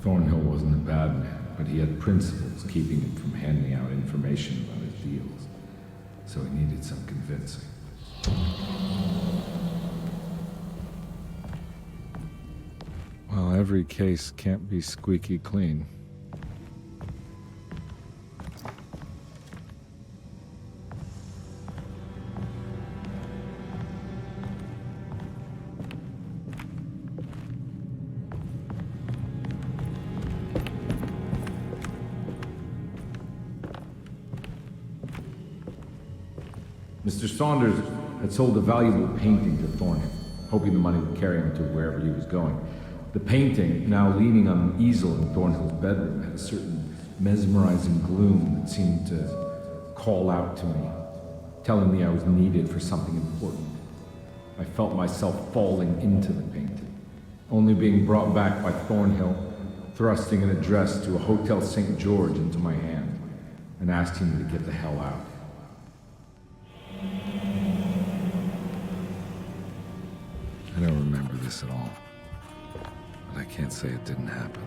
Thornhill wasn't a bad man, but he had principles keeping him from handing out information about his deals. So he needed some convincing. Well, every case can't be squeaky clean. Mr. Saunders had sold a valuable painting to Thornhill, hoping the money would carry him to wherever he was going. The painting, now leaning on an easel in Thornhill's bedroom, had a certain mesmerizing gloom that seemed to call out to me, telling me I was needed for something important. I felt myself falling into the painting, only being brought back by Thornhill, thrusting an address to a Hotel St. George into my hand and asking me to get the hell out. this at all. But I can't say it didn't happen.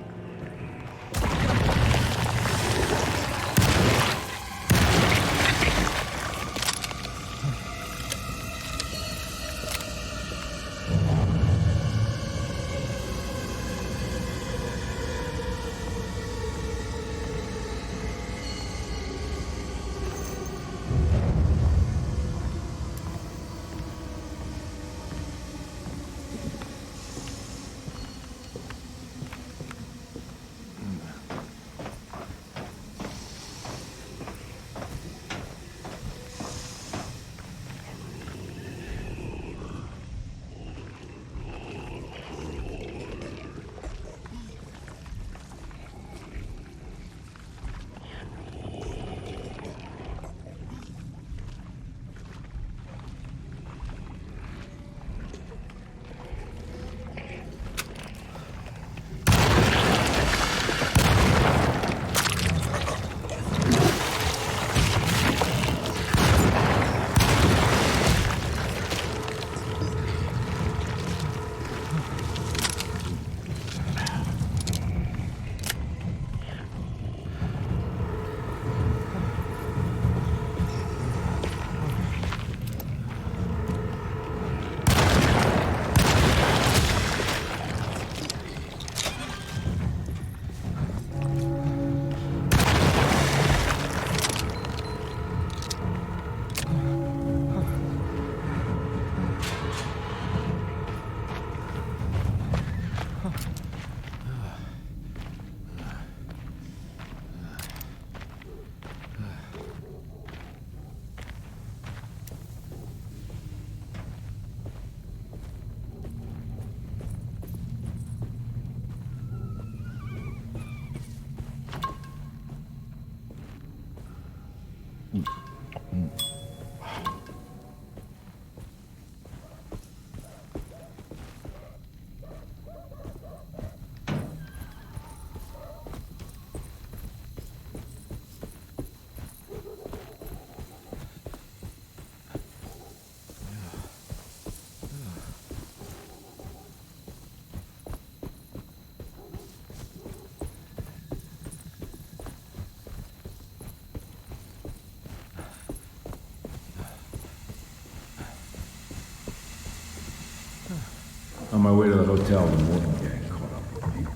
On my way to the hotel, the Morton gang caught up with me.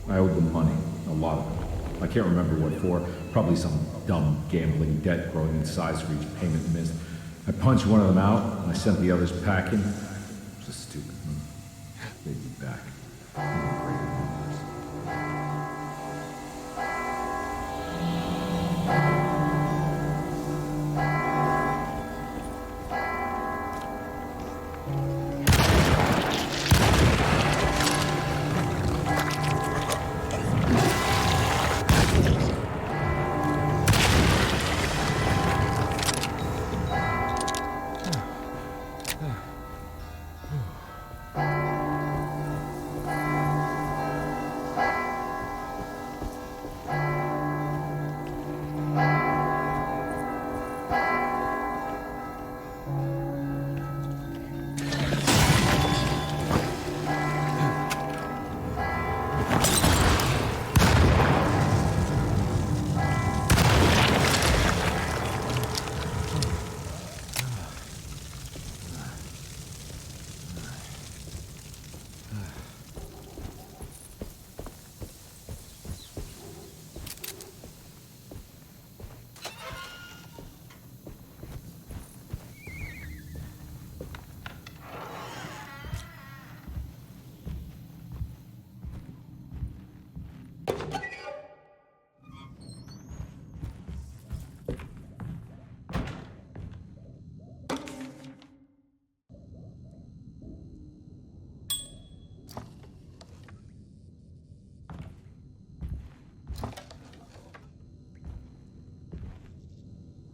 I owed them money, a lot of it. I can't remember what for, probably some dumb gambling debt growing in size for each payment missed. I punched one of them out, and I sent the others packing. It was a stupid move. They'd be back.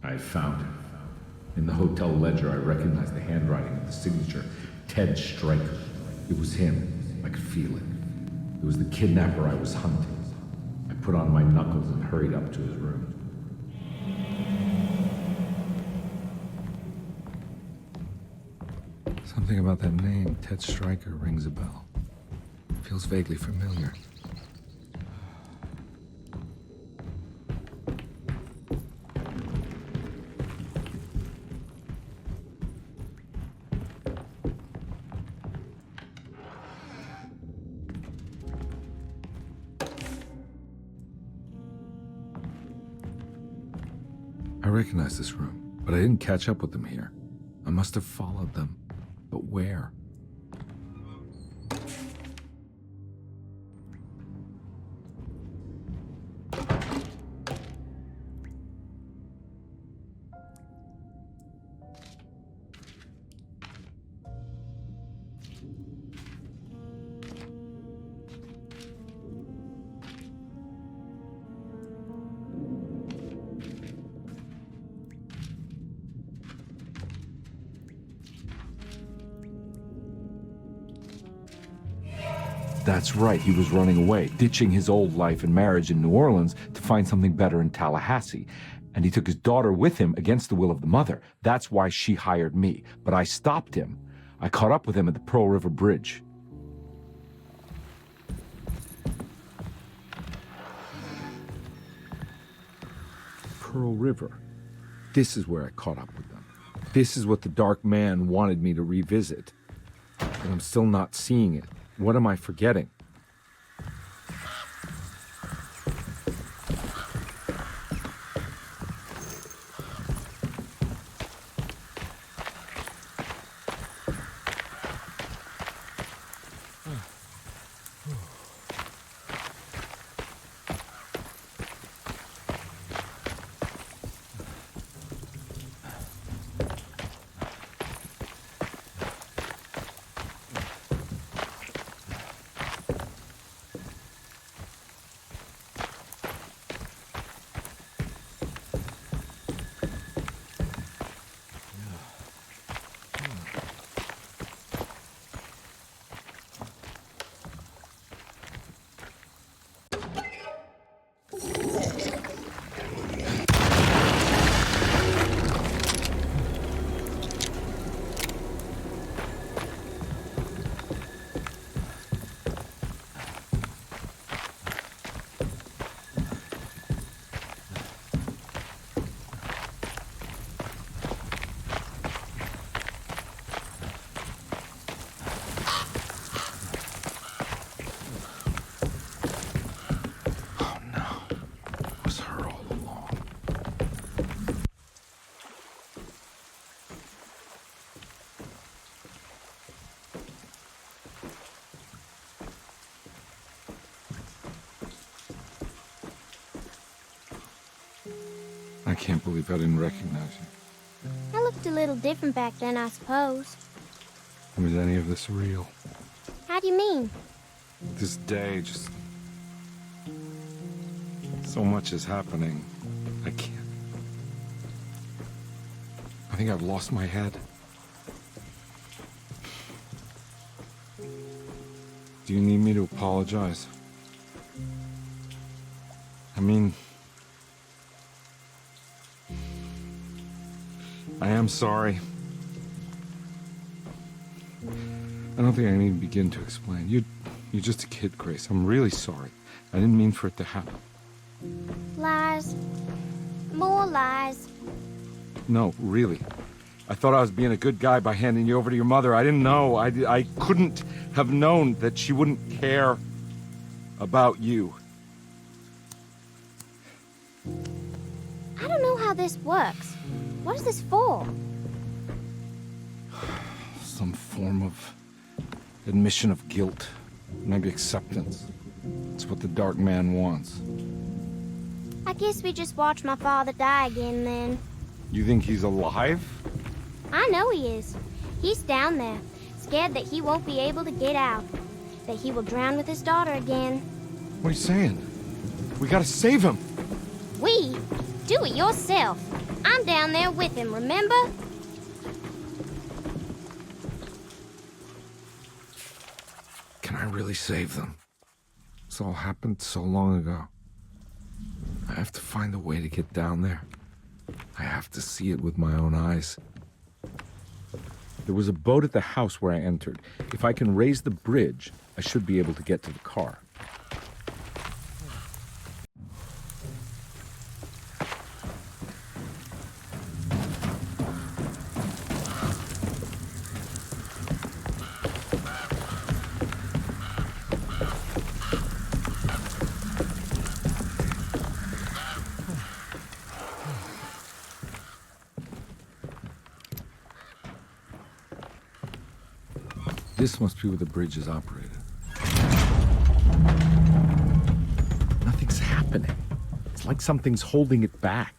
I found him. In the hotel ledger, I recognized the handwriting of the signature, Ted Stryker. It was him. I could feel it. It was the kidnapper I was hunting. I put on my knuckles and hurried up to his room. Something about that name, Ted Stryker, rings a bell. Feels vaguely familiar. I recognize this room, but I didn't catch up with them here. I must have followed them. But where? That's right, he was running away, ditching his old life and marriage in New Orleans to find something better in Tallahassee. And he took his daughter with him against the will of the mother. That's why she hired me. But I stopped him. I caught up with him at the Pearl River Bridge. Pearl River. This is where I caught up with them. This is what the Dark Man wanted me to revisit. But I'm still not seeing it. What am I forgetting? I can't believe I didn't recognize you. I looked a little different back then, I suppose. Was any of this real? How do you mean? This day, just... so much is happening. I can't... I think I've lost my head. Do you need me to apologize? I mean... I am sorry. I don't think I need to begin to explain. You're just a kid, Grace. I'm really sorry. I didn't mean for it to happen. Lies. More lies. No, really. I thought I was being a good guy by handing you over to your mother. I didn't know. I couldn't have known that she wouldn't care about you. I don't know how this works. What is this for? Some form of admission of guilt. Maybe acceptance. It's what the Dark Man wants. I guess we just watch my father die again, then. You think he's alive? I know he is. He's down there, scared that he won't be able to get out. That he will drown with his daughter again. What are you saying? We gotta save him! We? Do it yourself. I'm down there with him, remember? Can I really save them? This all happened so long ago. I have to find a way to get down there. I have to see it with my own eyes. There was a boat at the house where I entered. If I can raise the bridge, I should be able to get to the car. This must be where the bridge is operated. Nothing's happening. It's like something's holding it back.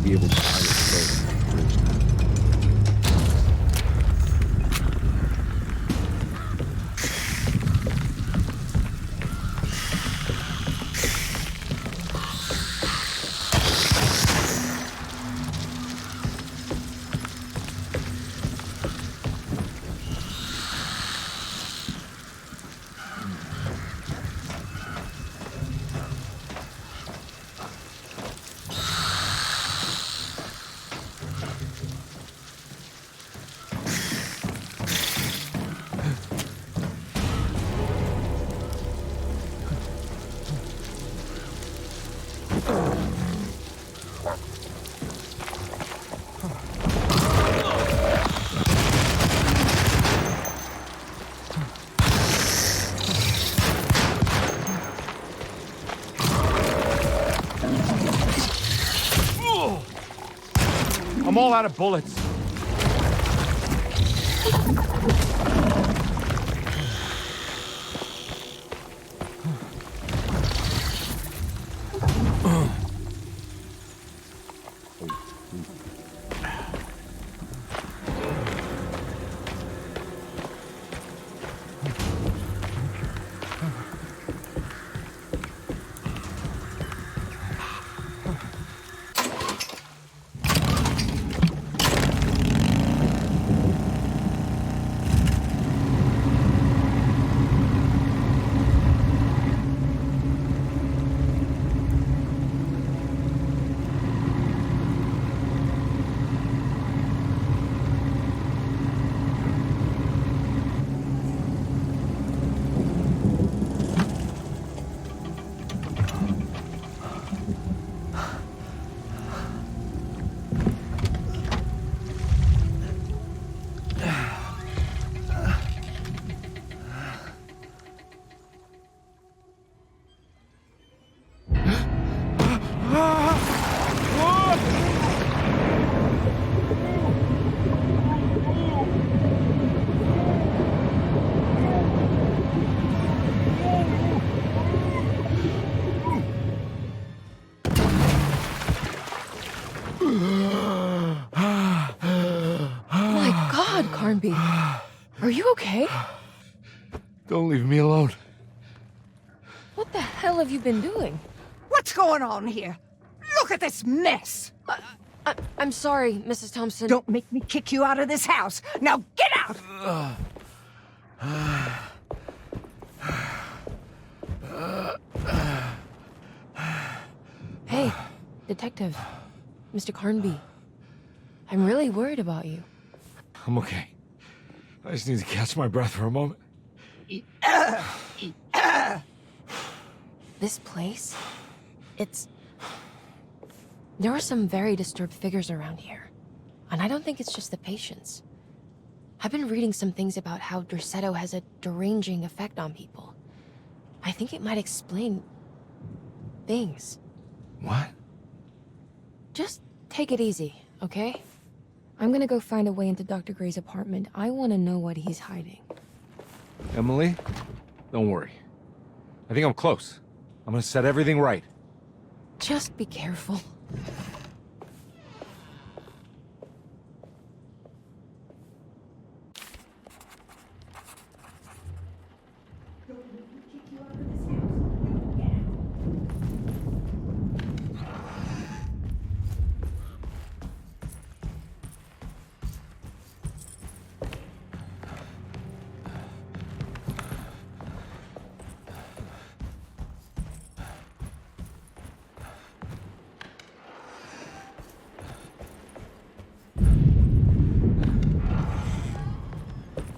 Be able to pilot the bridge now. I'm all out of bullets. Are you okay? Don't leave me alone. What the hell have you been doing? What's going on here? Look at this mess! I'm sorry, Mrs. Thompson. Don't make me kick you out of this house. Now get out! Hey, Detective. Mr. Carnby. I'm really worried about you. I'm okay. I just need to catch my breath for a moment. This place? There are some very disturbed figures around here. And I don't think it's just the patients. I've been reading some things about how Derceto has a deranging effect on people. I think it might explain things. What? Just take it easy, okay? I'm gonna go find a way into Dr. Gray's apartment. I want to know what he's hiding. Emily, don't worry. I think I'm close. I'm gonna set everything right. Just be careful.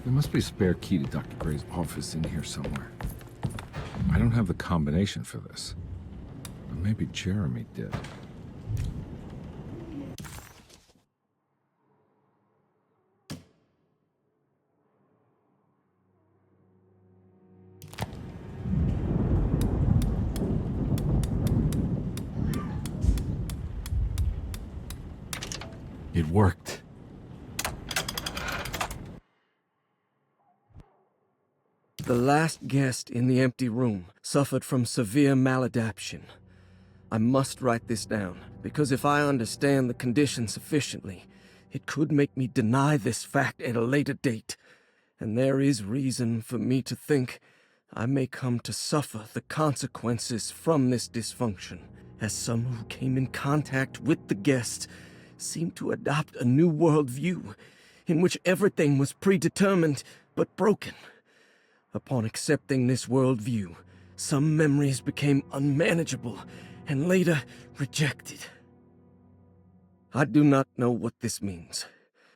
There must be a spare key to Dr. Gray's office in here somewhere. I don't have the combination for this. But maybe Jeremy did. It worked. The last guest in the empty room suffered from severe maladaptation. I must write this down, because if I understand the condition sufficiently, it could make me deny this fact at a later date, and there is reason for me to think I may come to suffer the consequences from this dysfunction, as some who came in contact with the guest seemed to adopt a new worldview in which everything was predetermined but broken. Upon accepting this worldview, some memories became unmanageable and later rejected. I do not know what this means.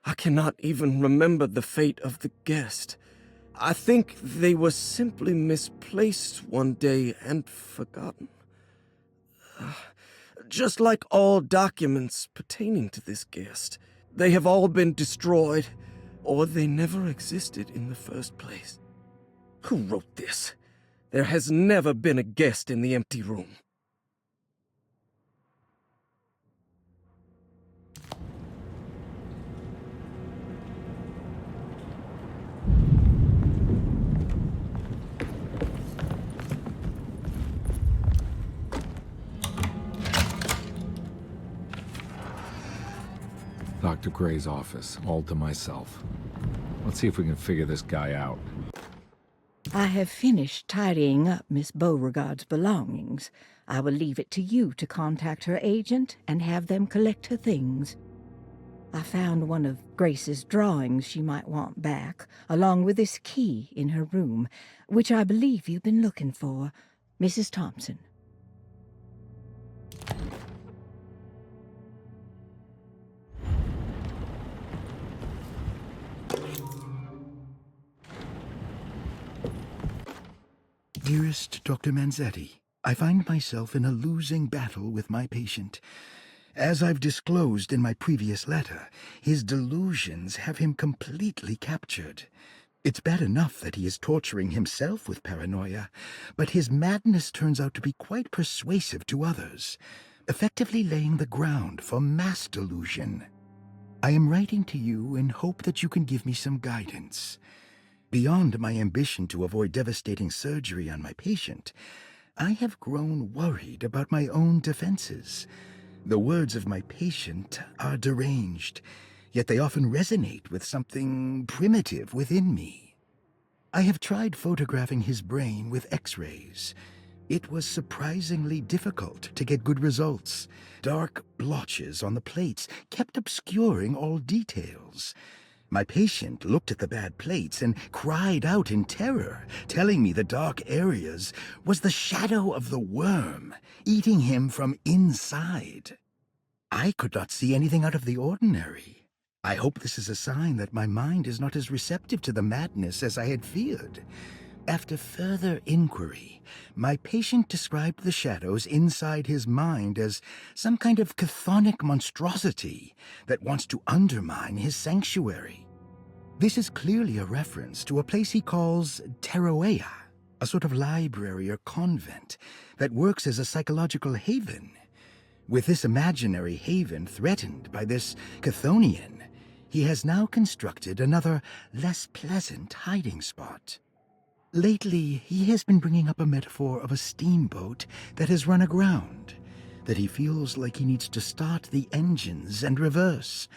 I cannot even remember the fate of the guest. I think they were simply misplaced one day and forgotten. Just like all documents pertaining to this guest, they have all been destroyed, or they never existed in the first place. Who wrote this? There has never been a guest in the empty room. Dr. Gray's office, all to myself. Let's see if we can figure this guy out. I have finished tidying up Miss Beauregard's belongings. I will leave it to you to contact her agent and have them collect her things. I found one of Grace's drawings she might want back, along with this key in her room, which I believe you've been looking for. Mrs. Thompson. Dearest Dr. Manzetti, I find myself in a losing battle with my patient. As I've disclosed in my previous letter, his delusions have him completely captured. It's bad enough that he is torturing himself with paranoia, but his madness turns out to be quite persuasive to others, effectively laying the ground for mass delusion. I am writing to you in hope that you can give me some guidance. Beyond my ambition to avoid devastating surgery on my patient, I have grown worried about my own defenses. The words of my patient are deranged, yet they often resonate with something primitive within me. I have tried photographing his brain with X-rays. It was surprisingly difficult to get good results. Dark blotches on the plates kept obscuring all details. My patient looked at the bad plates and cried out in terror, telling me the dark areas was the shadow of the worm, eating him from inside. I could not see anything out of the ordinary. I hope this is a sign that my mind is not as receptive to the madness as I had feared. After further inquiry, my patient described the shadows inside his mind as some kind of chthonic monstrosity that wants to undermine his sanctuary. This is clearly a reference to a place he calls Taroella, a sort of library or convent that works as a psychological haven. With this imaginary haven threatened by this Chthonian, he has now constructed another, less pleasant hiding spot. Lately, he has been bringing up a metaphor of a steamboat that has run aground, that he feels like he needs to start the engines and reverse,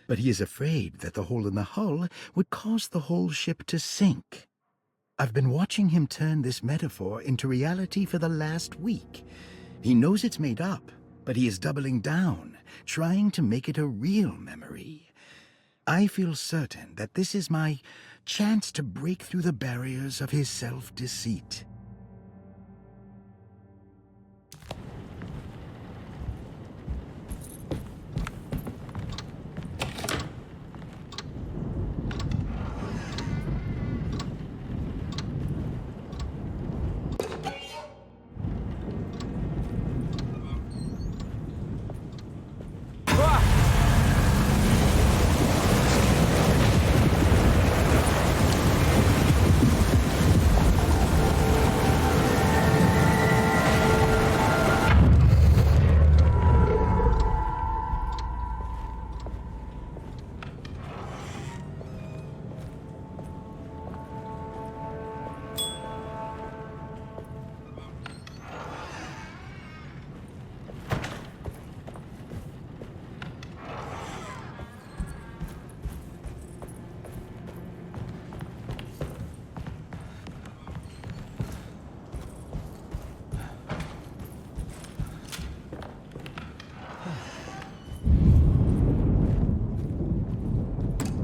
but he is afraid that the hole in the hull would cause the whole ship to sink. I've been watching him turn this metaphor into reality for the last week. He knows it's made up, but he is doubling down, trying to make it a real memory. I feel certain that this is my chance to break through the barriers of his self-deceit.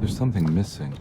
There's something missing.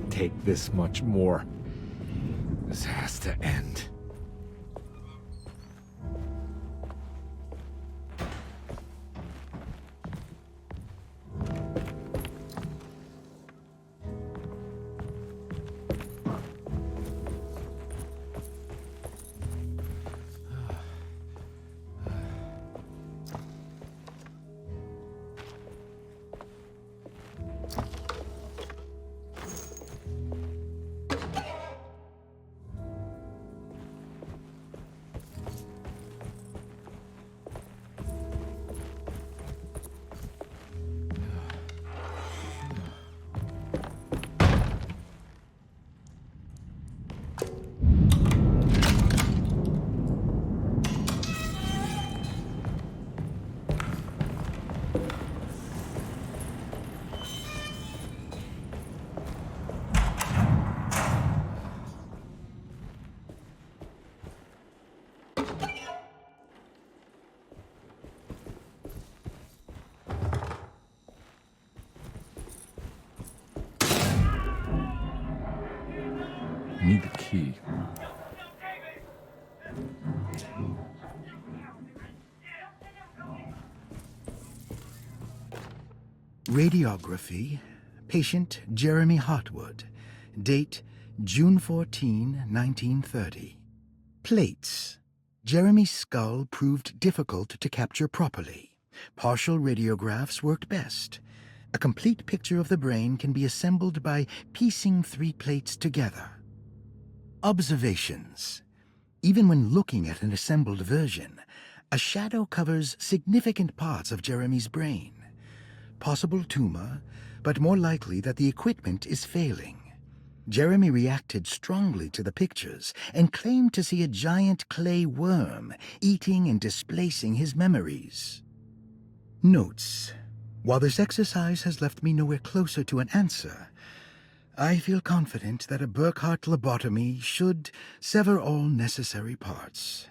Take this much more. This has to end. Need the key. Radiography. Patient Jeremy Hartwood. Date June 14, 1930. Plates. Jeremy's skull proved difficult to capture properly. Partial radiographs worked best. A complete picture of the brain can be assembled by piecing 3 plates together. Observations. Even when looking at an assembled version, a shadow covers significant parts of Jeremy's brain. Possible tumor, but more likely that the equipment is failing. Jeremy reacted strongly to the pictures and claimed to see a giant clay worm eating and displacing his memories. Notes. While this exercise has left me nowhere closer to an answer, I feel confident that a Burkhardt lobotomy should sever all necessary parts.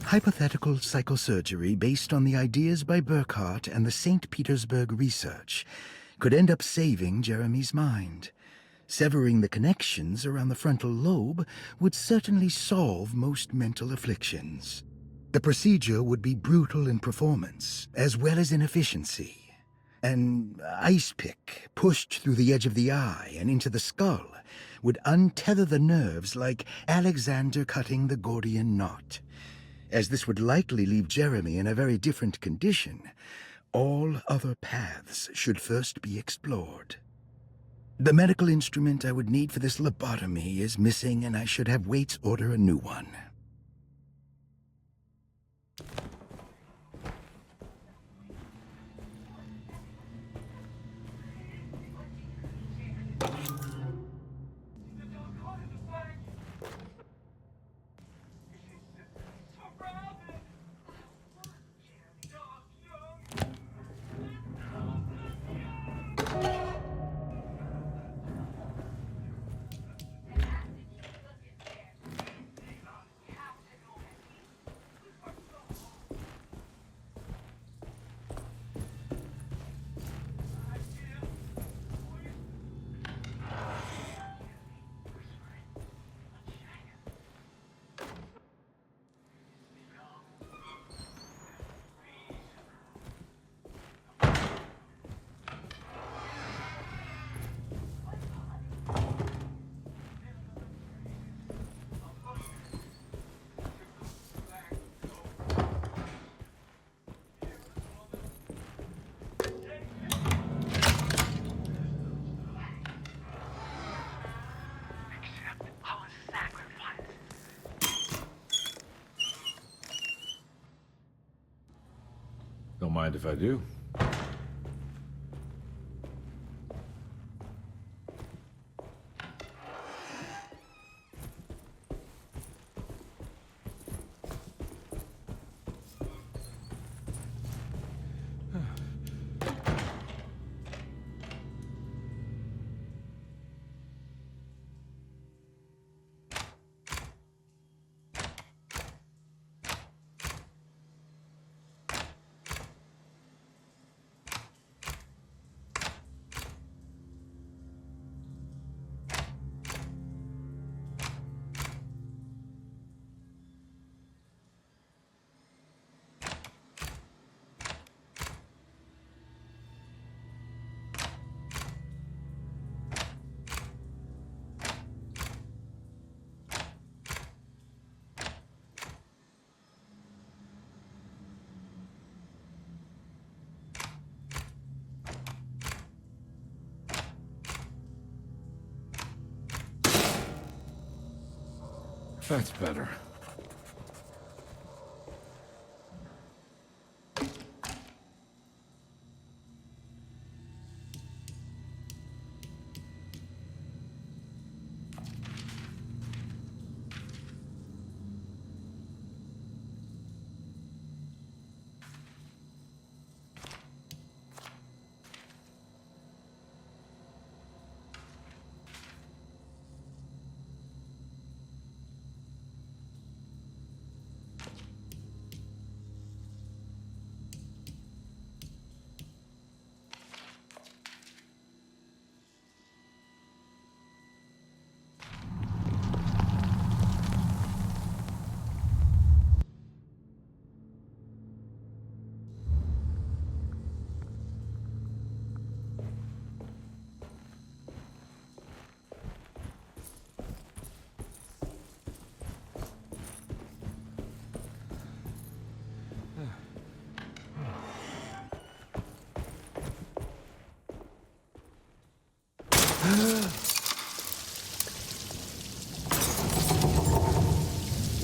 Hypothetical psychosurgery based on the ideas by Burkhardt and the St. Petersburg research could end up saving Jeremy's mind. Severing the connections around the frontal lobe would certainly solve most mental afflictions. The procedure would be brutal in performance, as well as in efficiency. An ice pick pushed through the edge of the eye and into the skull would untether the nerves like Alexander cutting the Gordian knot. As this would likely leave Jeremy in a very different condition, all other paths should first be explored. The medical instrument I would need for this lobotomy is missing, and I should have Waits order a new one. Don't mind if I do. That's better.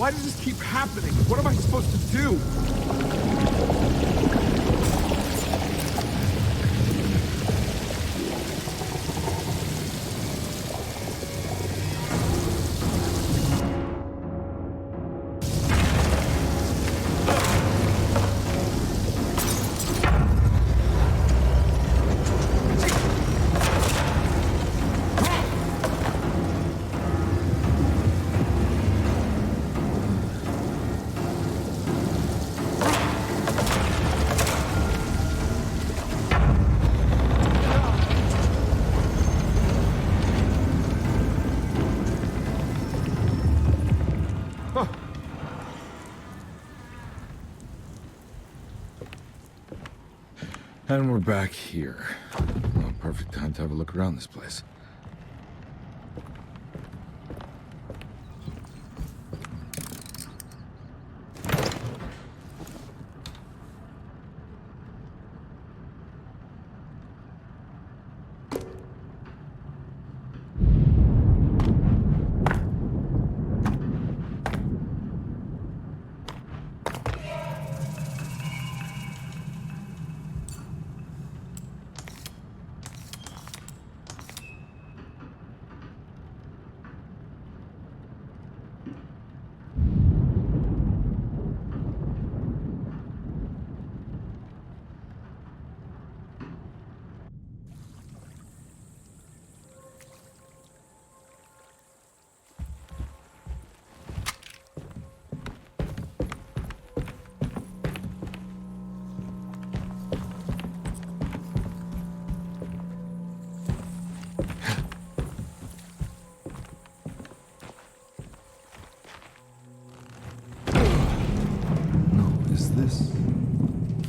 Why does this keep happening? What am I supposed to do? And we're back here. Well, perfect time to have a look around this place.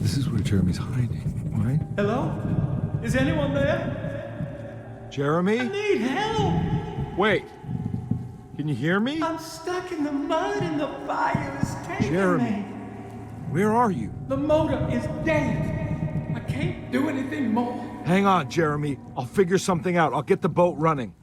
This is where Jeremy's hiding, right? Hello? Is anyone there? Jeremy? I need help! Wait! Can you hear me? I'm stuck in the mud and the fire is taking Jeremy, me. where are you? The motor is dead. I can't do anything more. Hang on, Jeremy. I'll figure something out. I'll get the boat running.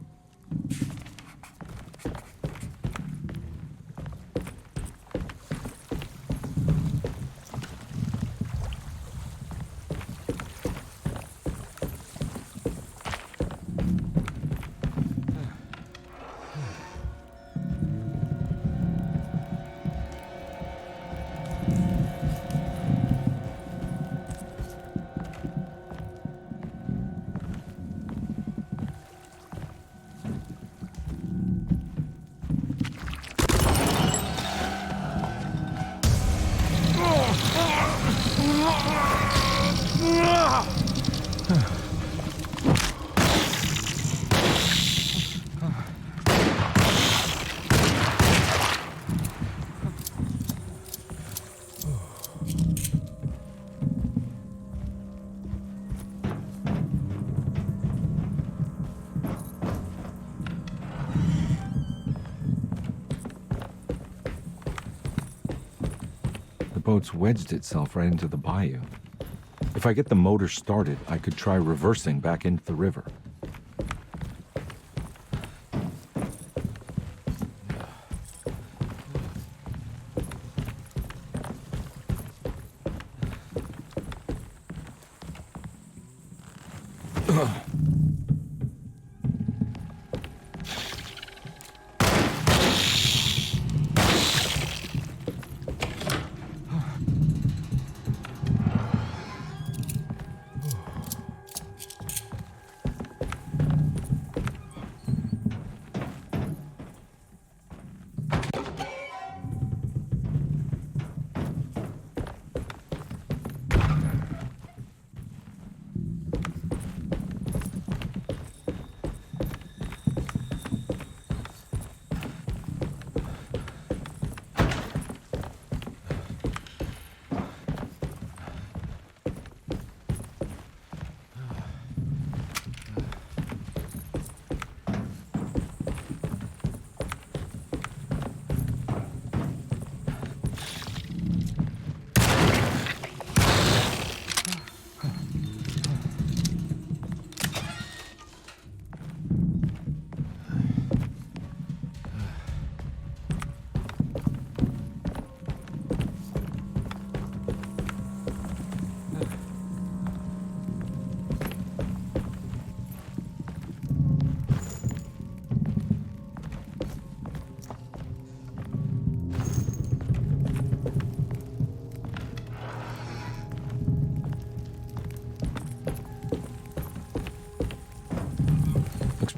The boat's wedged itself right into the bayou. If I get the motor started, I could try reversing back into the river.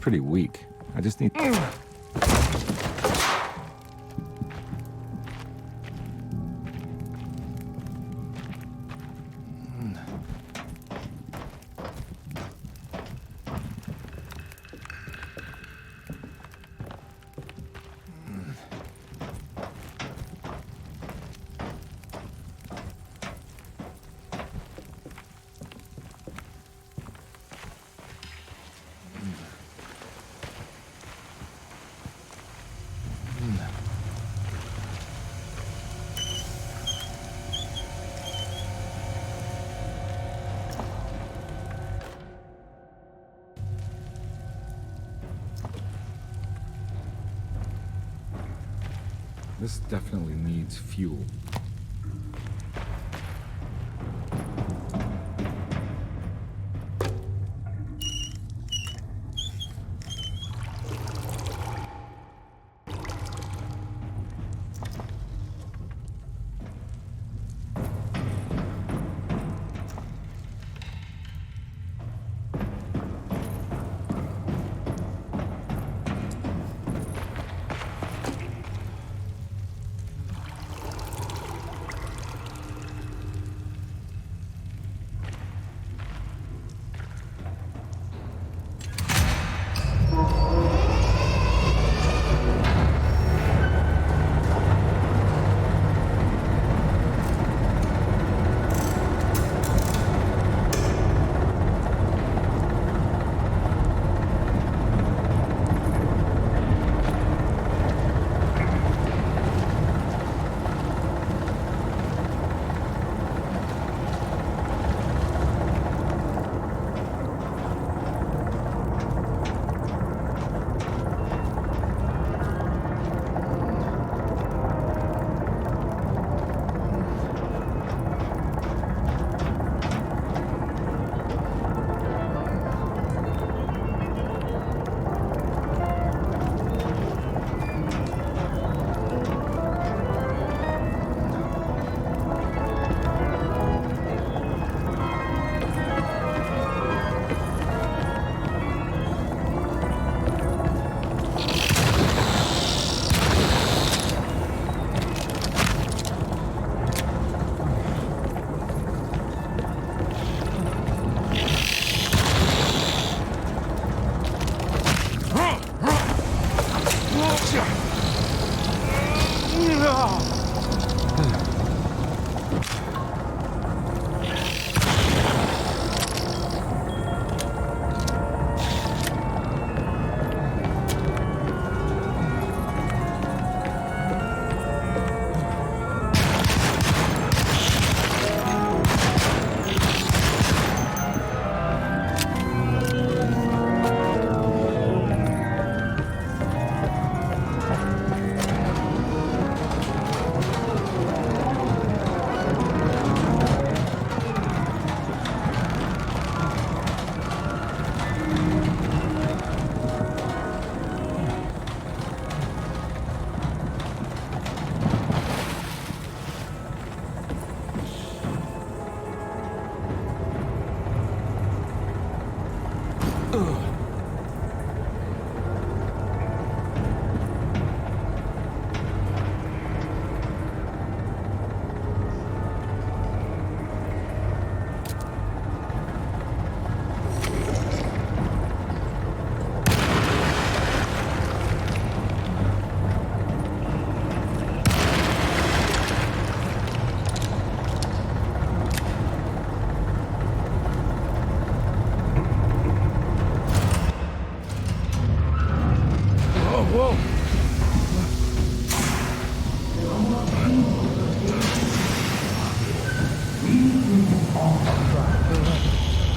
Pretty weak. I just need... This definitely needs fuel.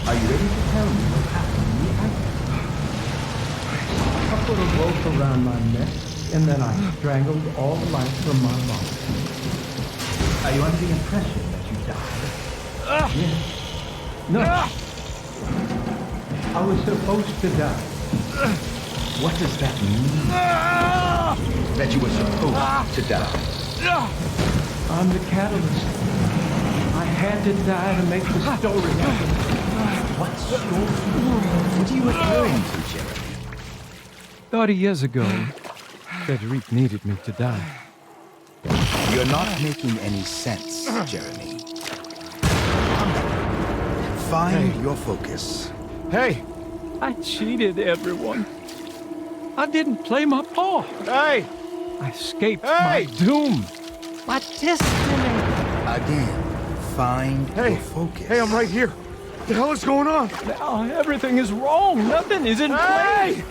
Are you ready to tell me what happened in the attic? I put a rope around my neck, and then I strangled all life from my body. Are you under the impression that you died? Yes. No. I was supposed to die. What does that mean? That you were supposed to die. I'm the catalyst. I had to die to make the story happen. What story? What are you referring to, Jeremy? 30 years ago, Frederic needed me to die. You're not making any sense, Jeremy. Find your focus. Hey! I cheated everyone. I didn't play my part. Hey! I escaped my doom. My destiny. Again, find your focus. Hey, I'm right here. What the hell is going on? Now everything is wrong. Nothing is in place. Hey!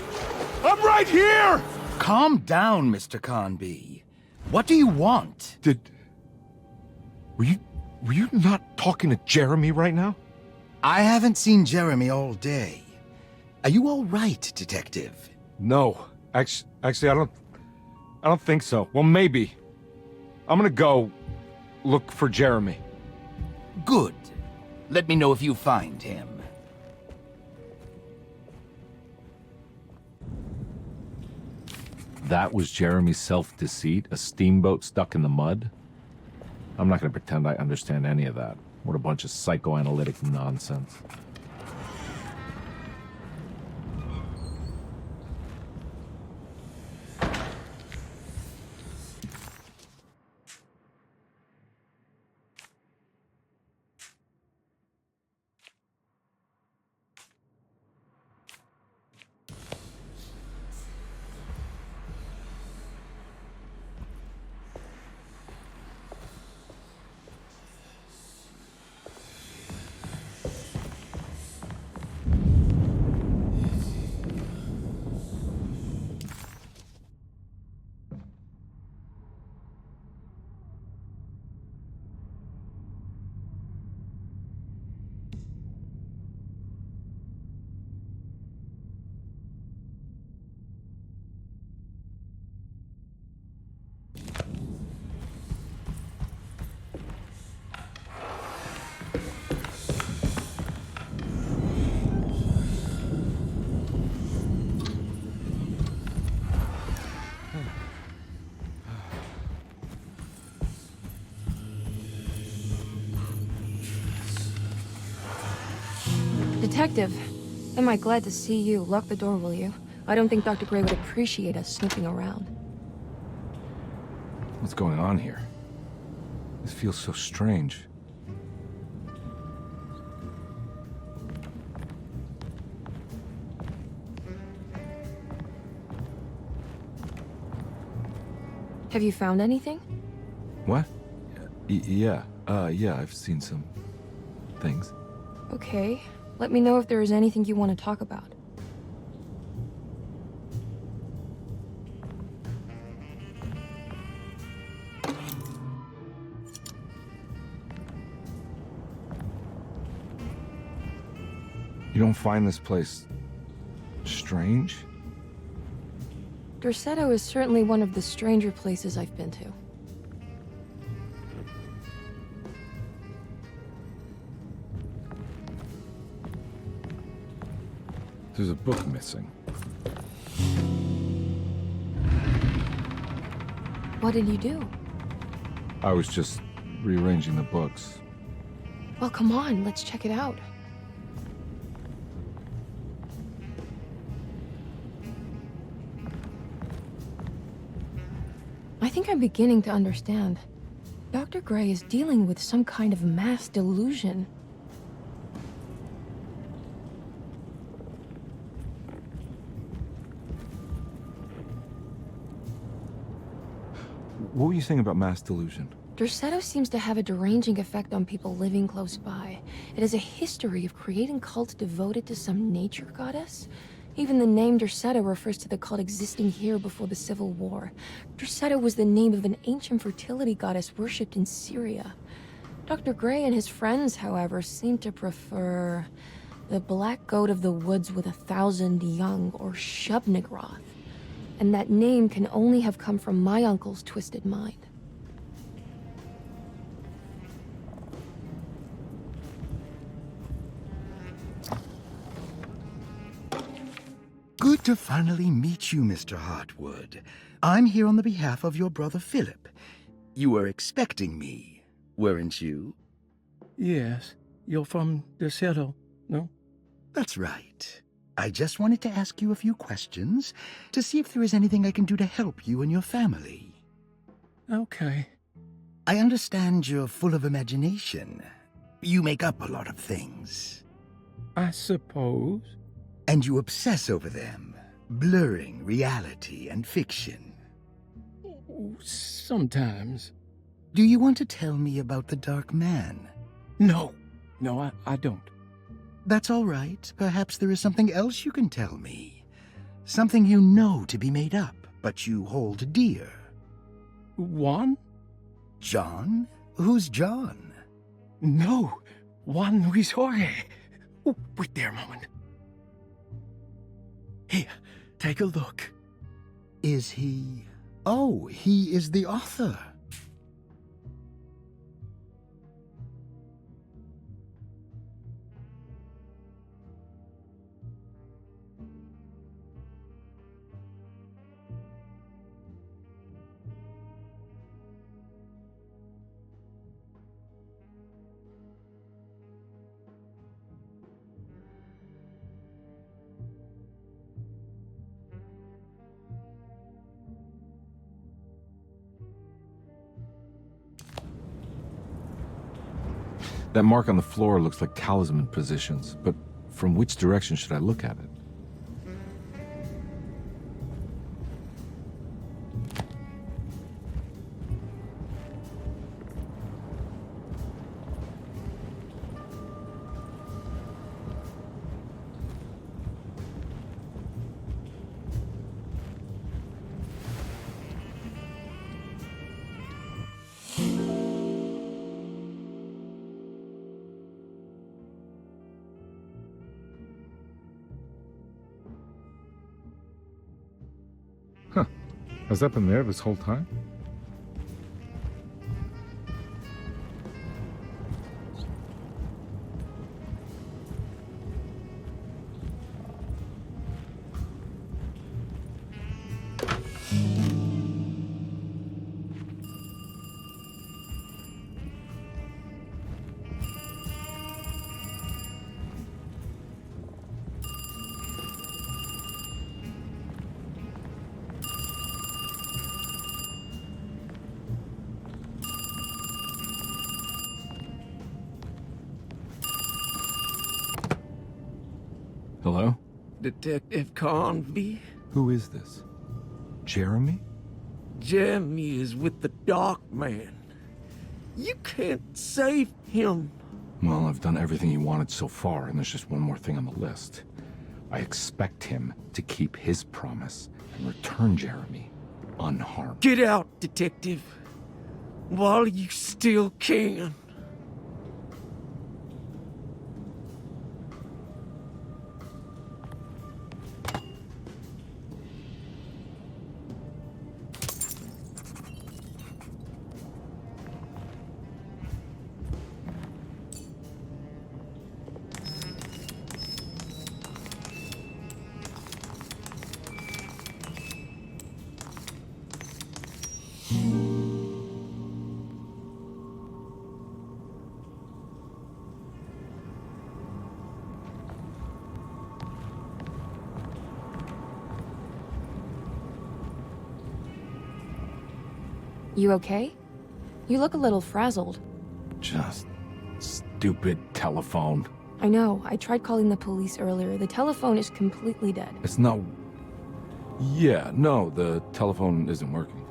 I'm right here! Calm down, Mr. Conby. What do you want? Were you not talking to Jeremy right now? I haven't seen Jeremy all day. Are you all right, Detective? No. Actually, I don't think so. Well, maybe. I'm gonna go look for Jeremy. Good. Let me know if you find him. That was Jeremy's self-deceit? A steamboat stuck in the mud? I'm not gonna pretend I understand any of that. What a bunch of psychoanalytic nonsense. Detective, am I glad to see you. Lock the door, will you? I don't think Dr. Gray would appreciate us snooping around. What's going on here? This feels so strange. Have you found anything? What? Yeah, I've seen some things. Okay. Let me know if there is anything you want to talk about. You don't find this place strange? Derceto is certainly one of the stranger places I've been to. There's a book missing. What did you do? I was just rearranging the books. Well, come on, let's check it out. I think I'm beginning to understand. Dr. Gray is dealing with some kind of mass delusion. What were you saying about mass delusion? Derceto seems to have a deranging effect on people living close by. It has a history of creating cults devoted to some nature goddess. Even the name Derceto refers to the cult existing here before the Civil War. Derceto was the name of an ancient fertility goddess worshipped in Syria. Dr. Gray and his friends, however, seem to prefer the black goat of the woods with 1,000 young, or Shub-Nigroth. And that name can only have come from my uncle's twisted mind. Good to finally meet you, Mr. Hartwood. I'm here on the behalf of your brother Philip. You were expecting me, weren't you? Yes. You're from Derceto, no? That's right. I just wanted to ask you a few questions to see if there is anything I can do to help you and your family. Okay. I understand you're full of imagination. You make up a lot of things. I suppose. And you obsess over them, blurring reality and fiction. Sometimes. Do you want to tell me about the Dark Man? No. No, I don't. That's all right. Perhaps there is something else you can tell me. Something you know to be made up, but you hold dear. Juan? John? Who's John? No. Juan Luis Jorge. Oh, wait there a moment. Here, take a look. Is he... Oh, he is the author. That mark on the floor looks like talisman positions, but from which direction should I look at it? Huh. Has that been there this whole time? Hello? Detective Convy? Who is this? Jeremy? Jeremy is with the Dark Man. You can't save him. Well, I've done everything he wanted so far, and there's just one more thing on the list. I expect him to keep his promise and return Jeremy unharmed. Get out, Detective. While you still can. You okay? You look a little frazzled. Just stupid telephone. I know. I tried calling the police earlier. The telephone is completely dead. It's not... Yeah, no, the telephone isn't working.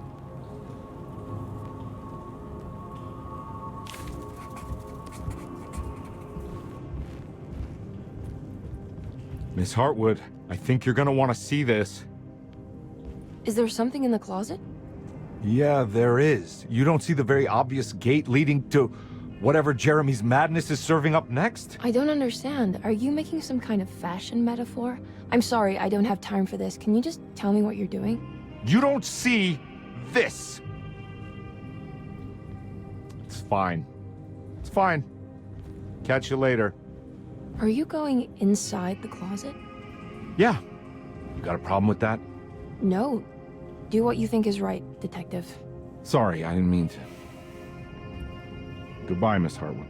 Miss Hartwood, I think you're gonna want to see this. Is there something in the closet? Yeah, there is. You don't see the very obvious gate leading to whatever Jeremy's madness is serving up next? I don't understand. Are you making some kind of fashion metaphor? I'm sorry, I don't have time for this. Can you just tell me what you're doing? You don't see this! It's fine. It's fine. Catch you later. Are you going inside the closet? Yeah. You got a problem with that? No. Do what you think is right, Detective. Sorry, I didn't mean to. Goodbye, Miss Hartwood.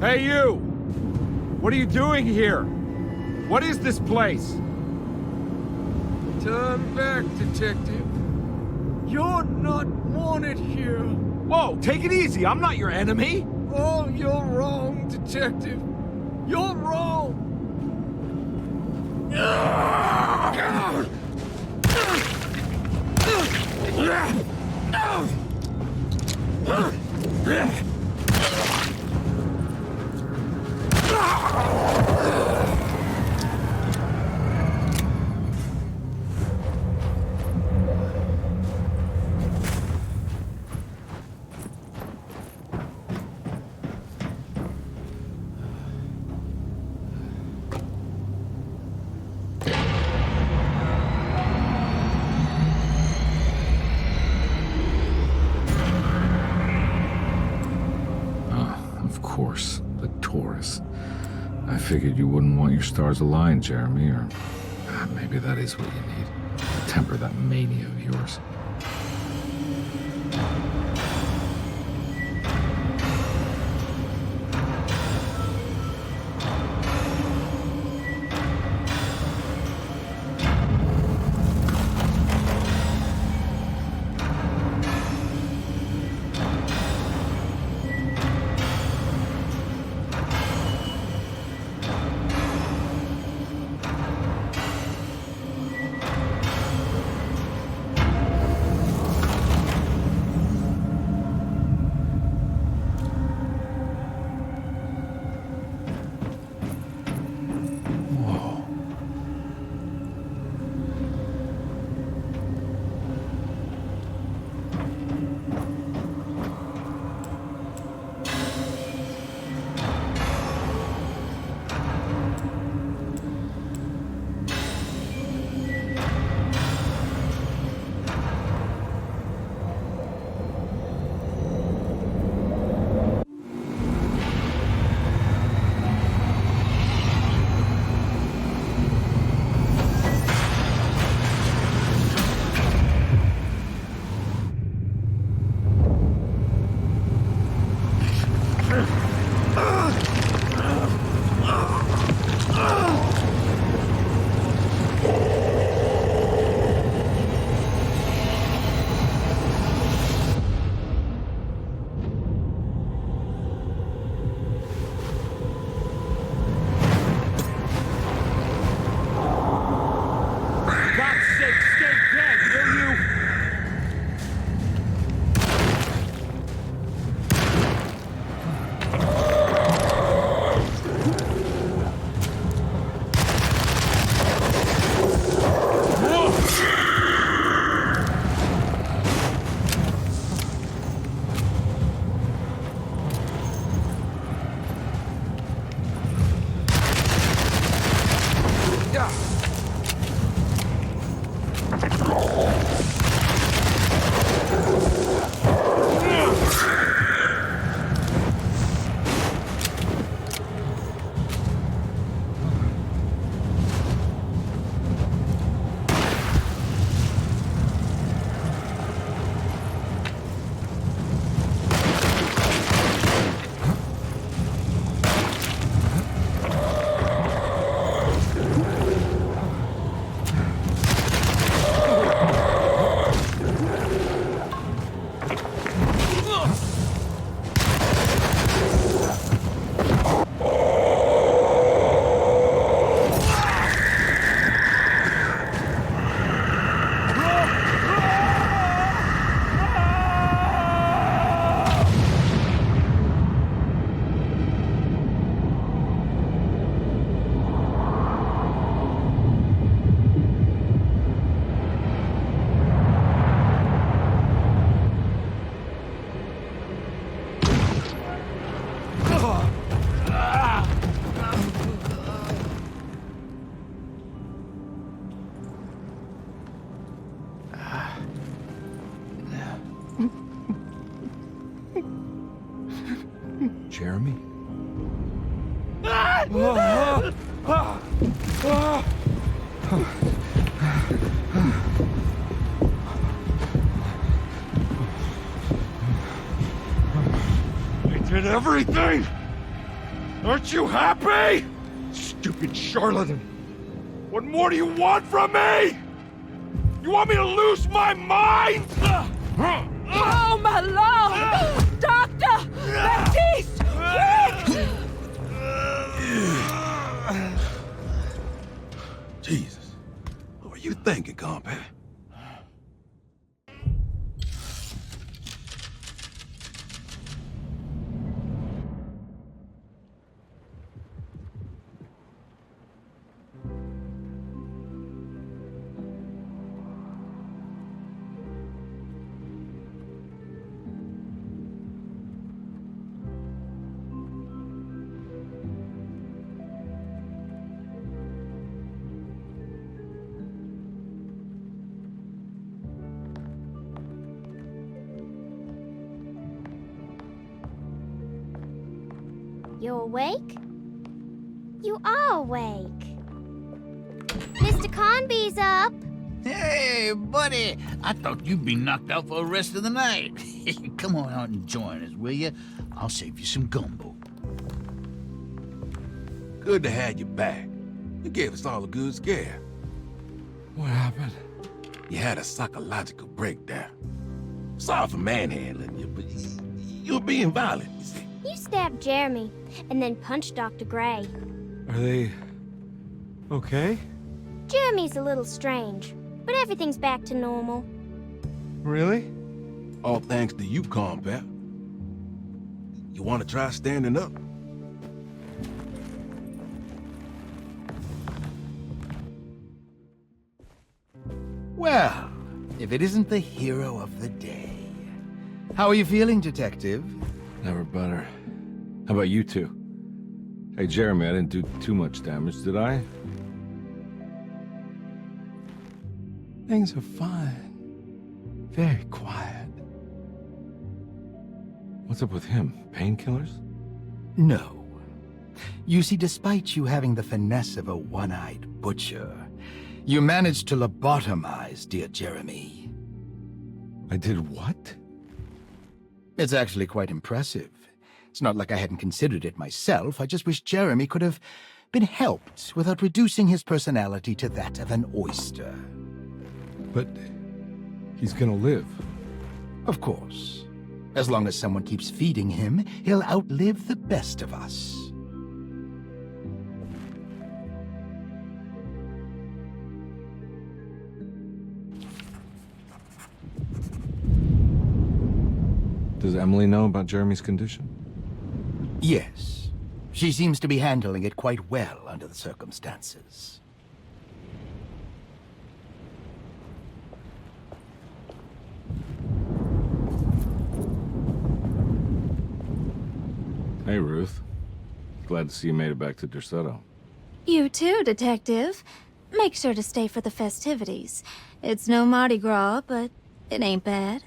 Hey, you! What are you doing here? What is this place? Turn back, detective. You're not wanted here. Whoa, take it easy. I'm not your enemy. Oh, you're wrong, detective. You're wrong. Of course, the Taurus. I figured you wouldn't want your stars aligned, Jeremy, or maybe that is what you need. To temper that mania of yours. Jeremy? I did everything Aren't you happy? Stupid charlatan. What more do you want from me? You want me to lose my mind? Oh, my lord! Doctor! Baptiste! Quick! Jesus. What were you thinking, compadre? You awake? You are awake. Mr. Conby's up. Hey, buddy! I thought you'd be knocked out for the rest of the night. Come on out and join us, will you? I'll save you some gumbo. Good to have you back. You gave us all a good scare. What happened? You had a psychological breakdown. Sorry for manhandling you, but you were being violent, you see. You stabbed Jeremy and then punched Dr. Gray. Are they okay? Jeremy's a little strange, but everything's back to normal. Really? All thanks to you, compat. You want to try standing up? Well, if it isn't the hero of the day. How are you feeling, Detective? Never better. How about you two? Hey, Jeremy, I didn't do too much damage, did I? Things are fine. Very quiet. What's up with him? Painkillers? No. You see, despite you having the finesse of a one-eyed butcher, you managed to lobotomize dear Jeremy. I did what? It's actually quite impressive. It's not like I hadn't considered it myself. I just wish Jeremy could have been helped without reducing his personality to that of an oyster. But he's gonna live. Of course. As long as someone keeps feeding him, he'll outlive the best of us. Does Emily know about Jeremy's condition? Yes. She seems to be handling it quite well under the circumstances. Hey, Ruth. Glad to see you made it back to Derceto. You too, Detective. Make sure to stay for the festivities. It's no Mardi Gras, but it ain't bad.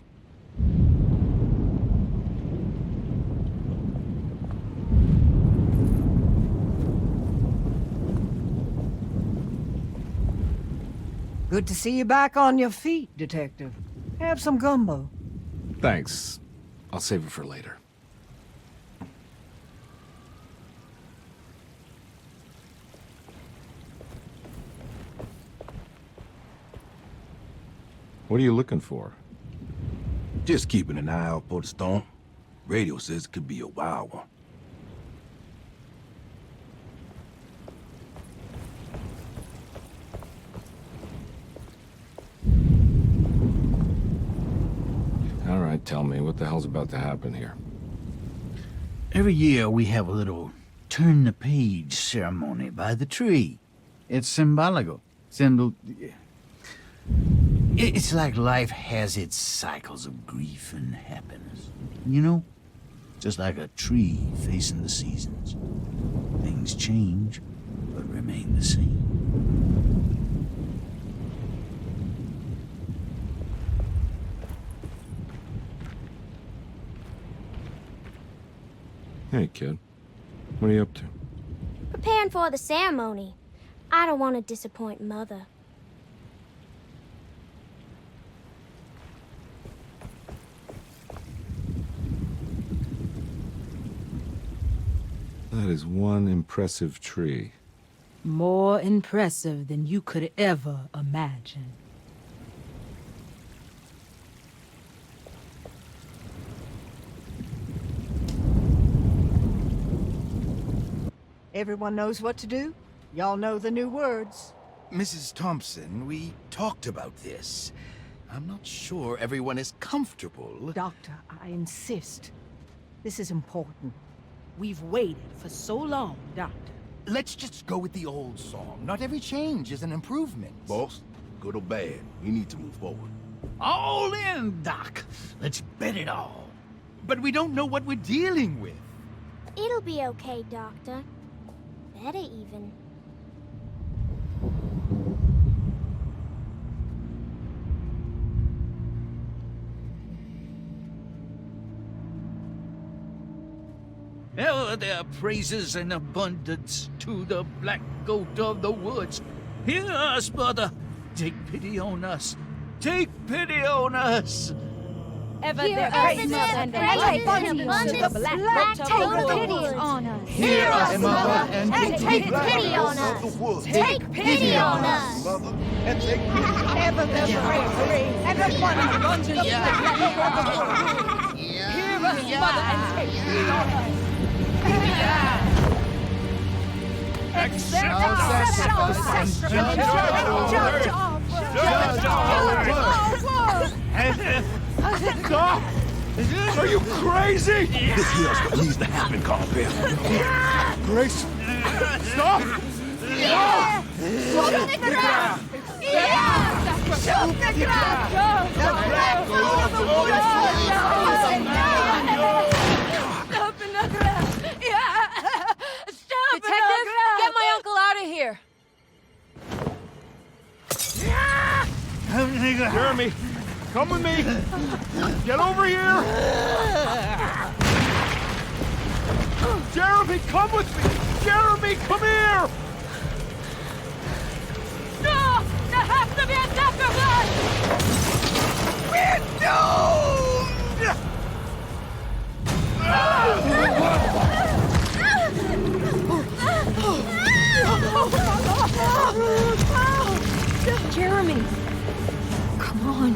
Good to see you back on your feet, Detective. Have some gumbo. Thanks. I'll save it for later. What are you looking for? Just keeping an eye out for the storm. Radio says it could be a wild one. All right, tell me, what the hell's about to happen here? Every year we have a little turn-the-page ceremony by the tree. It's symbolical. It's like life has its cycles of grief and happiness. You know? Just like a tree facing the seasons. Things change, but remain the same. Hey, kid. What are you up to? Preparing for the ceremony. I don't want to disappoint Mother. that is one impressive tree. More impressive than you could ever imagine. Everyone knows what to do? Y'all know the new words. Mrs. Thompson, we talked about this. I'm not sure everyone is comfortable. Doctor, I insist. This is important. We've waited for so long, Doctor. Let's just go with the old song. Not every change is an improvement. Boss, good or bad, we need to move forward. All in, Doc. Let's bet it all. But we don't know what we're dealing with. It'll be okay, Doctor. Better even. Ever there praises and abundance to the black goat of the woods. Hear us, mother. Take pity on us. Take pity on us. Ever there praises and abundance to the black goat of the woods. On us. Hear us, mother, and take pity on us. Take pity on us. Mother, and take pity. Ever there praise and abundance to the black goat of the woods. Hear us, mother, and take pity on us. Accept our sacrifice and judge Stop! Are you crazy? This here's what needs to happen, Carpet. Grace, stop! Yeah! Shoot the ground! Yeah! Shoot the ground! Go! Stop in the ground! Yeah! Stop in the ground! Get my uncle out of here! Jeremy, come with me! Get over here! Jeremy, come with me! Jeremy, come here! No! There has to be a sacrifice! We're doomed! Jeremy! Come on.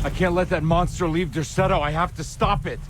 I can't let that monster leave Derceto. I have to stop it.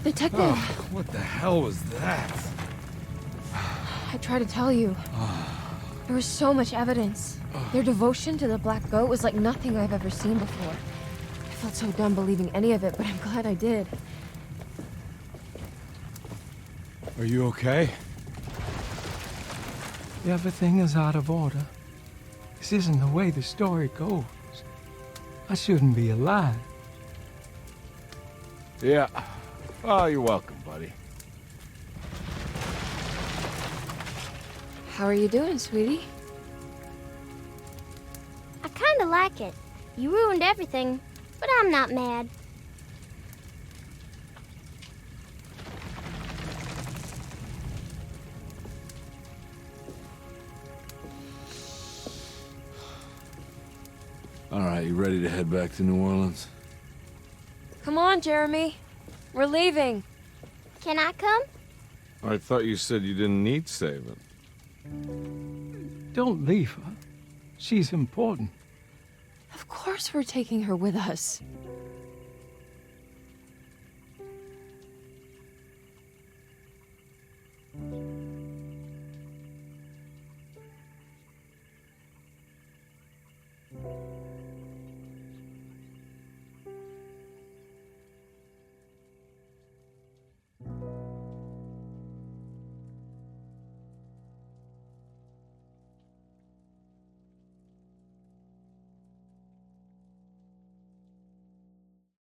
Detective! Oh, what the hell was that? I tried to tell you. There was so much evidence. Their devotion to the Black Goat was like nothing I've ever seen before. I felt so dumb believing any of it, but I'm glad I did. Are you okay? Everything is out of order. This isn't the way the story goes. I shouldn't be alive. Yeah. Oh, you're welcome, buddy. How are you doing, sweetie? I kinda like it. You ruined everything, but I'm not mad. All right, you ready to head back to New Orleans? Come on, Jeremy. We're leaving. Can I come? I thought you said you didn't need saving. Don't leave her. She's important. Of course we're taking her with us.